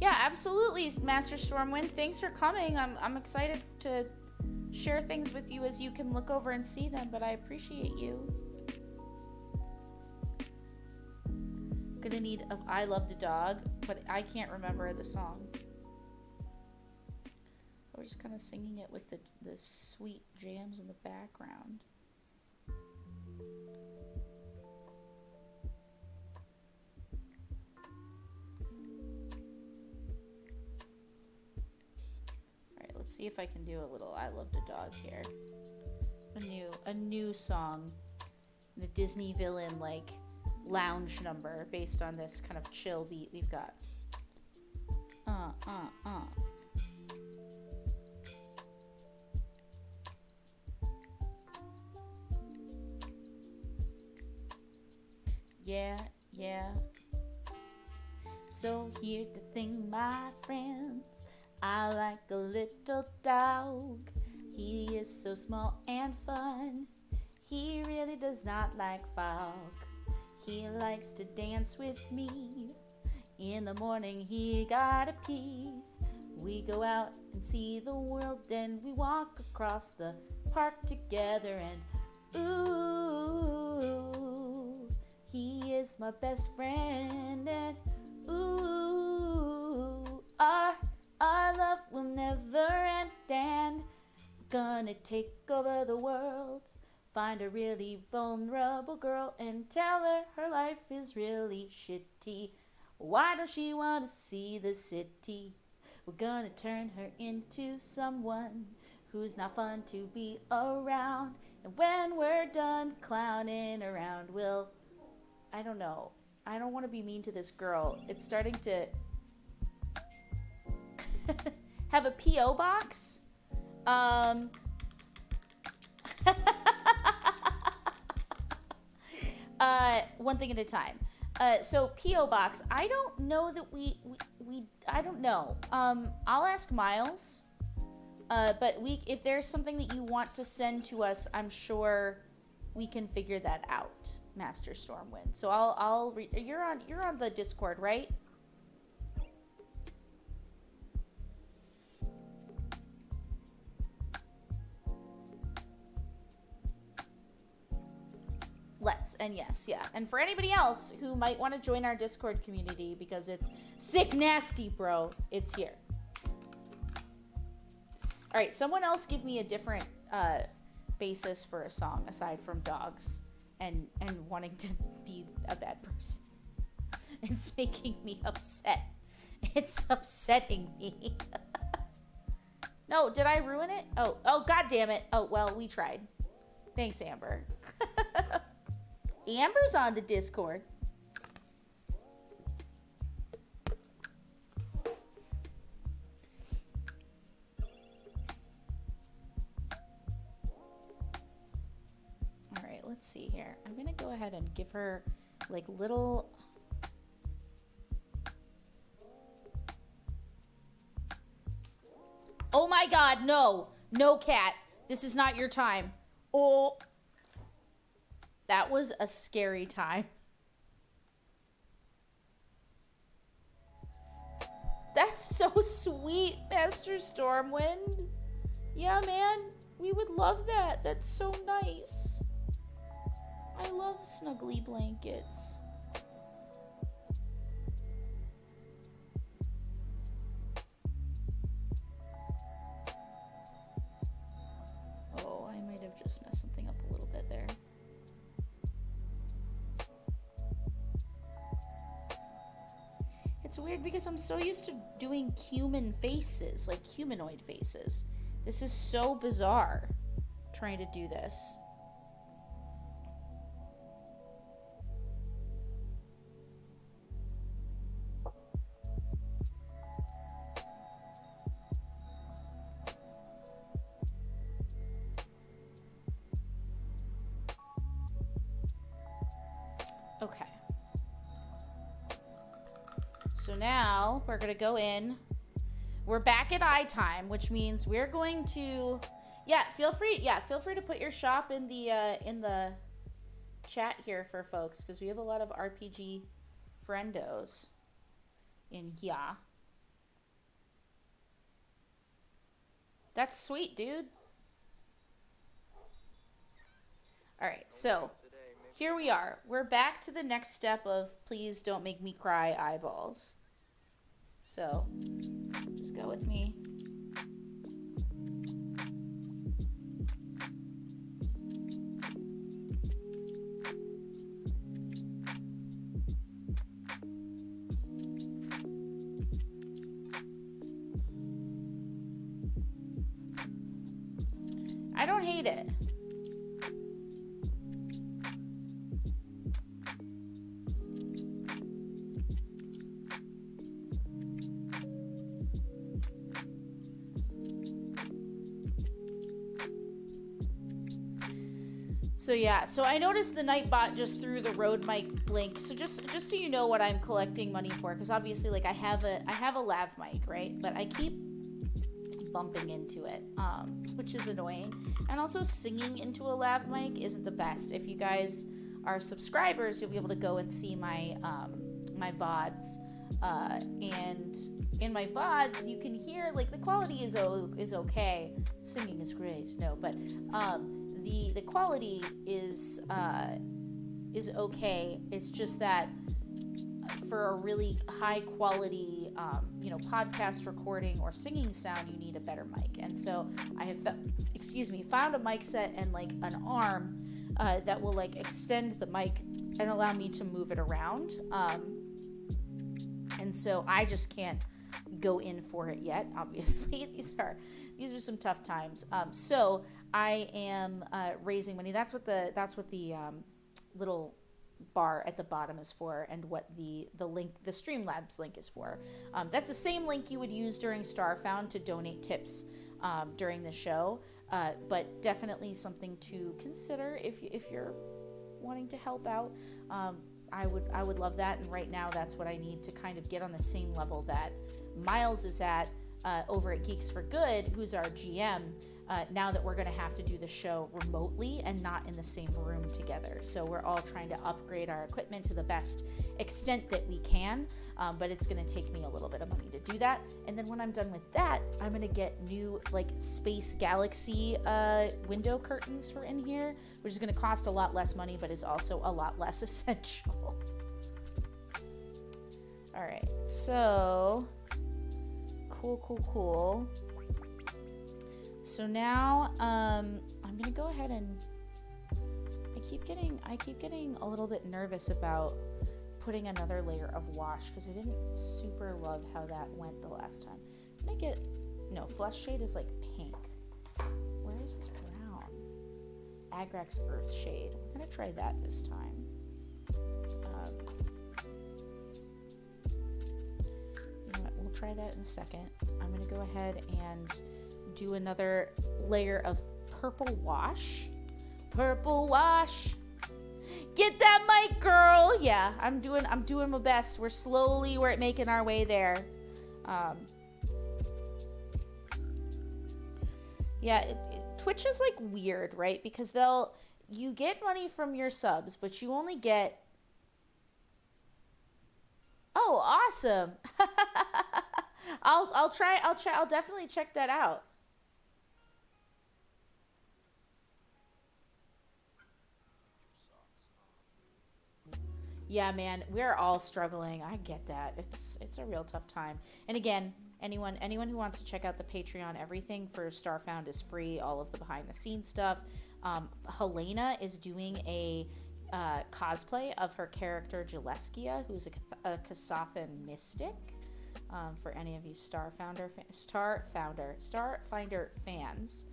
Yeah, absolutely, Master Stormwind. Thanks for coming. I'm excited to share things with you as you can look over and see them, but I appreciate you. Gonna need of I Love the Dog, but I can't remember the song. We're just kind of singing it with the sweet jams in the background. Let's see if I can do a little I Love the Dog here. A new song. The Disney villain, like, lounge number based on this kind of chill beat we've got. Yeah. So here's the thing, my friends. I like a little dog. He is so small and fun. He really does not like fog. He likes to dance with me. In the morning he gotta pee. We go out and see the world, and we walk across the park together, and ooh, he is my best friend, and ooh, our love will never end, and we're gonna take over the world. Find a really vulnerable girl and tell her her life is really shitty. Why don't she want to see the city? We're gonna turn her into someone who's not fun to be around. And when we're done clowning around, I don't know. I don't want to be mean to this girl. It's starting to have a P.O. box. One thing at a time. So P.O. box. I don't know that we I don't know. I'll ask Miles. But if there's something that you want to send to us, I'm sure we can figure that out, Master Stormwind. So I'll read. You're on the Discord, right? Yes, yeah. And for anybody else who might want to join our Discord community because it's sick nasty, bro, it's here. All right, someone else give me a different basis for a song aside from dogs and wanting to be a bad person. It's making me upset. It's upsetting me. No, did I ruin it? Oh, god damn it. Oh, well, we tried. Thanks, Amber. Amber's on the Discord. All right, let's see here. I'm going to go ahead and give her like little... Oh my god, no. No, cat. This is not your time. Oh... That was a scary time. That's so sweet, Master Stormwind. Yeah, man. We would love that. That's so nice. I love snuggly blankets. Oh, I might have just messed something up a little bit there. It's weird because I'm so used to doing human faces, like humanoid faces. This is so bizarre, trying to do this. Okay. So now we're gonna go in. We're back at eye time, which means we're going to, feel free to put your shop in the chat here for folks, because we have a lot of RPG friendos in here. That's sweet, dude. All right, so here we are. We're back to the next step of please don't make me cry eyeballs. So, just go with me. I don't hate it. So yeah, so I noticed the Nightbot just threw the road mic link. So just so you know what I'm collecting money for, because obviously like I have a lav mic, right? But I keep bumping into it, which is annoying. And also singing into a lav mic isn't the best. If you guys are subscribers, you'll be able to go and see my my VODs And in my VODs, you can hear, like, the quality is okay. Singing is great, no, but the quality is okay. It's just that for a really high quality, podcast recording or singing sound, you need a better mic. And so I have, found a mic set and like an arm that will like extend the mic and allow me to move it around. And so I just can't go in for it yet. Obviously, these are some tough times. So I am raising money. That's what the little bar at the bottom is for, and what the link, the Streamlabs link, is for. That's the same link you would use during Starfound to donate tips during the show, but definitely something to consider if you're wanting to help out. I would love that, and right now that's what I need to kind of get on the same level that Miles is at over at Geeks for Good, who's our GM. Now that we're going to have to do the show remotely and not in the same room together. So we're all trying to upgrade our equipment to the best extent that we can, but it's going to take me a little bit of money to do that. And then when I'm done with that, I'm going to get new like space galaxy window curtains for in here, which is going to cost a lot less money, but is also a lot less essential. All right, so cool. So now I'm gonna go ahead and I keep getting a little bit nervous about putting another layer of wash because I didn't super love how that went the last time. Flesh shade is like pink. Where is this brown? Agrax Earth shade. We're gonna try that this time. You know what? We'll try that in a second. I'm gonna go ahead and do another layer of purple wash. Get that mic, girl. Yeah, I'm doing my best. We're making our way there. Twitch is like weird, right? Because you get money from your subs, but you only get. Oh, awesome. I'll definitely check that out. Yeah, man, we're all struggling. I get that. It's a real tough time. And again, anyone who wants to check out the Patreon, everything for Starfound is free. All of the behind the scenes stuff. Helena is doing a cosplay of her character Jeleskia, who's a Kasathan mystic. For any of you Starfinder fans,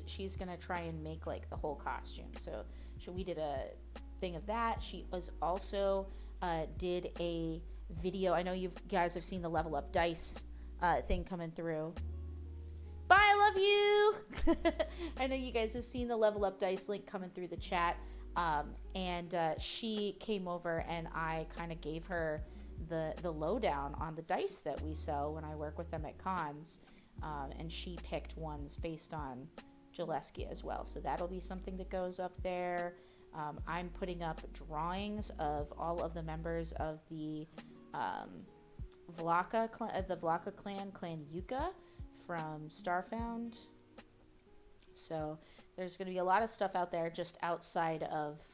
she's gonna try and make like the whole costume. So we did a thing of that. She was also did a video. I know you guys have seen the Level Up Dice thing coming through. Bye, I love you. I know you guys have seen the Level Up Dice link coming through the chat. And she came over and I kind of gave her the lowdown on the dice that we sell when I work with them at cons. And she picked ones based on Jeleskia as well. So that'll be something that goes up there. I'm putting up drawings of all of the members of the Vlaka clan, Clan Yuka from Starfound. So there's going to be a lot of stuff out there just outside of,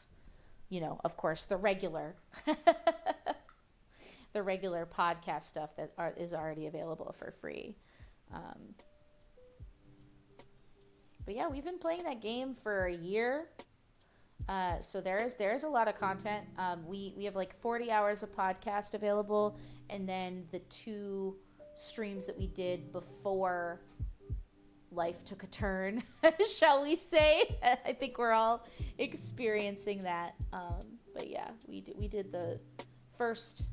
of course, the regular podcast stuff that is already available for free. But yeah, we've been playing that game for a year. So there's a lot of content. We have like 40 hours of podcast available, and then the 2 streams that we did before life took a turn, shall we say. I think we're all experiencing that. But yeah, we did the first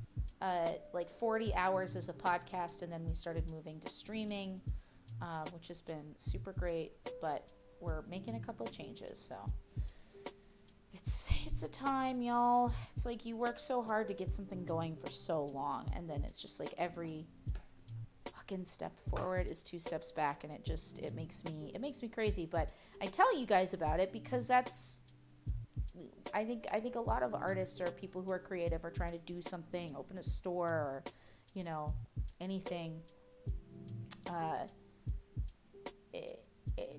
40 hours as a podcast, and then we started moving to streaming, which has been super great, but we're making a couple of changes. So it's a time, y'all. It's like you work so hard to get something going for so long, and then it's just like every fucking step forward is 2 steps back, and it makes me crazy. But I tell you guys about it because that's I think a lot of artists or people who are creative are trying to do something, open a store, or anything.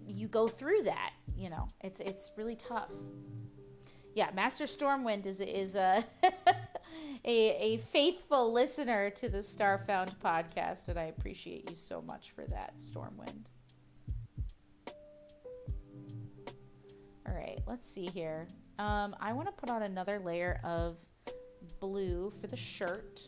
You go through that. It's really tough. Yeah, Master Stormwind is a a faithful listener to the Starfound podcast, and I appreciate you so much for that, Stormwind. All right, let's see here. I want to put on another layer of blue for the shirt.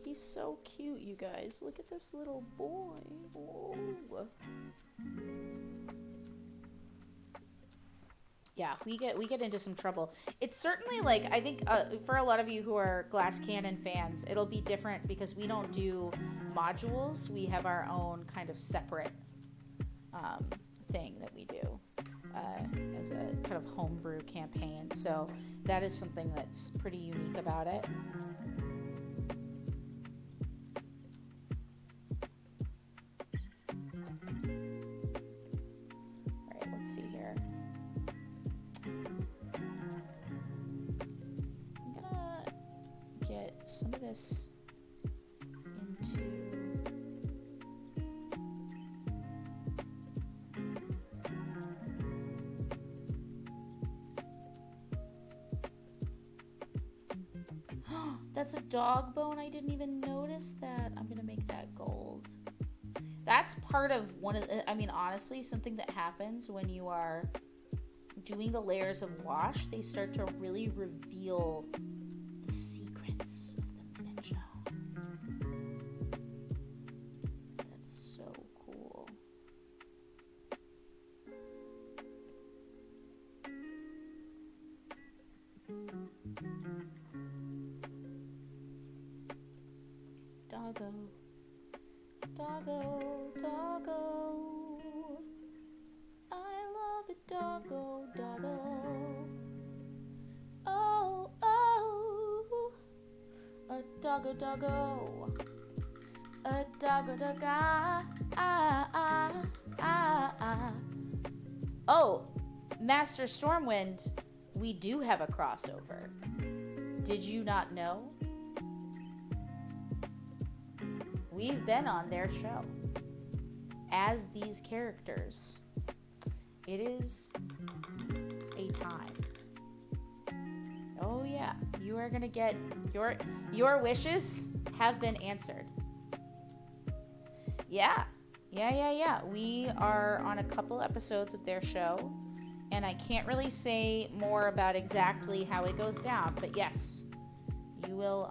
He's so cute, you guys. Look at this little boy. Oh. Yeah, we get into some trouble. It's certainly like, I think for a lot of you who are Glass Cannon fans, it'll be different because we don't do modules. We have our own kind of separate thing that we do as a kind of homebrew campaign. So that is something that's pretty unique about it. Let's see here. I'm gonna get some of this into that's a dog bone. I didn't even notice that. I'm gonna make that gold. That's part of honestly, something that happens when you are doing the layers of wash, they start to really reveal the secrets of the miniature. That's so cool. Doggo. Doggo, doggo, I love it, doggo, doggo. Oh, oh, a doggo, doggo, a doggo, doggo, Oh, Master Stormwind, we do have a crossover. Did you not know? We've been on their show as these characters. It is a time. Oh yeah, you are gonna get your wishes have been answered. Yeah. We are on a couple episodes of their show, and I can't really say more about exactly how it goes down, but yes, you will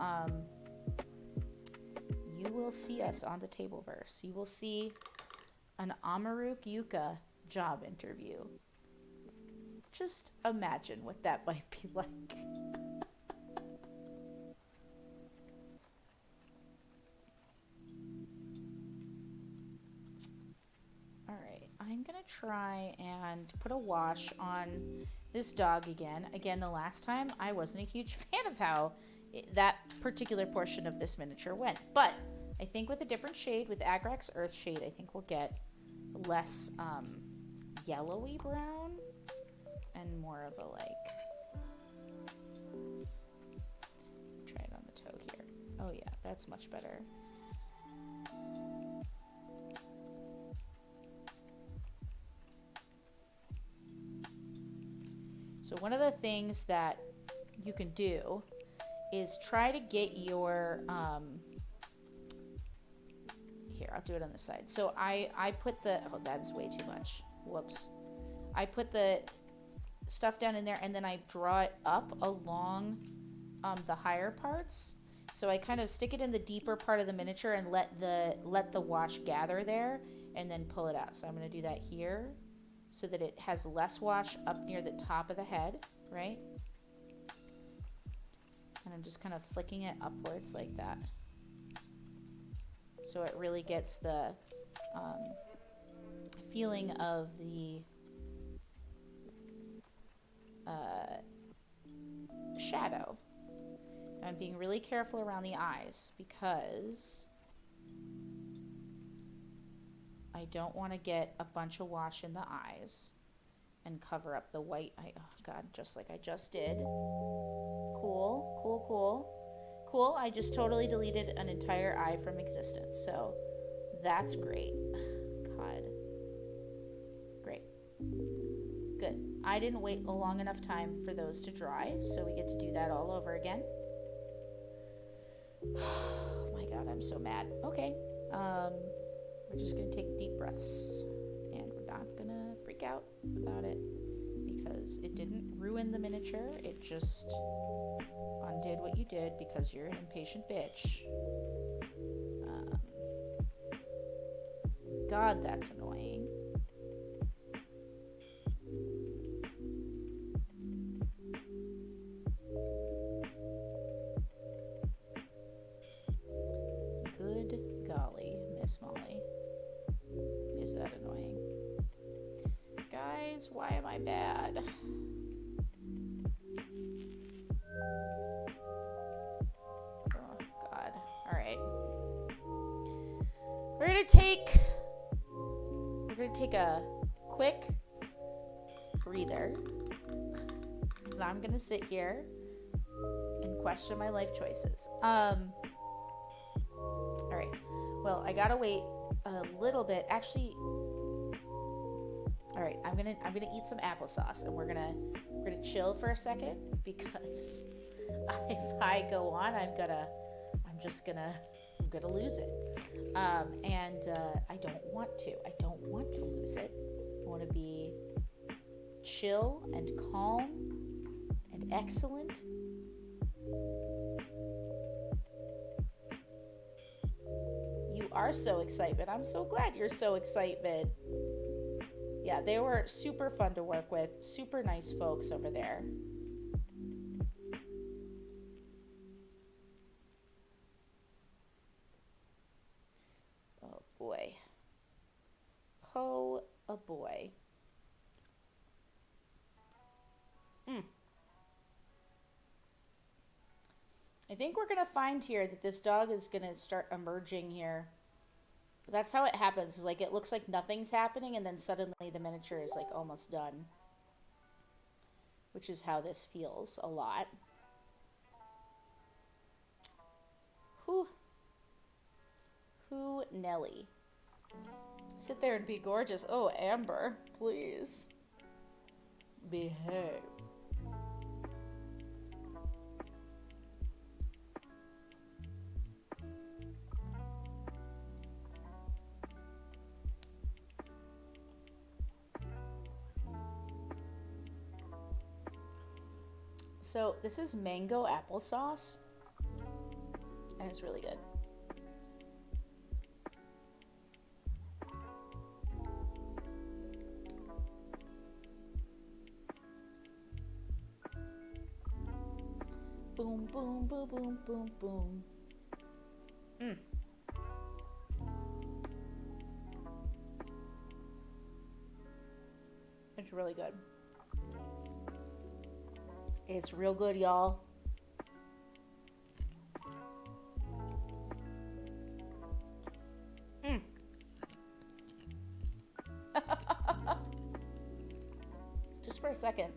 see us on the Tableverse. You will see an Amaruk Yuka job interview. Just imagine what that might be like. Alright, I'm gonna try and put a wash on this dog again. Again, the last time I wasn't a huge fan of how that particular portion of this miniature went, but I think with a different shade, with Agrak's Earth shade, I think we'll get less yellowy brown and more of a try it on the toe here. Oh yeah, that's much better. So one of the things that you can do is try to get your here, I'll do it on the side. So I put the, oh, that is way too much. Whoops. I put the stuff down in there, and then I draw it up along the higher parts. So I kind of stick it in the deeper part of the miniature and let the wash gather there, and then pull it out. So I'm going to do that here so that it has less wash up near the top of the head, right? And I'm just kind of flicking it upwards like that. so it really gets the feeling of the shadow. I'm being really careful around the eyes because I don't want to get a bunch of wash in the eyes and cover up the white eye. Oh God, just like I just did. Cool, cool, cool. Cool, I just totally deleted an entire eye from existence, so that's great. God. Great. Good. I didn't wait a long enough time for those to dry, so we get to do that all over again. Oh my God, I'm so mad. Okay. We're just going to take deep breaths, and we're not going to freak out about it because it didn't ruin the miniature. It just undid what you did because you're an impatient bitch. God, that's annoying. Good golly, Miss Molly. Is that annoying? Guys, why am I bad? Oh, God. Alright. We're gonna take a quick breather. And I'm gonna sit here and question my life choices. Alright. Well, I gotta wait a little bit. Actually, all right, I'm gonna eat some applesauce, and we're gonna chill for a second because if I go on, I'm gonna lose it, and I don't want to. I don't want to lose it. I want to be chill and calm and excellent. You are so excited. I'm so glad you're so excited. Yeah, they were super fun to work with. Super nice folks over there. Oh boy. Oh, a boy. I think we're going to find here that this dog is going to start emerging here. That's how it happens. Is like it looks like nothing's happening, and then suddenly the miniature is like almost done. Which is how this feels a lot. Whew. Who Nelly? Sit there and be gorgeous. Oh, Amber, please. Behave. So this is mango applesauce, and it's really good. Boom, boom, boom, boom, boom, boom. It's really good. It's real good, y'all. Just for a second.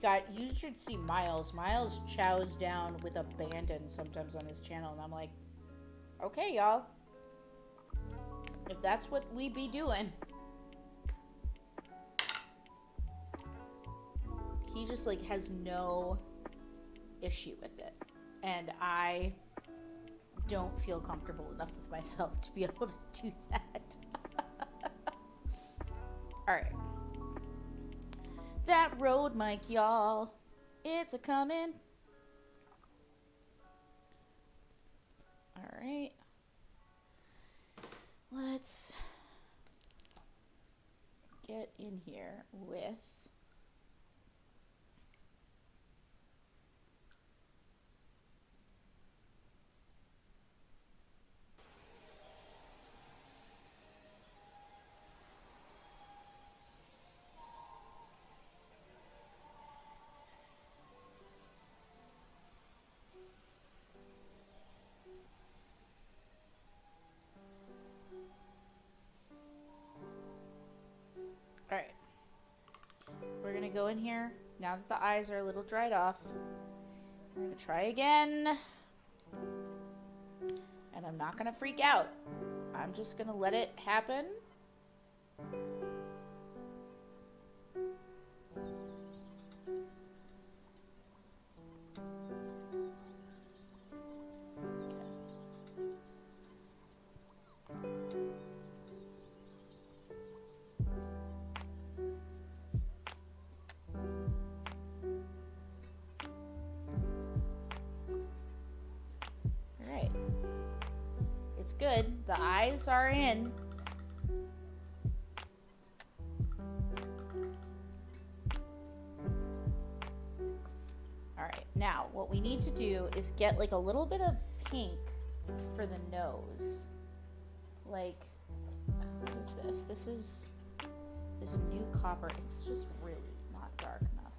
God, you should see Miles. Miles chows down with abandon sometimes on his channel, and I'm like, okay, y'all. If that's what we be doing. He just like has no issue with it, and I don't feel comfortable enough with myself to be able to do that. All right, that road mic, y'all, it's a coming. All right, let's get in here with in here. Now that the eyes are a little dried off, we're gonna try again. And I'm not gonna freak out. I'm just gonna let it happen. It's good. The eyes are in. Alright, now what we need to do is get like a little bit of pink for the nose. Like, what is this? This is this new copper. It's just really not dark enough.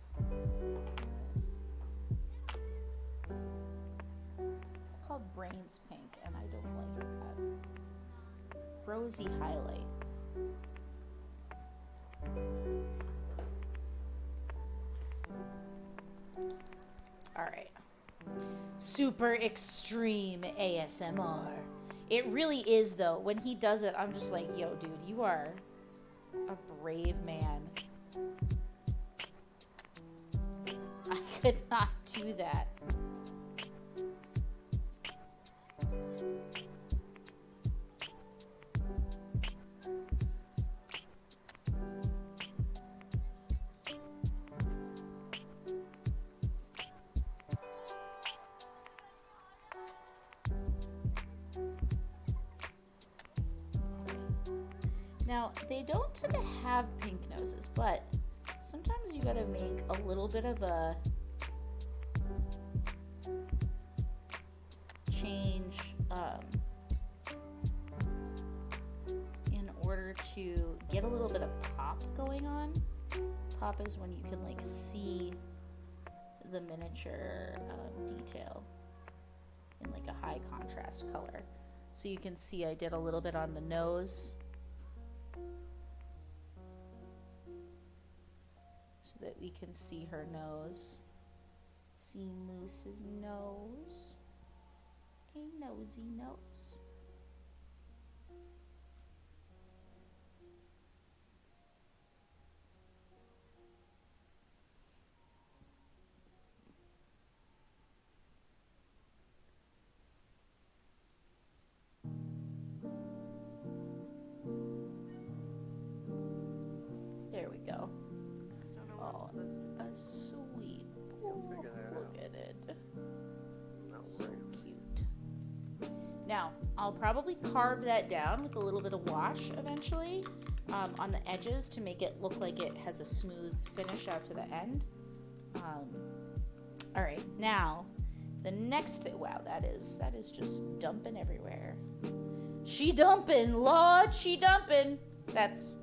It's called Brains Pink, and I don't like that. Rosy highlight. Alright. Super extreme ASMR. It really is, though. When he does it, I'm just like, yo, dude, you are a brave man. I could not do that. Now, they don't tend to have pink noses, but sometimes you gotta make a little bit of a change in order to get a little bit of pop going on. Pop is when you can like see the miniature detail in like a high contrast color. So you can see I did a little bit on the nose, so that we can see her nose. See Moose's nose. A nosy nose. There we go. Oh, a sweet boy. Look at it. So cute. Now, I'll probably carve that down with a little bit of wash eventually on the edges to make it look like it has a smooth finish out to the end. All right, now the next thing. Wow, that is just dumping everywhere. She dumping, Lord, she dumping. That's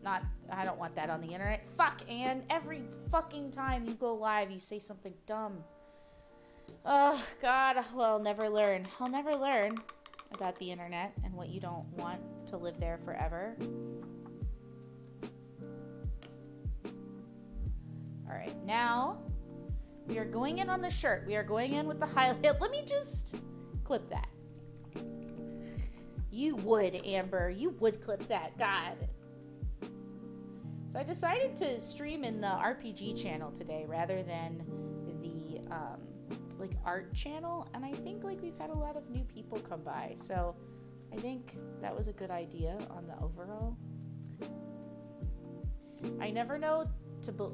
not. I don't want that on the internet. Fuck, Anne. Every fucking time you go live, you say something dumb. Oh, God. Well, I'll never learn. I'll never learn about the internet and what you don't want to live there forever. All right, now we are going in on the shirt. We are going in with the highlight. Let me just clip that. You would, Amber. You would clip that. God. So I decided to stream in the RPG channel today rather than the like art channel, and I think like we've had a lot of new people come by, so I think that was a good idea on the overall. I never know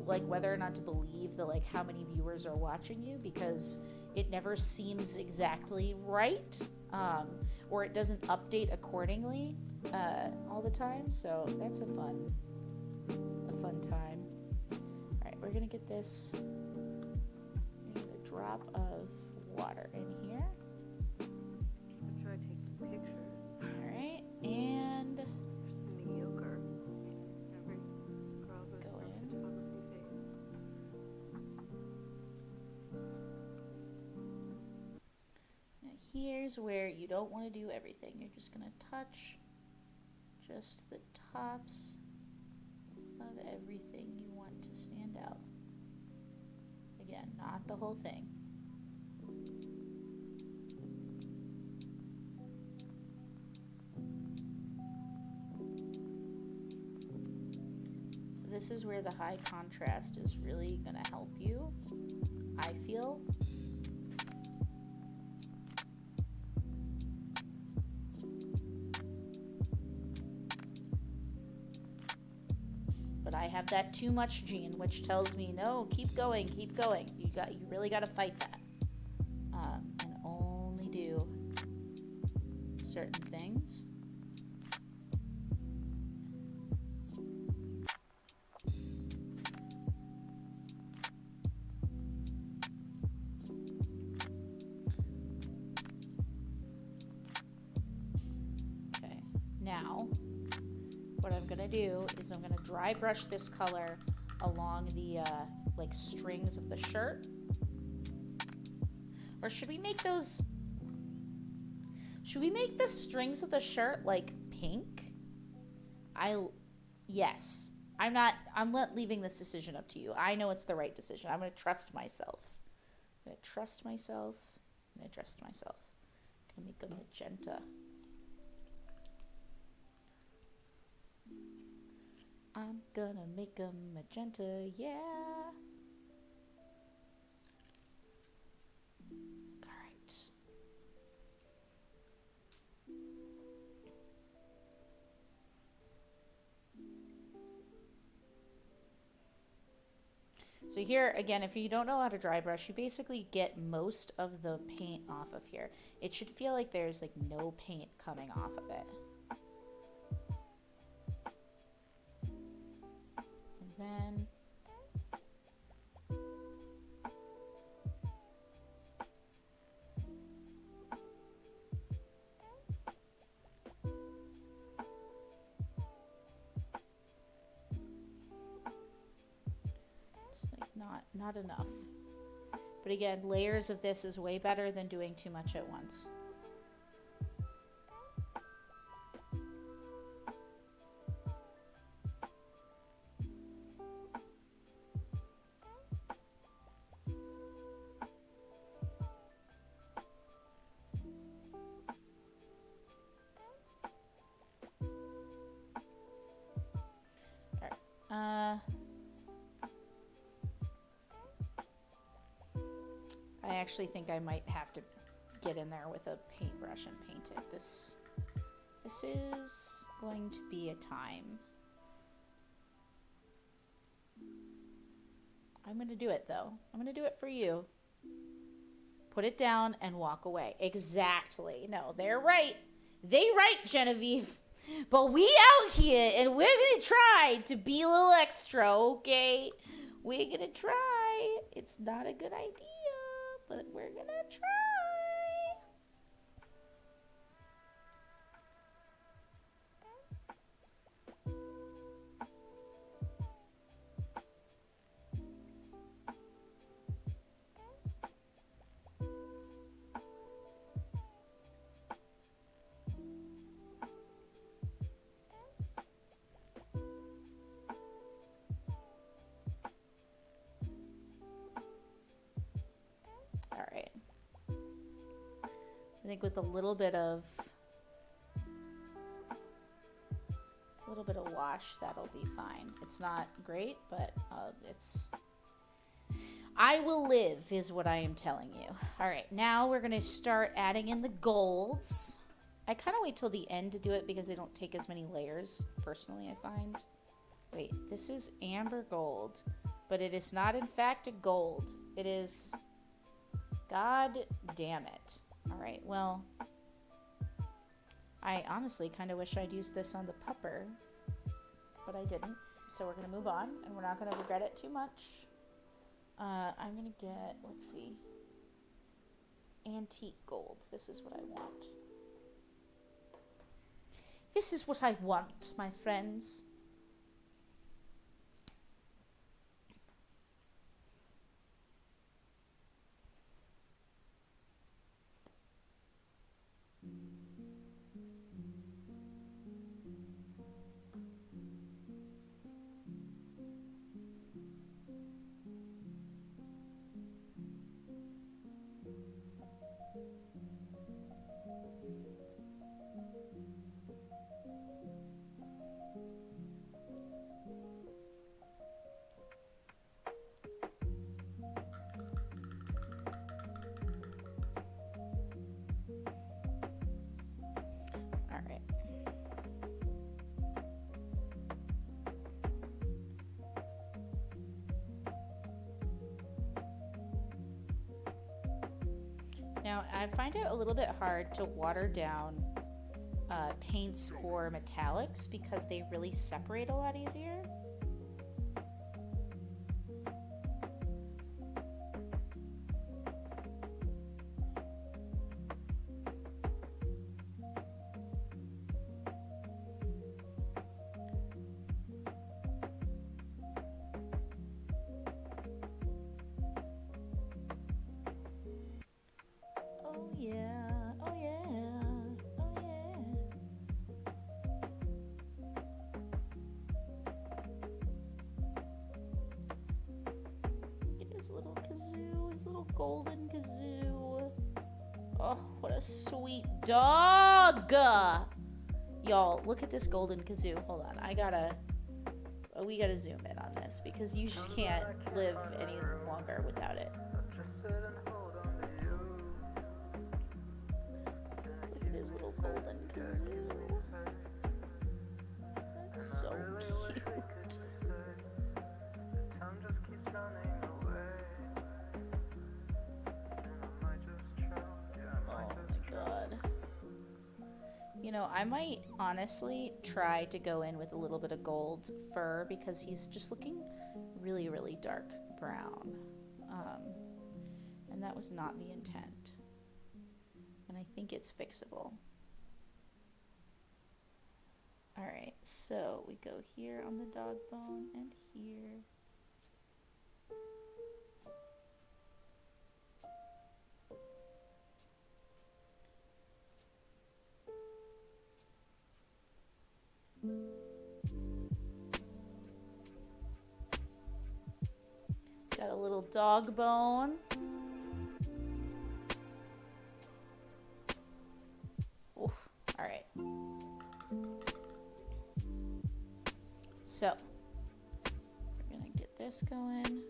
like whether or not to believe the like how many viewers are watching you, because it never seems exactly right, or it doesn't update accordingly all the time. So that's a fun time. All right, we're gonna get this. We're gonna get a drop of water in here. I'm trying to take some pictures. All right, and There's some mediocre. Every girl who's go in. photography phase. Now here's where you don't want to do everything. You're just gonna touch just the tops of everything you want to stand out. Again, not the whole thing. So this is where the high contrast is really going to help you, I feel. But I have that too much gene, which tells me, no, keep going, keep going. You really got to fight that. And only do certain things. Okay, now what I'm gonna do is I'm gonna dry brush this color along the like strings of the shirt. Or should we make those, should we make the strings of the shirt like pink? Yes. I'm not leaving this decision up to you. I know it's the right decision. I'm gonna trust myself. I'm gonna trust myself. I'm gonna trust myself. I'm gonna make a magenta. I'm gonna make a magenta, yeah. Alright. So here, again, if you don't know how to dry brush, you basically get most of the paint off of here. It should feel like there's like no paint coming off of it. And then it's like not enough. But again, layers of this is way better than doing too much at once. I actually think I might have to get in there with a paintbrush and paint it. This is going to be a time. I'm going to do it, though. I'm going to do it for you. Put it down and walk away. Exactly. No, they're right. They right, Genevieve. But we out here, and we're going to try to be a little extra, okay? We're going to try. It's not a good idea, but we're going to try. I think with a little bit of wash, that'll be fine. It's not great, but it's... I will live, is what I am telling you. All right, now we're going to start adding in the golds. I kind of wait till the end to do it because they don't take as many layers, personally, I find. Wait, this is amber gold, but it is not, in fact, a gold. It is... God damn it. All right, well, I honestly kind of wish I'd used this on the pupper, but I didn't. So we're going to move on, and we're not going to regret it too much. I'm going to get, let's see, antique gold. This is what I want. This is what I want, my friends. Now, I find it a little bit hard to water down paints for metallics because they really separate a lot easier. Oh yeah, oh yeah, oh yeah. Look at his little kazoo, his little golden kazoo. Oh, what a sweet dog! Y'all, look at this golden kazoo. Hold on, we gotta zoom in on this because you just can't live any longer without it. Look at his little golden kazoo. That's so cute. Oh my god. You know, I might honestly try to go in with a little bit of gold fur because he's just looking really, really dark brown. And that was not the intent. And I think it's fixable. Alright, so we go here on the dog bone and here. Got a little dog bone. Oof. All right. So, we're gonna get this going.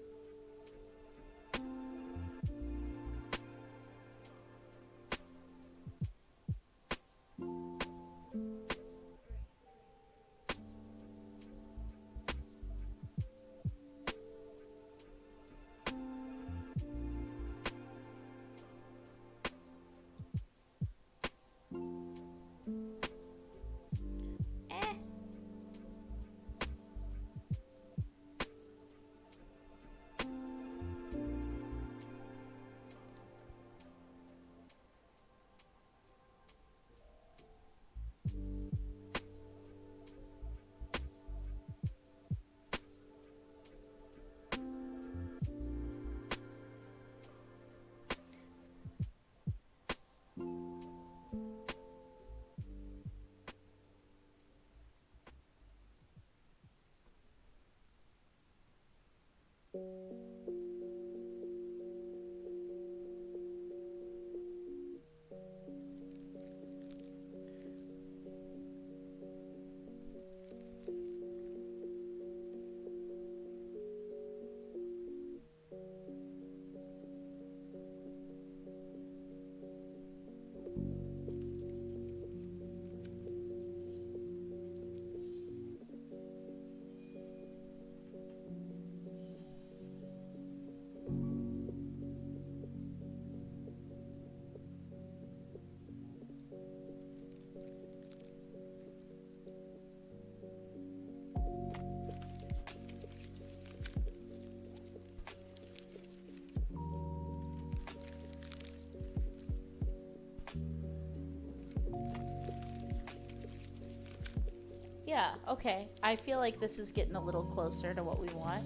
Yeah, okay. I feel like this is getting a little closer to what we want.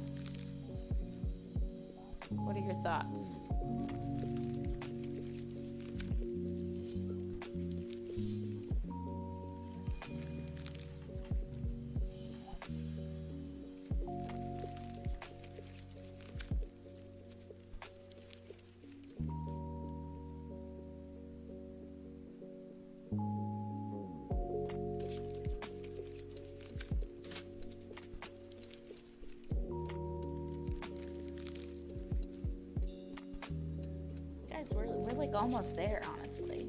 What are your thoughts? Guys, we're like almost there, honestly.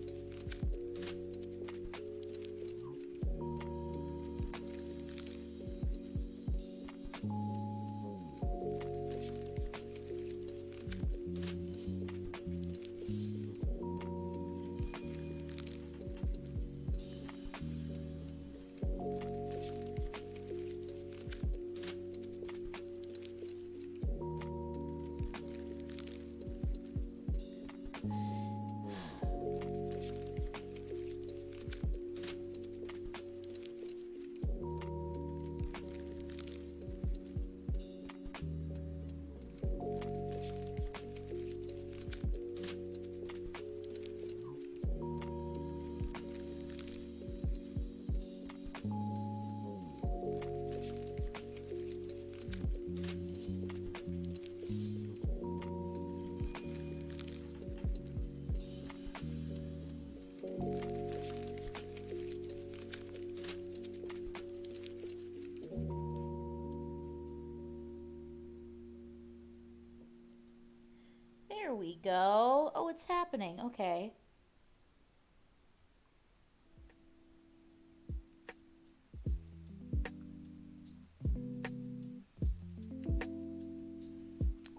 go. Oh, it's happening. Okay.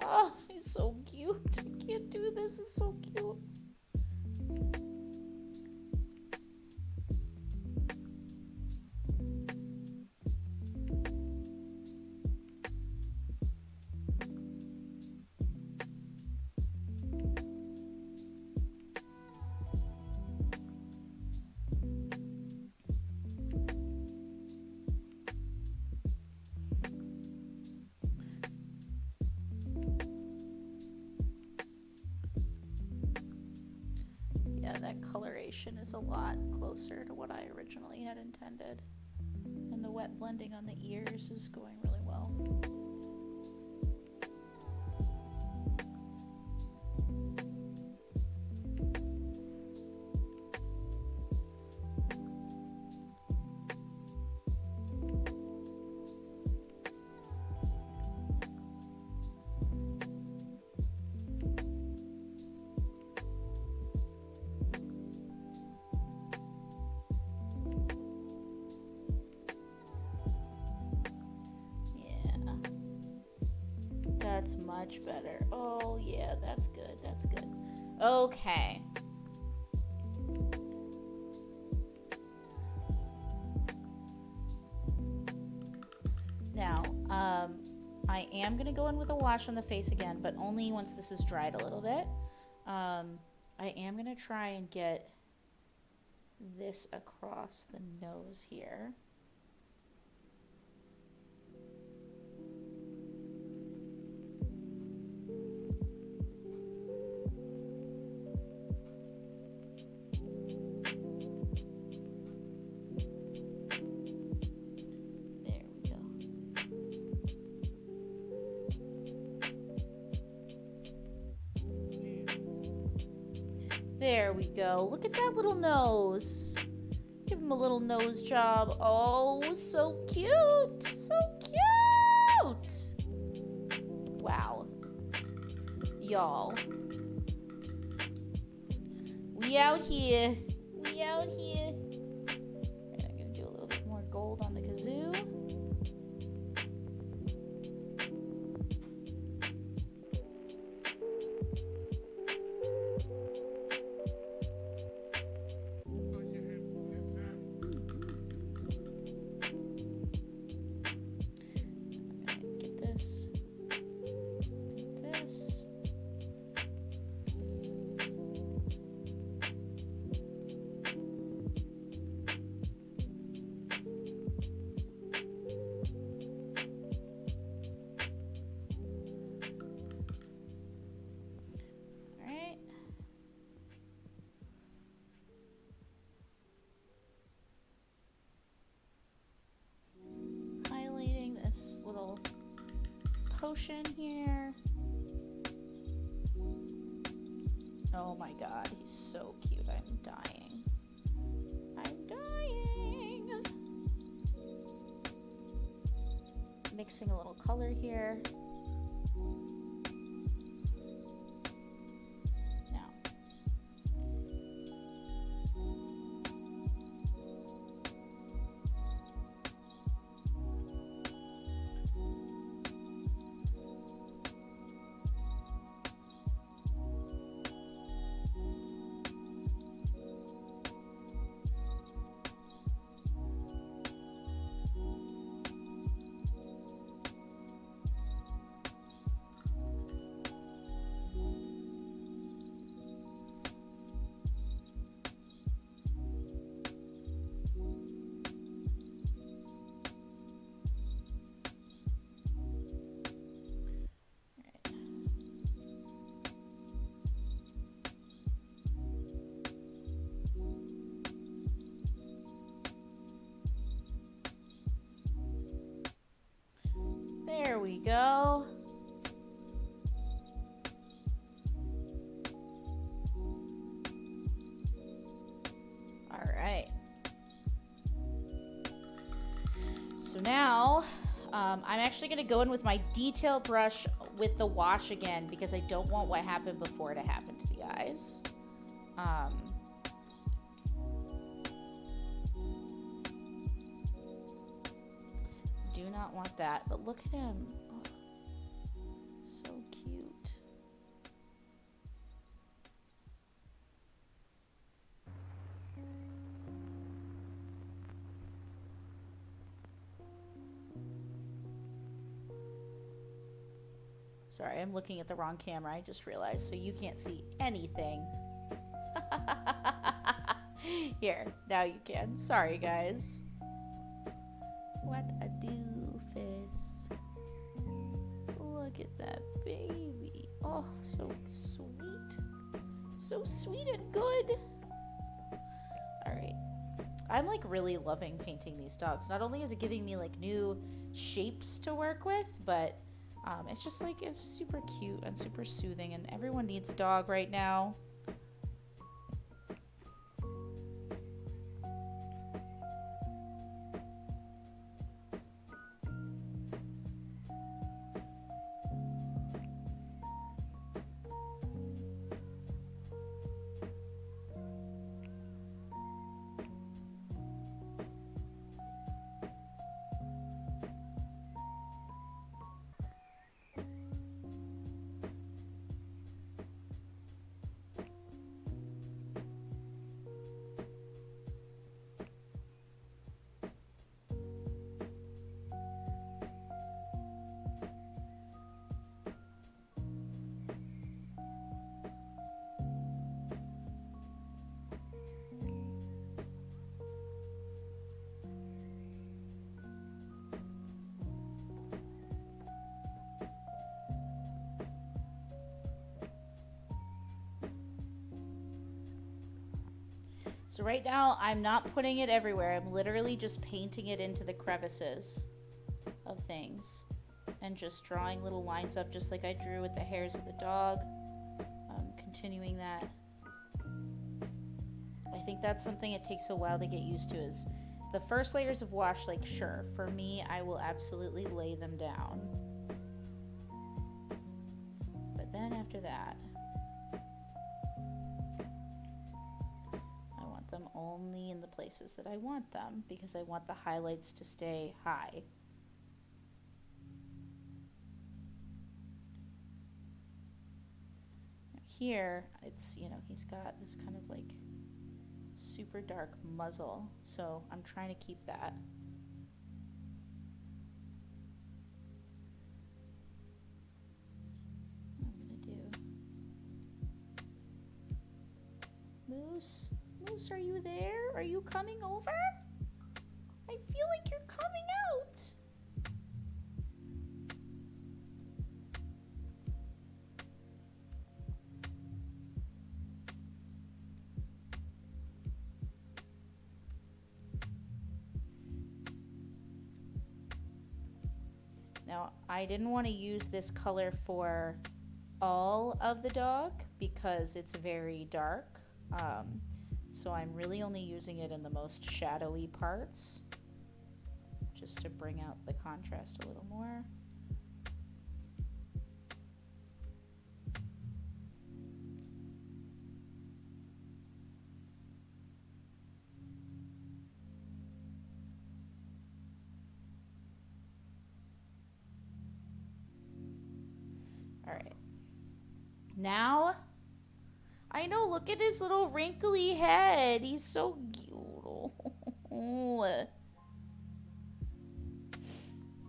Oh, he's so cute. I can't do this. It's so cute. Yeah, that coloration is a lot closer to what I originally had intended. And the wet blending on the ears is going really well. That's much better. Oh, yeah, that's good. That's good. Okay. Now, I am going to go in with a wash on the face again, but only once this is dried a little bit. I am going to try and get this across the nose here. There we go. Look at that little nose. Give him a little nose job. Oh, so cute. So cute. Wow. Y'all. We out here. We out here. And I'm going to do a little bit more gold on the kazoo. Potion here. Oh my god, he's so cute. I'm dying. I'm dying. Mixing a little color here. There we go. All right. So now, I'm actually going to go in with my detail brush with the wash again because I don't want what happened before to happen to the eyes. Do not want that, but look at him. Oh, so cute. Sorry, I'm looking at the wrong camera. I just realized, so you can't see anything. Here, now you can. Sorry, guys. What a doofus. Look at that baby. Oh, so sweet. So sweet and good. Alright. I'm like really loving painting these dogs. Not only is it giving me like new shapes to work with, but it's just like, it's super cute and super soothing, and everyone needs a dog right now. So right now, I'm not putting it everywhere. I'm literally just painting it into the crevices of things. And just drawing little lines up just like I drew with the hairs of the dog. Continuing that. I think that's something it takes a while to get used to, is the first layers of wash, like sure, for me, I will absolutely lay them down. But then after that, them only in the places that I want them, because I want the highlights to stay high. Here, it's, you know, he's got this kind of like super dark muzzle, so I'm trying to keep that. What I'm gonna do. Moose? Moose, are you there? Are you coming over? I feel like you're coming out. Now, I didn't want to use this color for all of the dog because it's very dark. So I'm really only using it in the most shadowy parts, just to bring out the contrast a little more. All right. Now, I know, look at his little wrinkly head. He's so cute.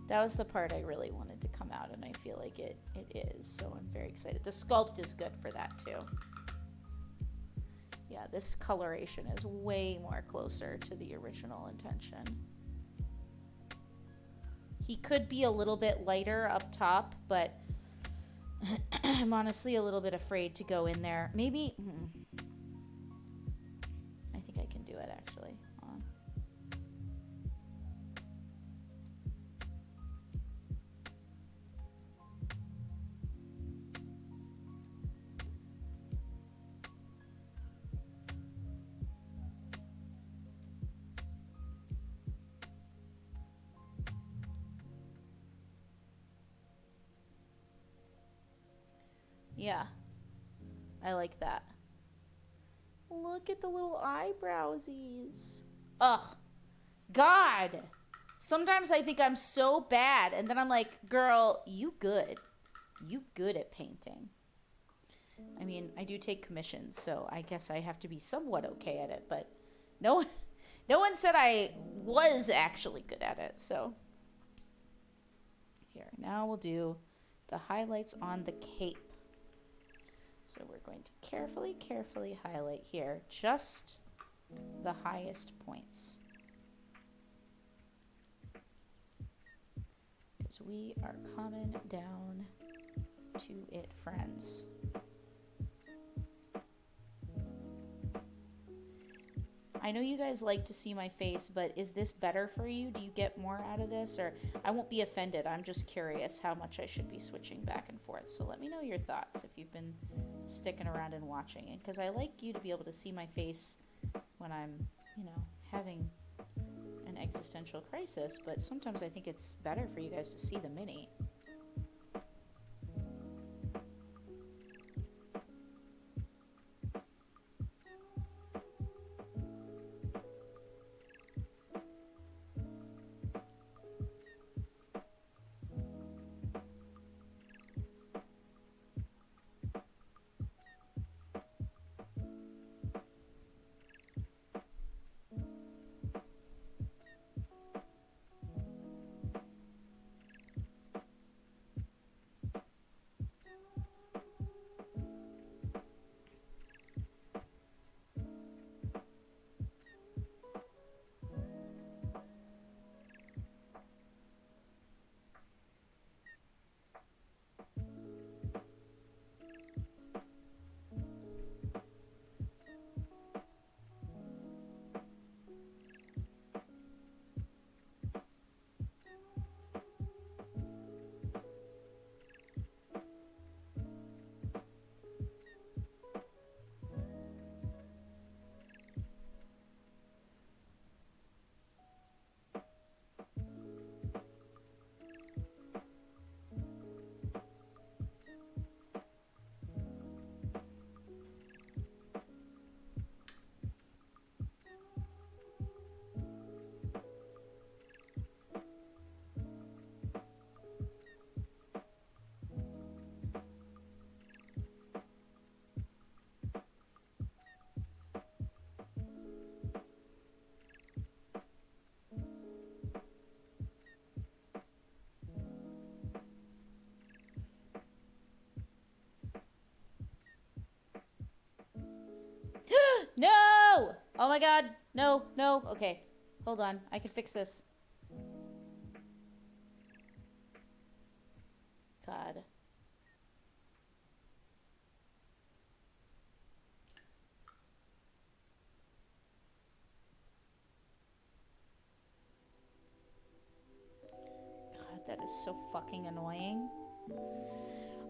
That was the part I really wanted to come out, and I feel like it is, so I'm very excited. The sculpt is good for that, too. Yeah, this coloration is way more closer to the original intention. He could be a little bit lighter up top, but I'm honestly a little bit afraid to go in there. Maybe, I think I can do it actually. Hold on. Yeah, I like that. Look at the little eyebrowsies. Ugh. God. Sometimes I think I'm so bad, and then I'm like, girl, you good. You good at painting. I mean, I do take commissions, so I guess I have to be somewhat okay at it, but no one said I was actually good at it, so. Here, now we'll do the highlights on the cape. So we're going to carefully highlight here just the highest points. Because we are coming down to it, friends. I know you guys like to see my face, but is this better for you? Do you get more out of this? Or I won't be offended. I'm just curious how much I should be switching back and forth. So let me know your thoughts if you've been sticking around and watching it. Because I like you to be able to see my face when I'm, having an existential crisis. But sometimes I think it's better for you guys to see the mini. No! Oh my god. No. Okay. Hold on. I can fix this. God. God, that is so fucking annoying.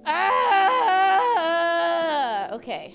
Ah! Okay.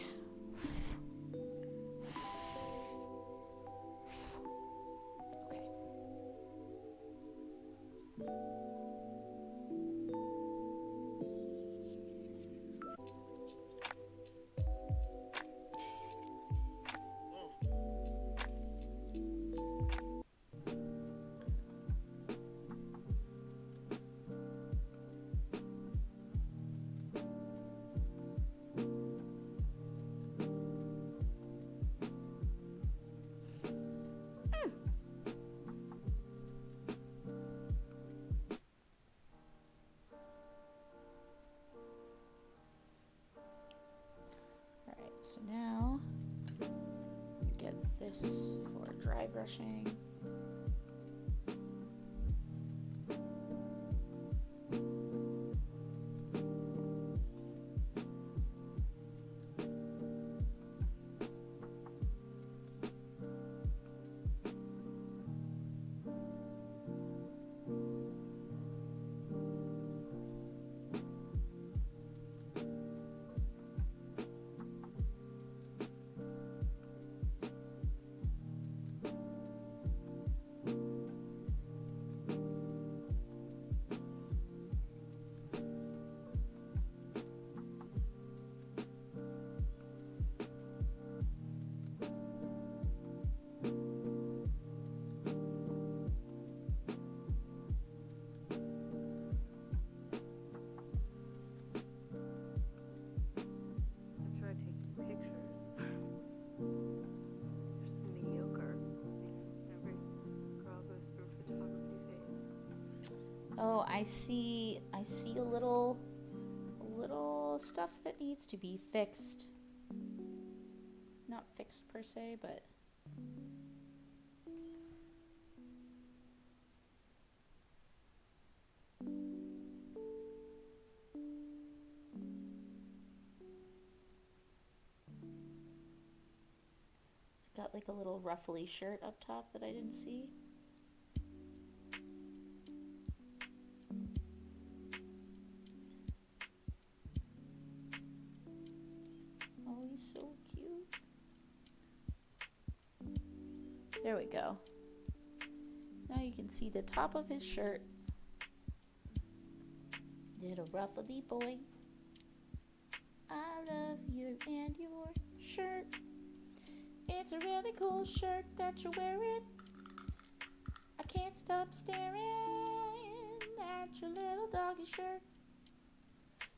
So now, get this for dry brushing. Oh, I see a little stuff that needs to be fixed. Not fixed per se, but it's got like a little ruffly shirt up top that I didn't see. Oh, he's so cute. There we go. Now you can see the top of his shirt. Little ruffly boy. I love you and your shirt. It's a really cool shirt that you're wearing. I can't stop staring at your little doggy shirt.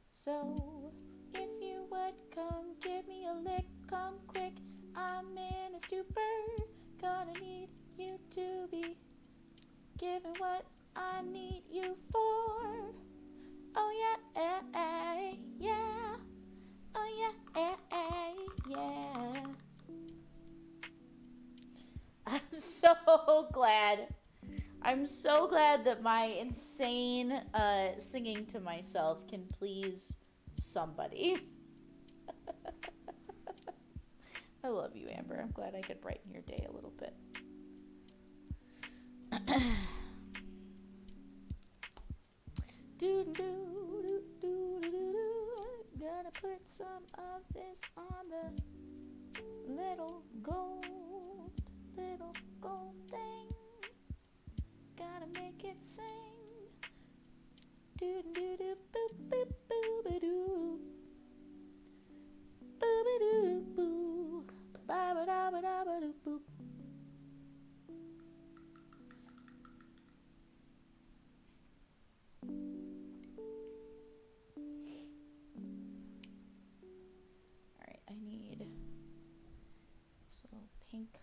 So, if you would come give me a lick, come quick. I'm in a stupor. Gonna need you to be giving what I need you for. Oh yeah, yeah. Oh yeah, yeah. I'm so glad that my insane singing to myself can please somebody. I love you, Amber. I'm glad I could brighten your day a little bit. Gonna put some of this on the little gold thing. Gotta make it sing. Doo doo doo boop boop boo doo. Boo doo boo. Ba ba da ba da ba doo boop. Alright, I need this little pink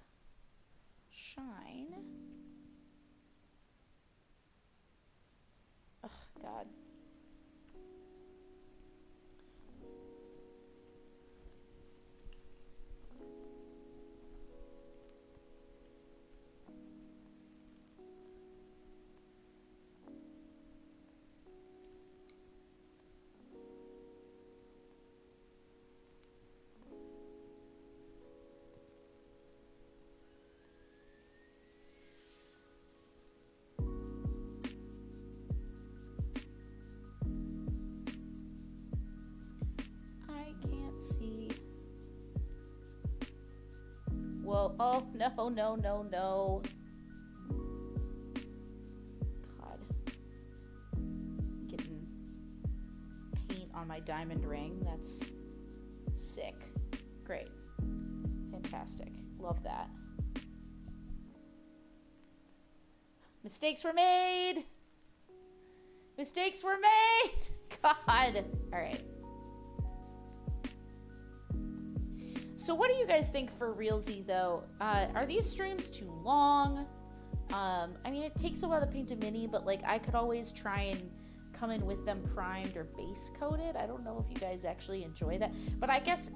shine. Oh, God. See. Whoa. Oh, no. God. Getting paint on my diamond ring. That's sick. Great. Fantastic. Love that. Mistakes were made. Mistakes were made. God. All right. So what do you guys think for realsies, though? Are these streams too long? I mean, it takes a while to paint a mini, but, like, I could always try and come in with them primed or base coated. I don't know if you guys actually enjoy that. But I guess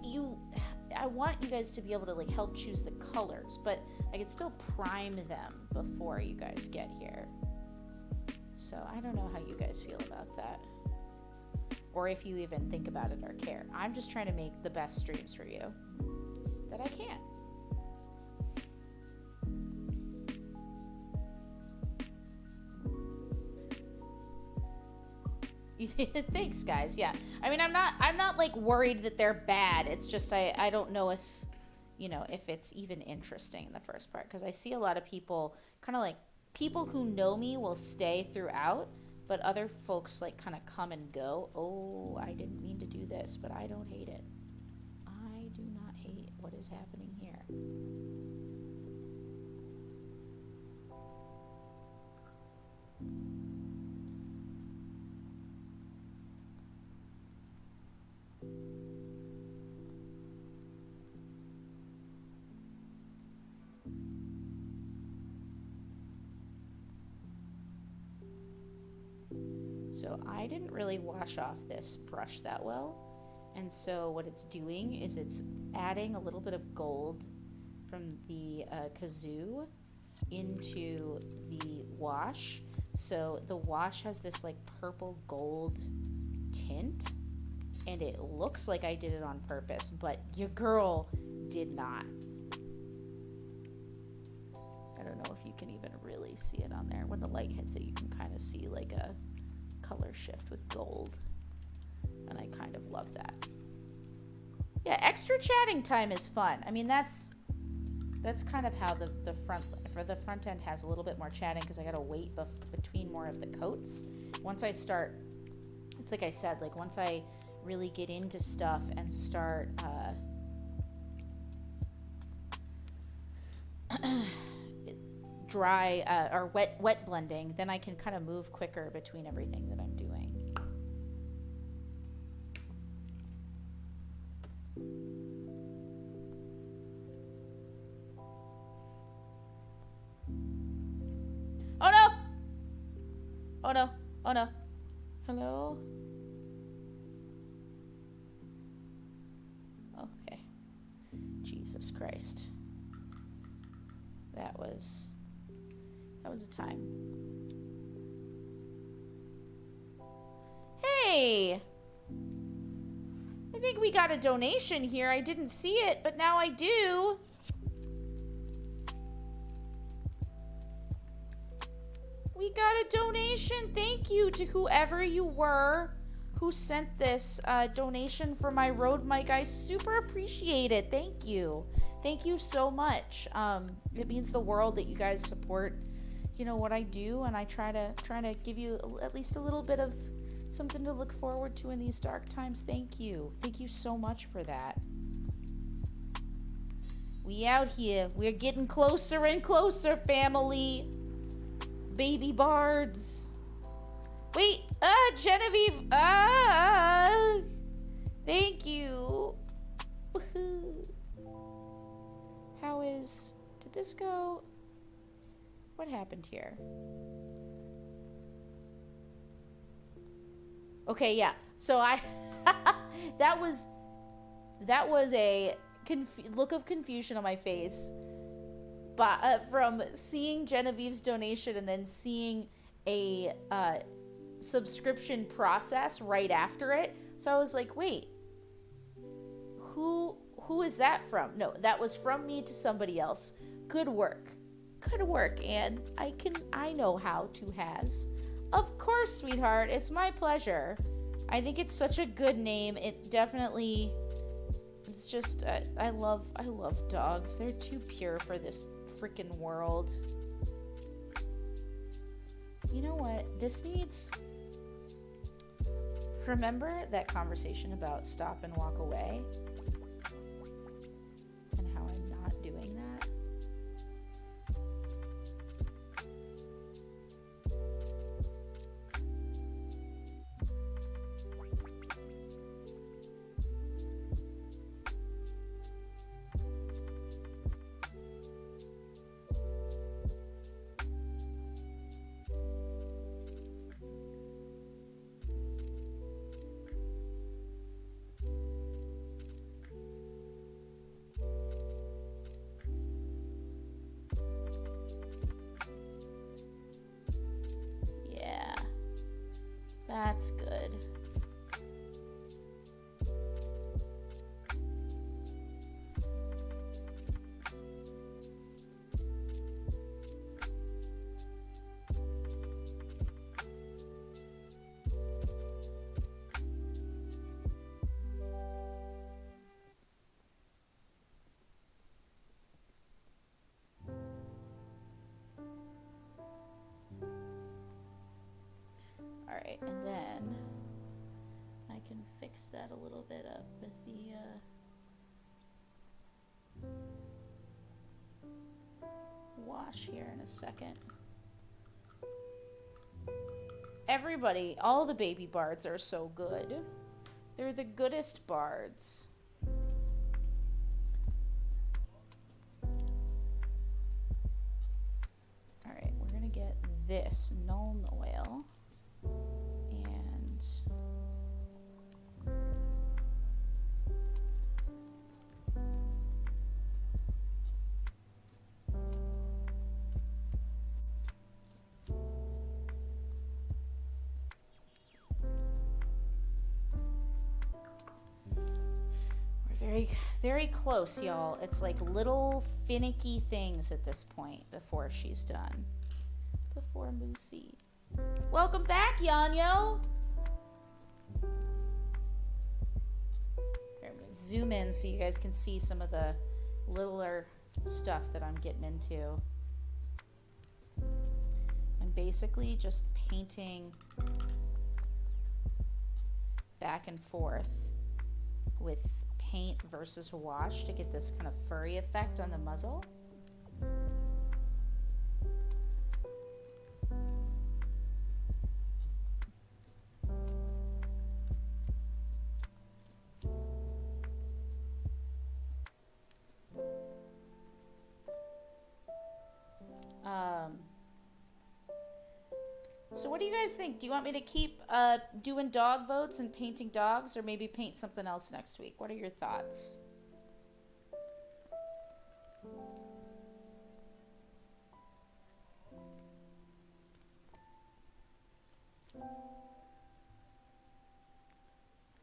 I want you guys to be able to, like, help choose the colors. But I could still prime them before you guys get here. So I don't know how you guys feel about that. Or if you even think about it or care. I'm just trying to make the best streams for you that I can. Thanks, guys. Yeah, I mean, I'm not like worried that they're bad. It's just I don't know if, you know, if it's even interesting in the first part, because I see a lot of people kind of like people who know me will stay throughout, but other folks like kind of come and go. Oh, I didn't mean to do this, but I don't hate it. I do not hate what is happening here. So I didn't really wash off this brush that well. And so what it's doing is it's adding a little bit of gold from the kazoo into the wash. So the wash has this like purple gold tint, and it looks like I did it on purpose, but your girl did not. I don't know if you can even really see it on there. When the light hits it, you can kind of see like a color shift with gold, and I kind of love that. Yeah, extra chatting time is fun. I mean, that's kind of how the front end has a little bit more chatting, because I gotta wait between more of the coats. Once I start, it's like I said, like once I really get into stuff and start dry or wet blending, then I can kind of move quicker between everything that I'm doing. Oh no! Oh no! Oh no! Hello? Okay. Jesus Christ. That was a time. Hey! I think we got a donation here. I didn't see it, but now I do. We got a donation. Thank you to whoever you were who sent this donation for my Rode mic. I super appreciate it. Thank you. Thank you so much. It means the world that you guys support, you know, what I do, and I try to give you at least a little bit of something to look forward to in these dark times. Thank you. Thank you so much for that. We out here. We're getting closer and closer, family. Baby bards. Wait, Genevieve. Thank you. Did this go? What happened here? Okay, yeah. So that was a look of confusion on my face, but from seeing Genevieve's donation and then seeing a subscription process right after it. So I was like, wait, who is that from? No, that was from me to somebody else. Good work, Anne. I know how to has. Of course, sweetheart. It's my pleasure. I think it's such a good name. It definitely. It's just I love dogs. They're too pure for this freaking world. You know what? This needs. Remember that conversation about stop and walk away? And how I'm not doing that? That's good. Alright, and then I can fix that a little bit up with the wash here in a second. Everybody, all the baby bards are so good. They're the goodest bards. Alright, we're gonna get this Nuln oil. And Very, very close, y'all. It's like little finicky things at this point before she's done. Before Moosey. Welcome back, Yanyo. Here, I'm gonna zoom in so you guys can see some of the littler stuff that I'm getting into. I'm basically just painting back and forth with paint versus wash to get this kind of furry effect on the muzzle. So what do you guys think? Do you want me to keep doing dog votes and painting dogs, or maybe paint something else next week? What are your thoughts?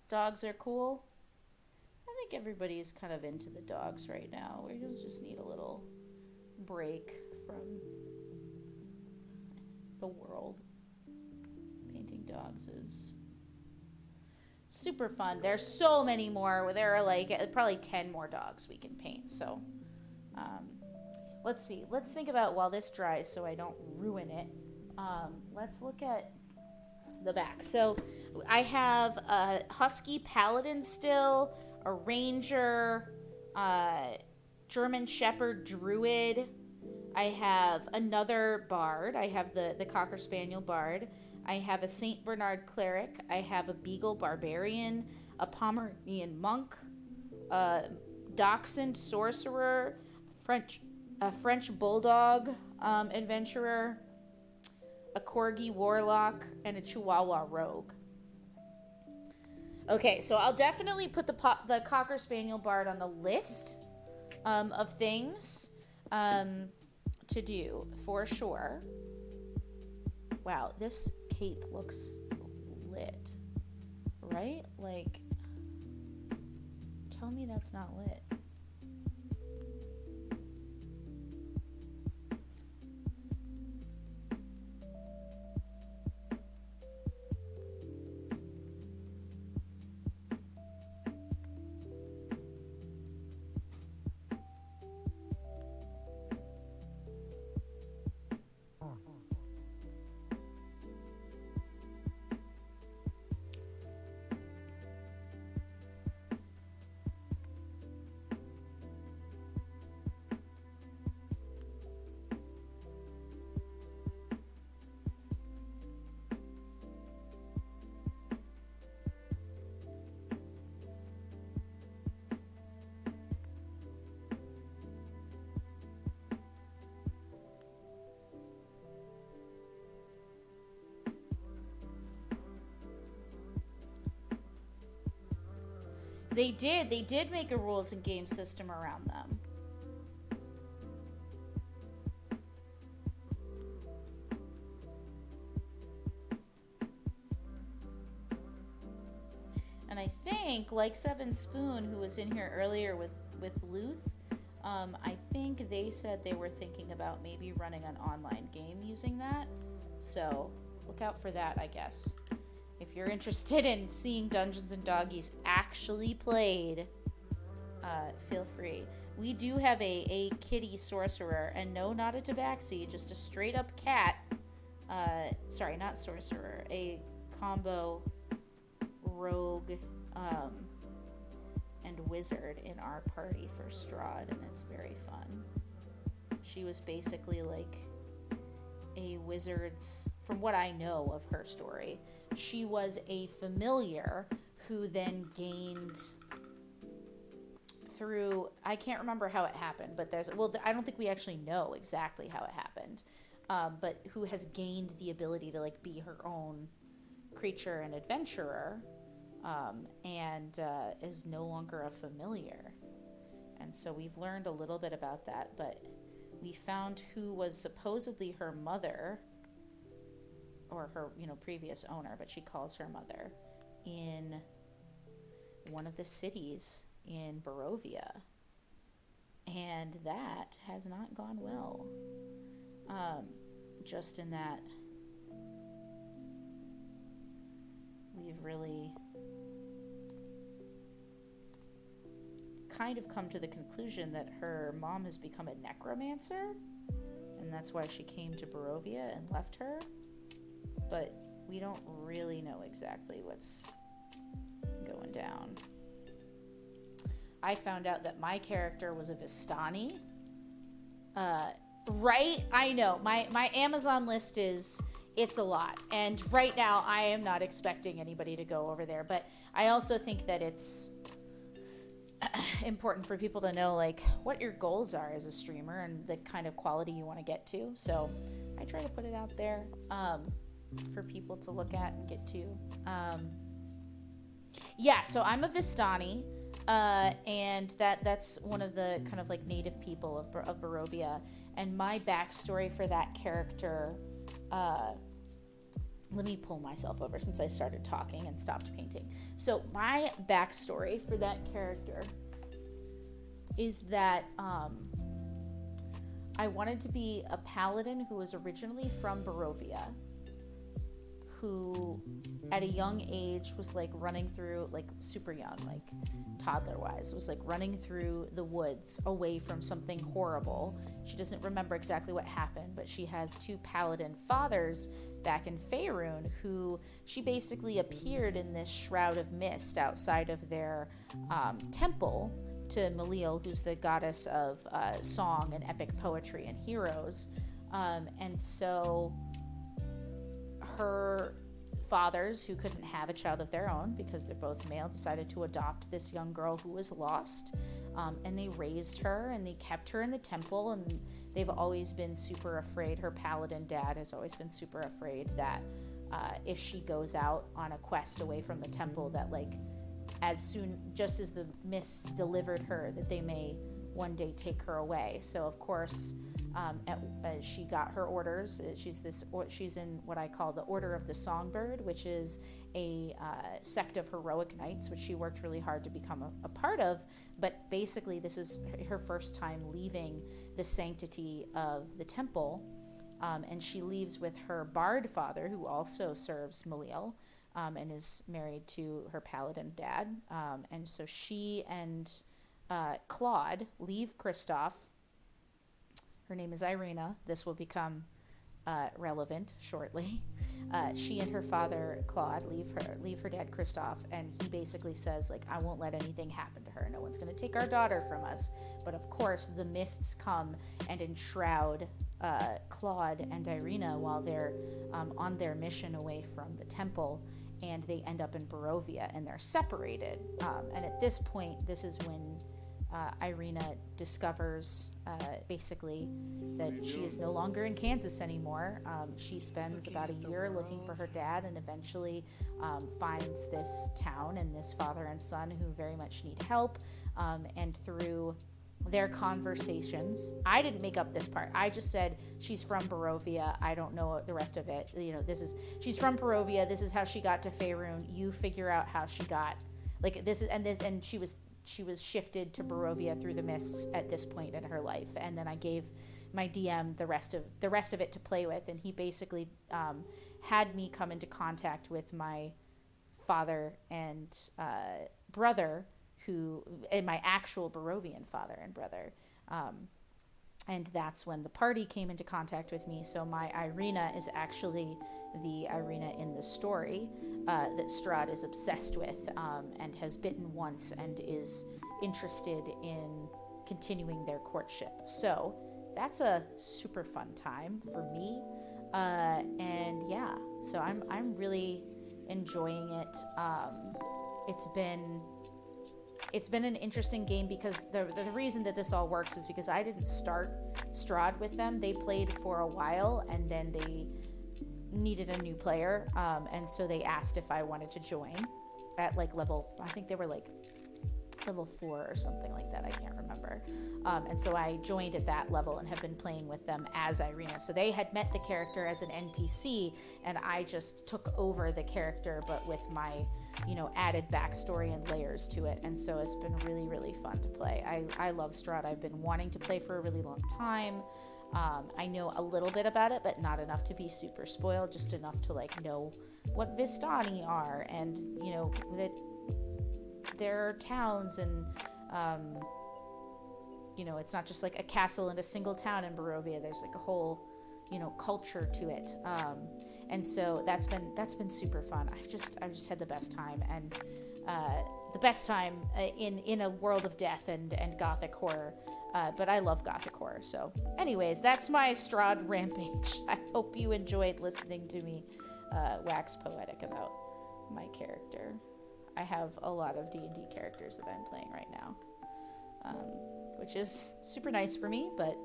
Dogs are cool. I think everybody's kind of into the dogs right now. We just need a little break from the world. Painting dogs is super fun. There's so many more. There are like probably 10 more dogs we can paint. So let's see. Let's think about while this dries so I don't ruin it. Let's look at the back. So I have a Husky Paladin still, a Ranger, German Shepherd Druid. I have another Bard. I have the Cocker Spaniel Bard. I have a Saint Bernard Cleric. I have a Beagle Barbarian, a Pomeranian Monk, a Dachshund Sorcerer, a French Bulldog Adventurer, a Corgi Warlock, and a Chihuahua Rogue. Okay, so I'll definitely put the Cocker Spaniel Bard on the list of things to do for sure. Wow, this cape looks lit, right? Like, tell me that's not lit. They did make a rules and game system around them. And I think, like Seven Spoon, who was in here earlier with Luth, I think they said they were thinking about maybe running an online game using that. So look out for that, I guess. If you're interested in seeing Dungeons and Doggies actually played, feel free. We do have a kitty sorcerer, and no, not a tabaxi, just a straight up cat. Sorry, not sorcerer, a combo rogue and wizard in our party for Strahd, and it's very fun. She was basically like a wizard's, from what I know of her story, she was a familiar who then gained through, I can't remember how it happened, but I don't think we actually know exactly how it happened, but who has gained the ability to like be her own creature and adventurer, and is no longer a familiar. And so we've learned a little bit about that, but we found who was supposedly her mother, or her, previous owner, but she calls her mother, in one of the cities in Barovia. And that has not gone well. Just in that we've really kind of come to the conclusion that her mom has become a necromancer, and that's why she came to Barovia and left her. But we don't really know exactly what's going down. I found out that my character was a Vistani. Right? I know. My Amazon list it's a lot. And right now I am not expecting anybody to go over there. But I also think that it's important for people to know like what your goals are as a streamer and the kind of quality you want to get to. So I try to put it out there for people to look at and get to. Yeah, so I'm a Vistani. And that's one of the kind of like native people of Barovia. And my backstory for that character, let me pull myself over since I started talking and stopped painting. So my backstory for that character is that I wanted to be a paladin who was originally from Barovia, who at a young age was like running through, like super young, like toddler wise, was like running through the woods away from something horrible. She doesn't remember exactly what happened, but she has two paladin fathers back in Faerun who she basically appeared in this shroud of mist outside of their temple to Malil, who's the goddess of song and epic poetry and heroes. And so her fathers, who couldn't have a child of their own because they're both male, decided to adopt this young girl who was lost. And they raised her and they kept her in the temple, and they've always been super afraid. Her paladin dad has always been super afraid that if she goes out on a quest away from the temple, that like just as the mists delivered her, that they may one day take her away. So of course, she got her orders. She's in what I call the Order of the Songbird, which is a sect of heroic knights, which she worked really hard to become a part of. But basically, this is her first time leaving the sanctity of the temple, and she leaves with her bard father, who also serves Malil, and is married to her paladin dad. And so she and Claude leave Kristoff. Her name is Irina. This will become relevant shortly. She and her father, Claude, leave her dad, Kristoff, and he basically says, like, I won't let anything happen to her. No one's going to take our daughter from us. But of course, the mists come and enshroud Claude and Irina while they're on their mission away from the temple, and they end up in Barovia, and they're separated. And at this point, this is when Irina discovers basically that she is no longer in Kansas anymore. She spends about a year looking for her dad, and eventually finds this town and this father and son who very much need help. And through their conversations, I didn't make up this part. I just said she's from Barovia. I don't know the rest of it. You know, she's from Barovia. This is how she got to Faerun. You figure out how she got, like, this is, and she was shifted to Barovia through the mists at this point in her life. And then I gave my DM the rest of it to play with, and he basically had me come into contact with my father and brother, and my actual Barovian father and brother. And that's when the party came into contact with me. So my Irina is actually the Irina in the story that Strahd is obsessed with, and has bitten once and is interested in continuing their courtship. So that's a super fun time for me. And yeah, so I'm really enjoying it. It's been an interesting game because the reason that this all works is because I didn't start Strahd with them. They played for a while and then they needed a new player. And so they asked if I wanted to join at like level, I think they were like level 4 or something like that. I can't remember. And so I joined at that level and have been playing with them as Irina. So they had met the character as an NPC and I just took over the character, but with my you know, added backstory and layers to it. And so it's been really, really fun to play. I love Strahd. I've been wanting to play for a really long time. I know a little bit about it, but not enough to be super spoiled, just enough to like know what Vistani are, and you know that there are towns, and you know, it's not just like a castle and a single town in Barovia. There's like a whole, you know, culture to it, and so that's been super fun. I've just had the best time, and the best time in a world of death and gothic horror. But I love gothic horror. So anyways, that's my Strahd rampage. I hope you enjoyed listening to me wax poetic about my character. I have a lot of D&D characters that I'm playing right now, which is super nice for me. But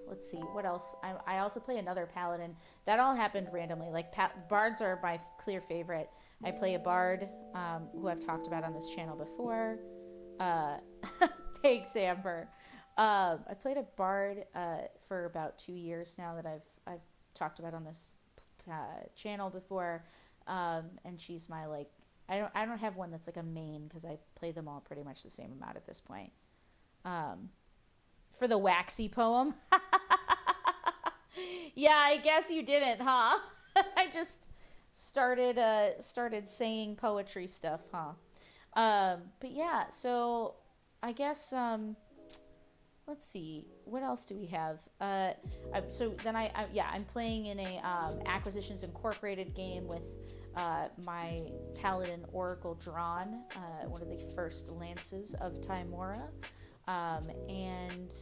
let's see, what else? I also play another paladin. That all happened randomly. Like bards are my clear favorite. I play a bard who I've talked about on this channel before. Thanks, Amber. I played a bard for about 2 years now that I've talked about on this channel before, and she's my like I don't have one that's like a main because I play them all pretty much the same amount at this point. For the waxy poem, yeah, I guess you didn't, huh? I just started saying poetry stuff, huh? But yeah, so I guess, let's see, what else do we have? So then I'm playing in a, Acquisitions Incorporated game with, my Paladin Oracle Drawn, one of the first lances of Tymora, and,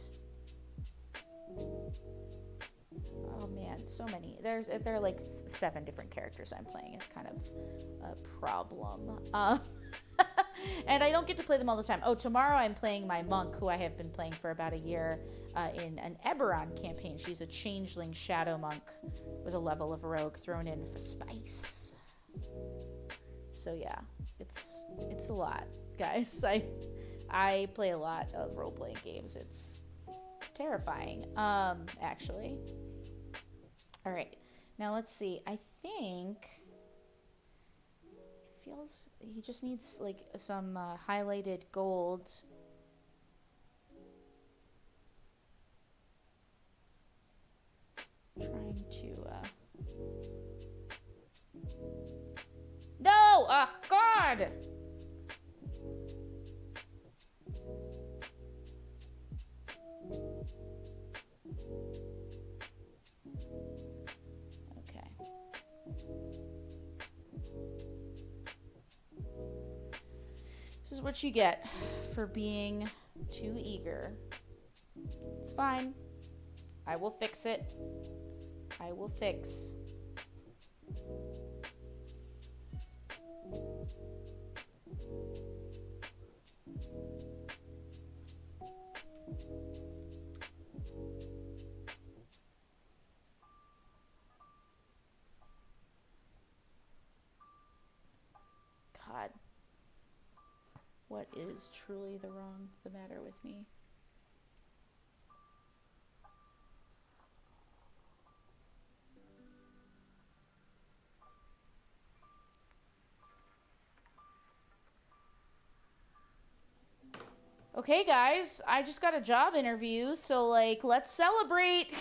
oh man, so many. There are like 7 different characters I'm playing. It's kind of a problem. And I don't get to play them all the time. Oh, tomorrow I'm playing my monk, who I have been playing for about a year in an Eberron campaign. She's a changeling shadow monk with a level of rogue thrown in for spice. So yeah, it's a lot, guys. I play a lot of role-playing games. It's terrifying, actually. All right, now let's see. I think he just needs like some highlighted gold. Trying to no! Oh God! Okay. This is what you get for being too eager. It's fine. I will fix it. I will fix. God. What is truly the matter with me? Okay, guys, I just got a job interview, so, like, let's celebrate.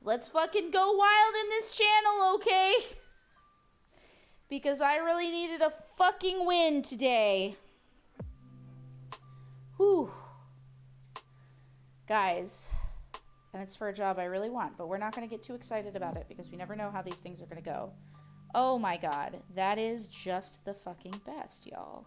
Let's fucking go wild in this channel, okay? Because I really needed a fucking win today. Whew. Guys, and it's for a job I really want, but we're not going to get too excited about it because we never know how these things are going to go. Oh my God, that is just the fucking best, y'all.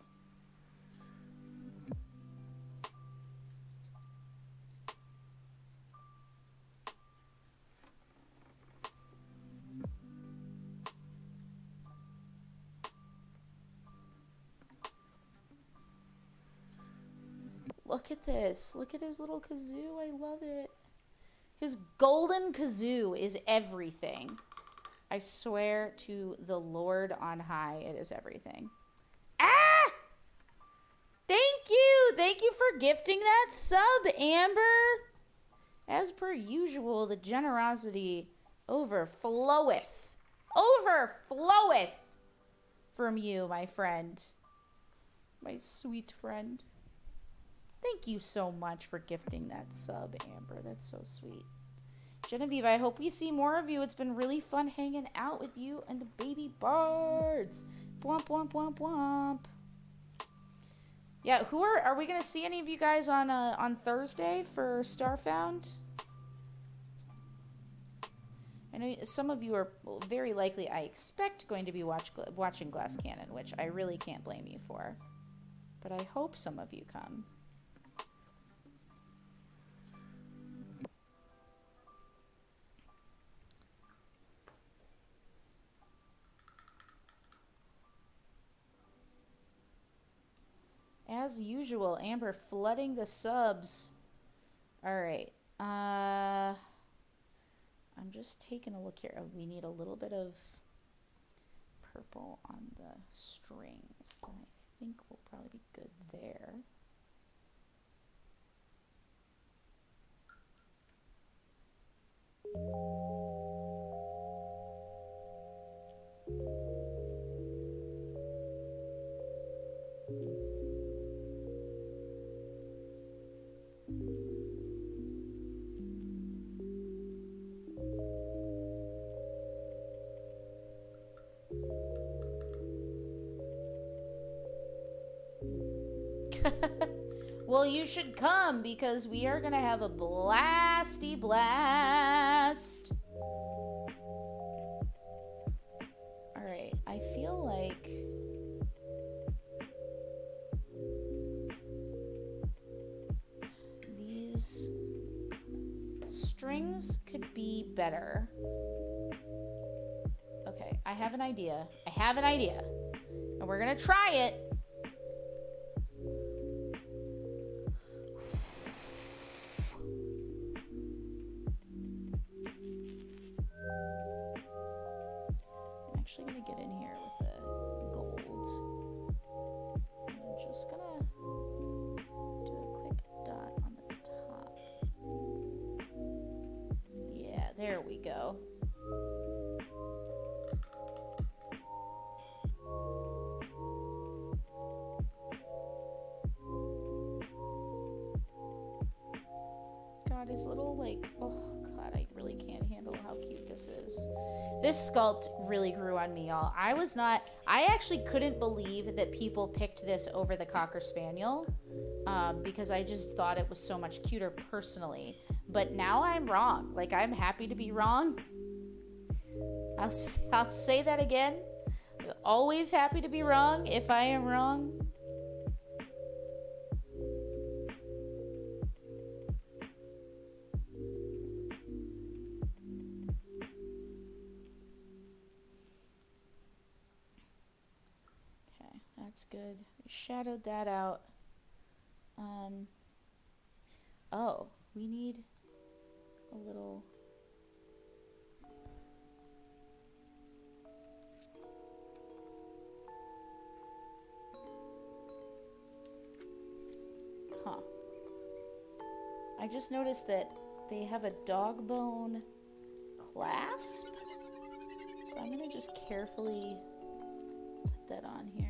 Look at this. Look at his little kazoo. I love it. His golden kazoo is everything. I swear to the Lord on high, it is everything. Ah! Thank you. Thank you for gifting that sub, Amber. As per usual, the generosity Overfloweth. Overfloweth from you, my friend. My sweet friend. Thank you so much for gifting that sub, Amber. That's so sweet. Genevieve, I hope we see more of you. It's been really fun hanging out with you and the baby birds. Womp, womp, womp, womp. Yeah, are we gonna see any of you guys on Thursday for Starfound? I know some of you are very likely, I expect, going to be watching Glass Cannon, which I really can't blame you for. But I hope some of you come. As usual, Amber flooding the subs. Alright. I'm just taking a look here. Oh, we need a little bit of purple on the strings. And I think we'll probably be good there. Well, you should come because we are gonna have a blasty blast. Alright, I feel like these strings could be better. Okay, I have an idea. And we're gonna try it. Actually gonna get in here with the gold. I'm just gonna do a quick dot on the top. Yeah, there we go. God, his little oh God, I really can't handle how cute this is. This sculpt really grew on me, y'all. I actually couldn't believe that people picked this over the Cocker Spaniel because I just thought it was so much cuter personally. But now I'm wrong. Like, I'm happy to be wrong. I'll say that again. Always happy to be wrong if I am wrong. That's good. We shadowed that out. Oh, we need a little... Huh. I just noticed that they have a dog bone clasp. So I'm gonna just carefully put that on here.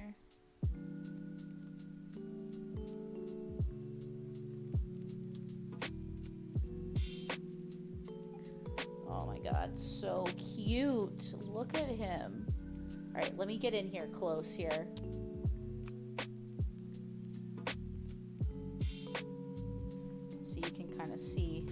Oh my God, so cute. Look at him. All right, let me get in here close here. So you can kind of see.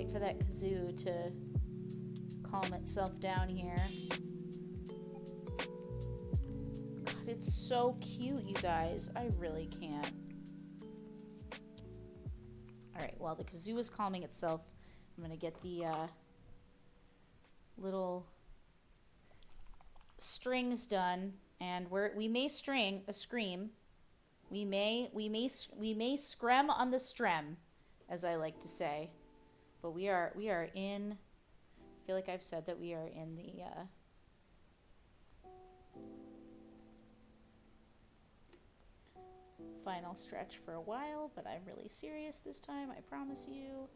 wait for that kazoo to calm itself down here. God, it's so cute, you guys. I really can't. Alright, while the kazoo is calming itself, I'm going to get the little strings done. And we may string a scream. We may screm on the strem, as I like to say. But we are in, I feel like I've said that we are in the final stretch for a while, but I'm really serious this time, I promise you.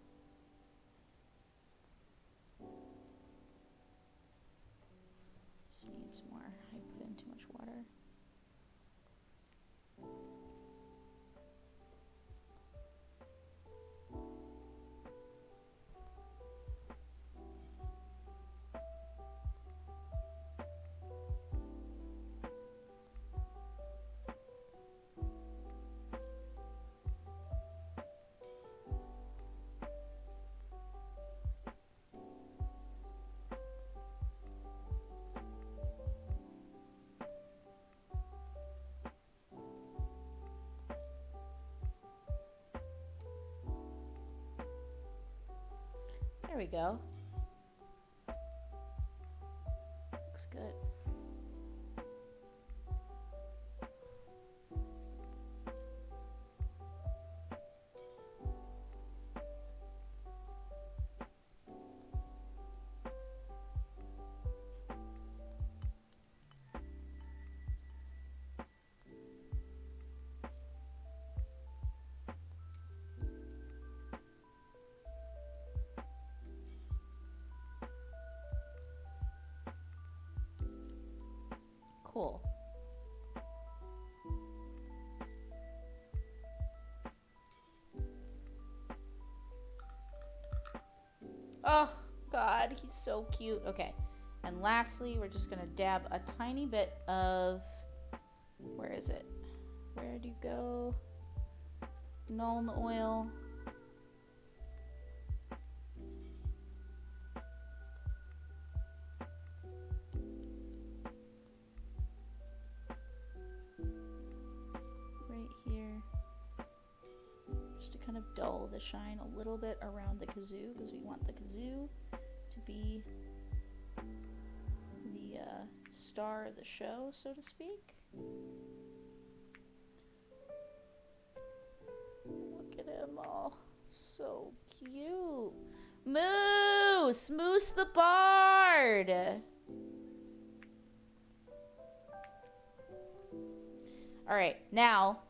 Just need some more. I put in too much water. There we go. Looks good. Cool. Oh, God, he's so cute. Okay. And lastly, we're just going to dab a tiny bit of... Where is it? Where'd you go? Nuln oil. Kind of dull the shine a little bit around the kazoo because we want the kazoo to be the star of the show, so to speak. Look at him, oh, so cute. Moose! Moose the Bard! Alright, now,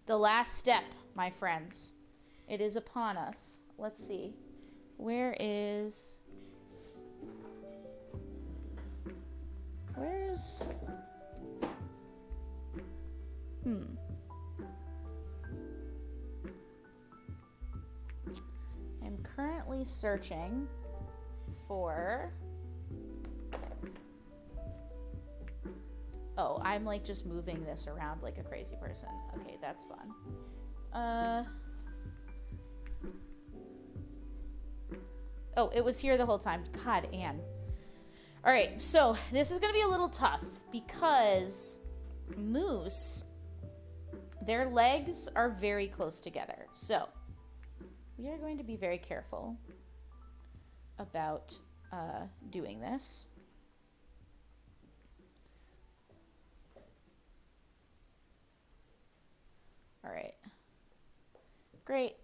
the last step, my friends. It is upon us. Let's see. Where's... I'm currently searching for... Oh, I'm like just moving this around like a crazy person. Okay, that's fun. Oh, it was here the whole time. God, Anne. All right, so this is going to be a little tough because moose, their legs are very close together. So we are going to be very careful about doing this. All right. Great.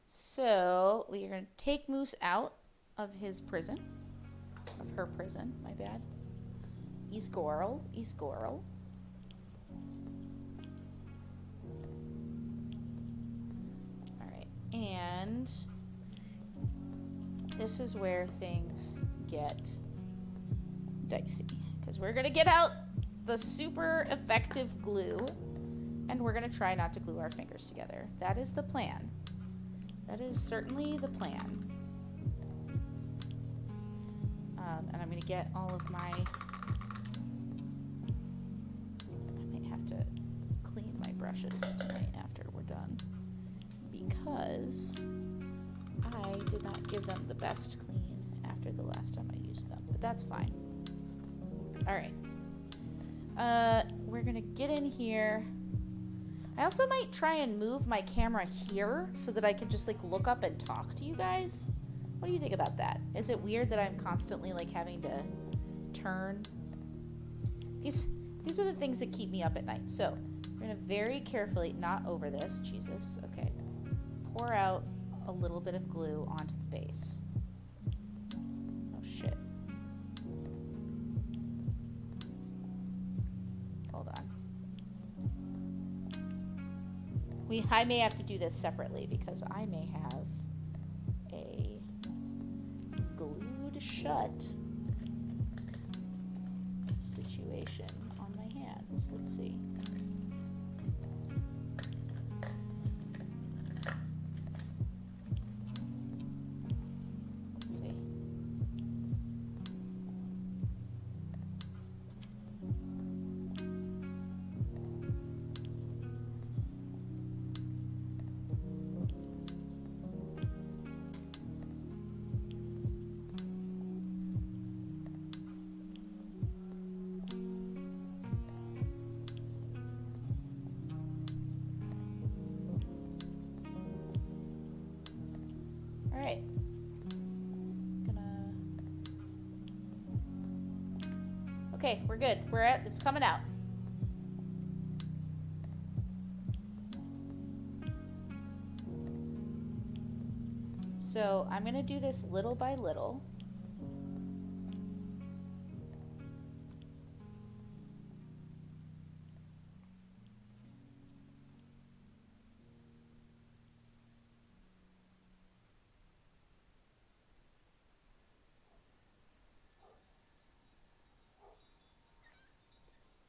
So we are going to take Moose out of his prison. Of her prison, my bad. Isgorl. Alright, and this is where things get dicey. Because we're going to get out the super effective glue, and we're going to try not to glue our fingers together. That is the plan. That is certainly the plan. And I'm going to get all of my... I might have to clean my brushes tonight after we're done. Because did not give them the best clean after the last time I used them, but that's fine. Alright. We're gonna get in here. I also might try and move my camera here so that I can just like look up and talk to you guys. What do you think about that? Is it weird that I'm constantly like having to turn? These are the things that keep me up at night. So we're gonna very carefully, not over this, Jesus, okay. Pour out a little bit of glue onto the base. Oh shit. Hold on. I may have to do this separately because I may have a glued shut situation on my hands. Let's see. Let's see. Alright. Okay, we're good. It's coming out. So I'm gonna do this little by little.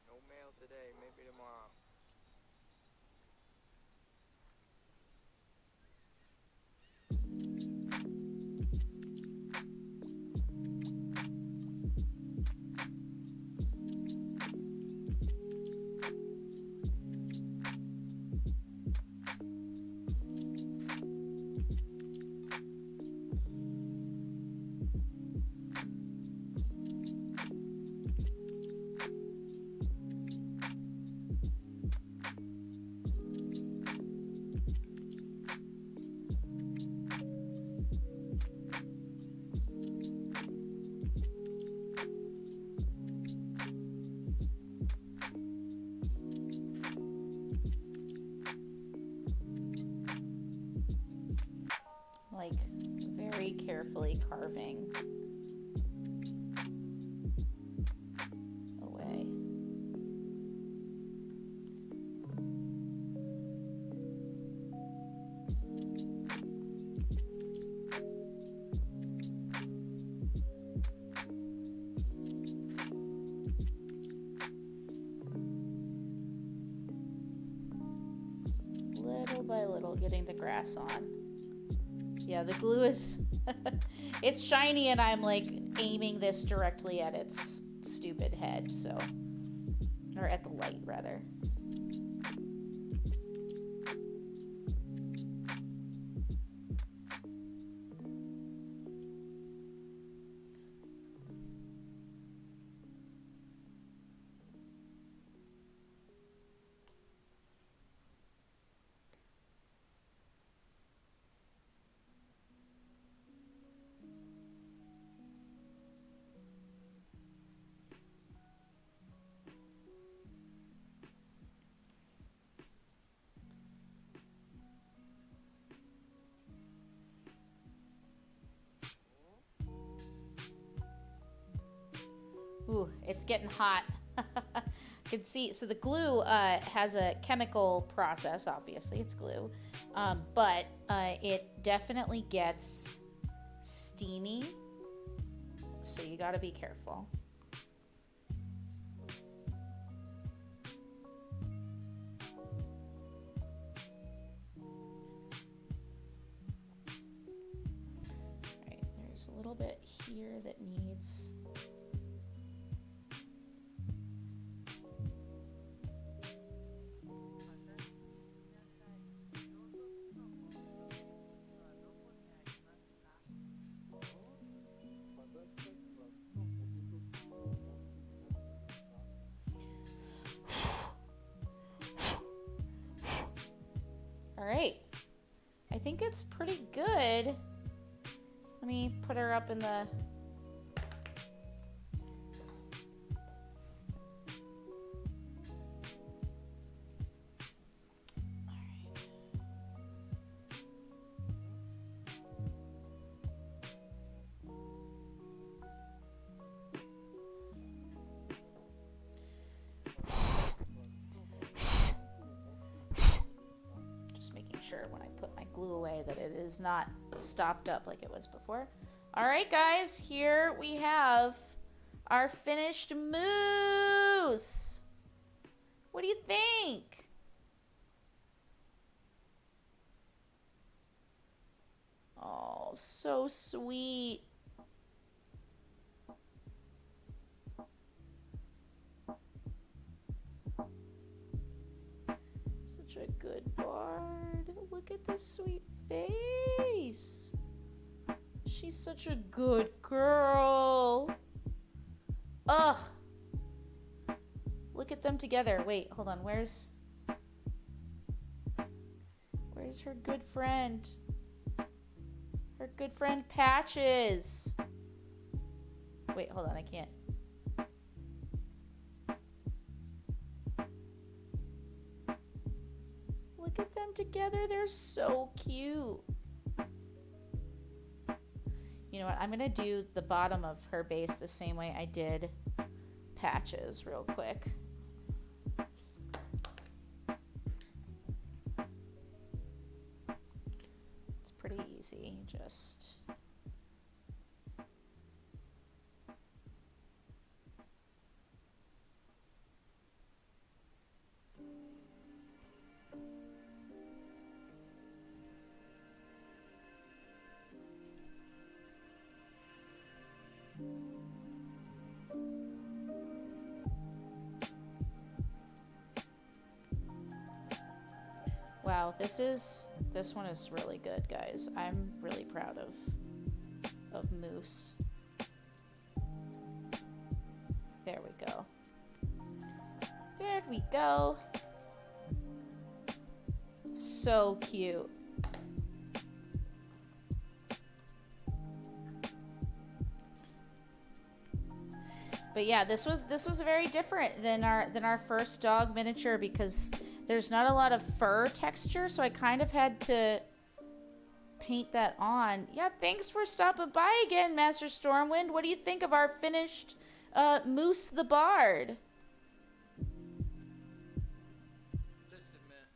No mail today, maybe tomorrow. Like, very carefully carving away. Little by little, getting the grass on. Yeah, the glue is... it's shiny and I'm, like, aiming this directly at its stupid head, so... Or at the light, rather. Ooh, it's getting hot. I can see, so the glue has a chemical process, obviously, it's glue, but it definitely gets steamy, so you gotta be careful. Alright, there's a little bit here that needs... I think it's pretty good. Let me put her up in the... Sure when I put my glue away that it is not stopped up like it was before. All right, guys, here we have our finished moose. What do you think? Oh, so sweet. Such a good bard. Look at this sweet face. She's such a good girl. Ugh. Look at them together. Wait, hold on. Where's her good friend? Her good friend Patches. Wait, hold on. I can't. Look at them together. They're so cute. You know what? I'm going to do the bottom of her base the same way I did Patches real quick. It's pretty easy. Just... Wow, this one is really good, guys. I'm really proud of Moose. There we go. There we go. So cute. But yeah, this was very different than our first dog miniature because there's not a lot of fur texture, so I kind of had to paint that on. Yeah, thanks for stopping by again, Master Stormwind. What do you think of our finished Moose the Bard? Listen, man.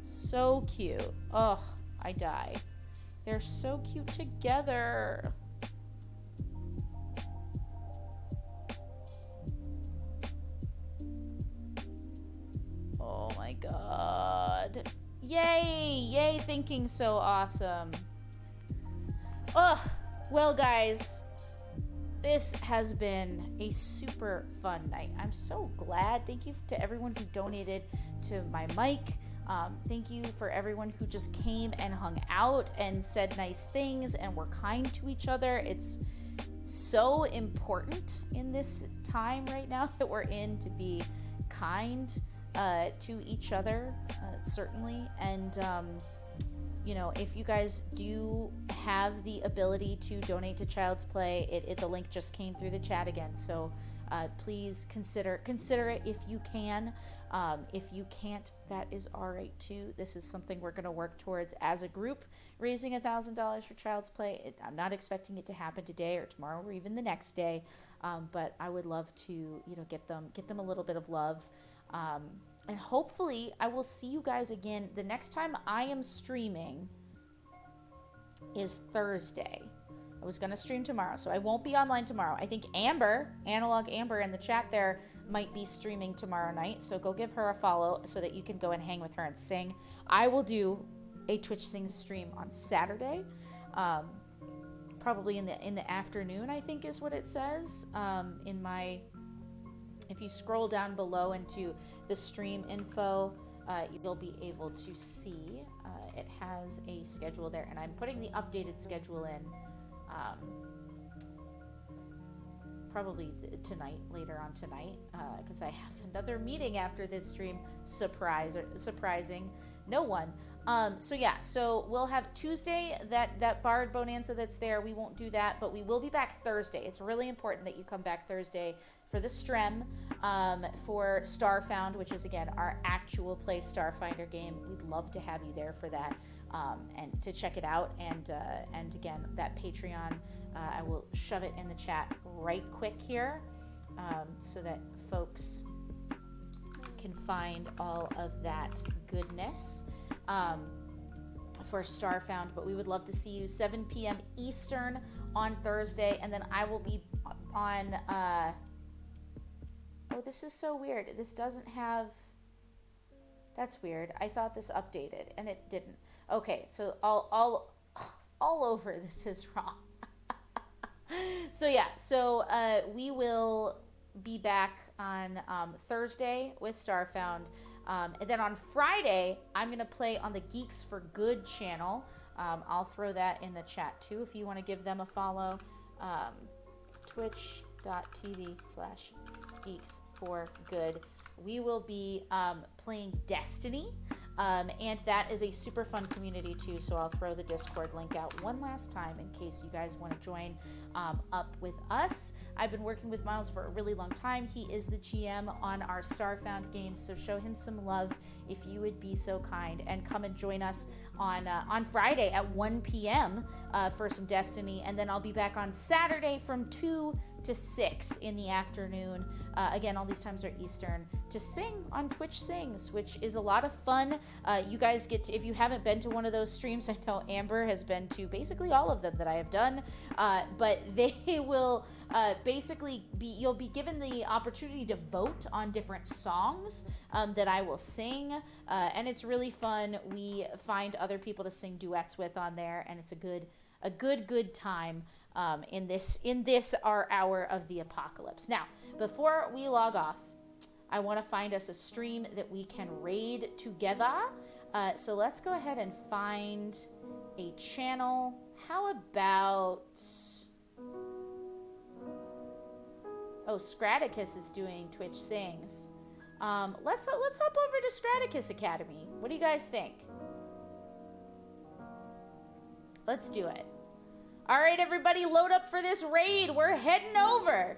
So cute. Oh, I die. They're so cute together. Oh my god. Yay! Yay, thinking so awesome. Oh, well guys, this has been a super fun night. I'm so glad. Thank you to everyone who donated to my mic. Thank you for everyone who just came and hung out and said nice things and were kind to each other. It's so important in this time right now that we're in to be kind to each other, certainly. And, you know, if you guys do have the ability to donate to Child's Play, the link just came through the chat again. So please consider it if you can. If you can't, that is all right too. This is something we're going to work towards as a group, raising $1,000 for Child's Play. I'm not expecting it to happen today or tomorrow or even the next day, but I would love to, you know, get them a little bit of love. And hopefully I will see you guys again. The next time I am streaming is Thursday. I was going to stream tomorrow, so I won't be online tomorrow. I think Amber, Analog Amber in the chat there, might be streaming tomorrow night, so go give her a follow so that you can go and hang with her and sing. I will do a Twitch Sing stream on Saturday, probably in the afternoon, I think is what it says. If you scroll down below into the stream info, you'll be able to see it has a schedule there, and I'm putting the updated schedule in. probably tonight, later on tonight, because I have another meeting after this stream. Surprising no one. So yeah, so we'll have Tuesday, that Bard Bonanza that's there. We won't do that, but we will be back Thursday. It's really important that you come back Thursday for the Strem, for Starfound, which is, again, our actual play Starfinder game. We'd love to have you there for that, and to check it out. And again, that Patreon, I will shove it in the chat right quick here, so that folks can find all of that goodness for Starfound. But we would love to see you 7 p.m. Eastern on Thursday, and then I will be on oh, this is so weird. This doesn't have, that's weird. I thought this updated and it didn't. Okay, so all over this is wrong. So yeah, so we will be back on Thursday with Starfound. And then on Friday, I'm going to play on the Geeks for Good channel. I'll throw that in the chat too if you want to give them a follow. Twitch.tv/Geeks for Good. We will be playing Destiny. And that is a super fun community too, so I'll throw the Discord link out one last time in case you guys want to join up with us. I've been working with Miles for a really long time. He is the GM on our Starfound games, so show him some love if you would be so kind, and come and join us on Friday at 1 p.m. For some Destiny, and then I'll be back on Saturday from 2 to 6 in the afternoon. Again, all these times are Eastern, to sing on Twitch Sings, which is a lot of fun. You guys get to, if you haven't been to one of those streams, I know Amber has been to basically all of them that I have done, but they will basically you'll be given the opportunity to vote on different songs that I will sing, and it's really fun. We find other people to sing duets with on there, and it's a good time in this our hour of the apocalypse. Now, before we log off, I want to find us a stream that we can raid together. So let's go ahead and find a channel. How about... Oh, Scraticus is doing Twitch Sings. Let's hop over to Scraticus Academy. What do you guys think? Let's do it. All right, everybody, load up for this raid. We're heading over.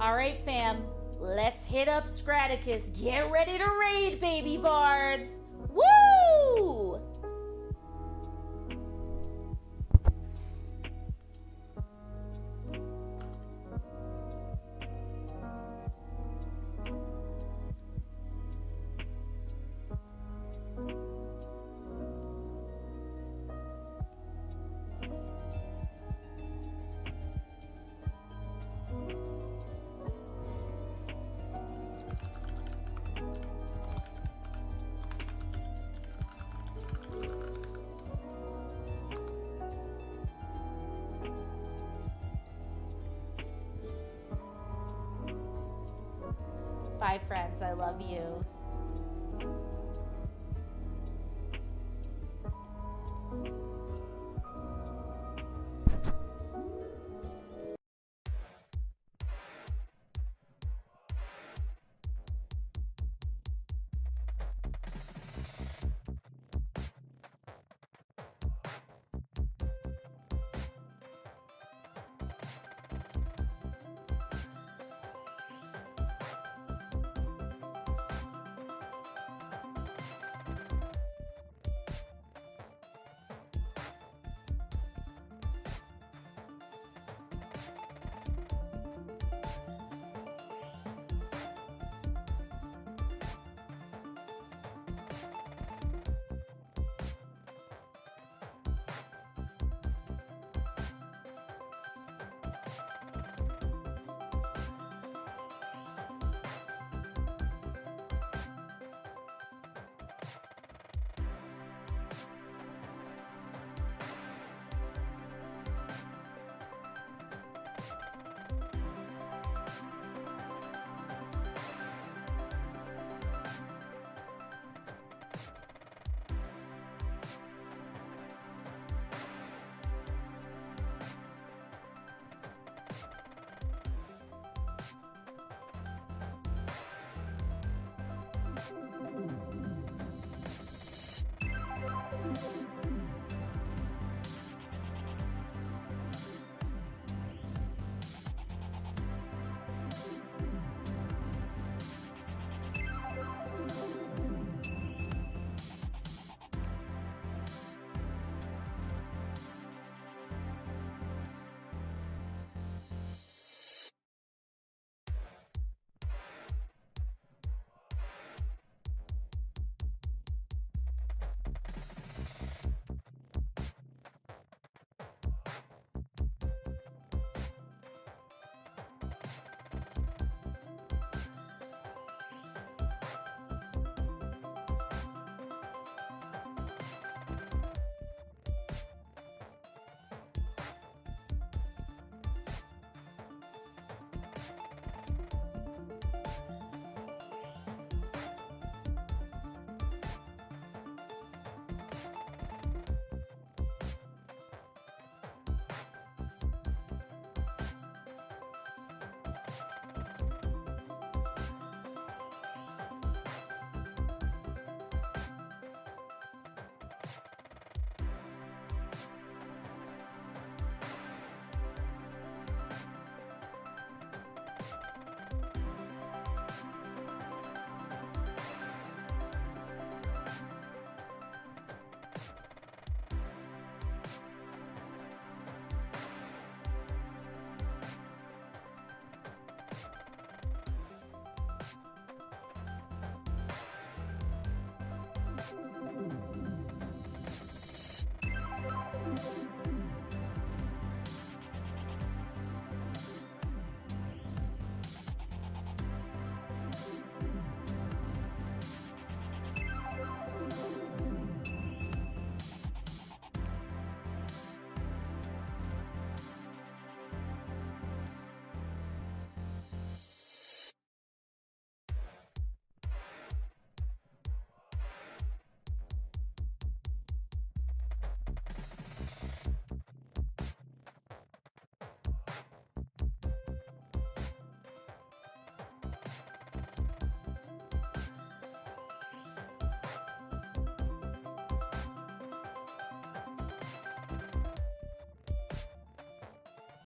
All right, fam. Let's hit up Scraticus. Get ready to raid, baby bards. Woo! Bye, friends. I love you.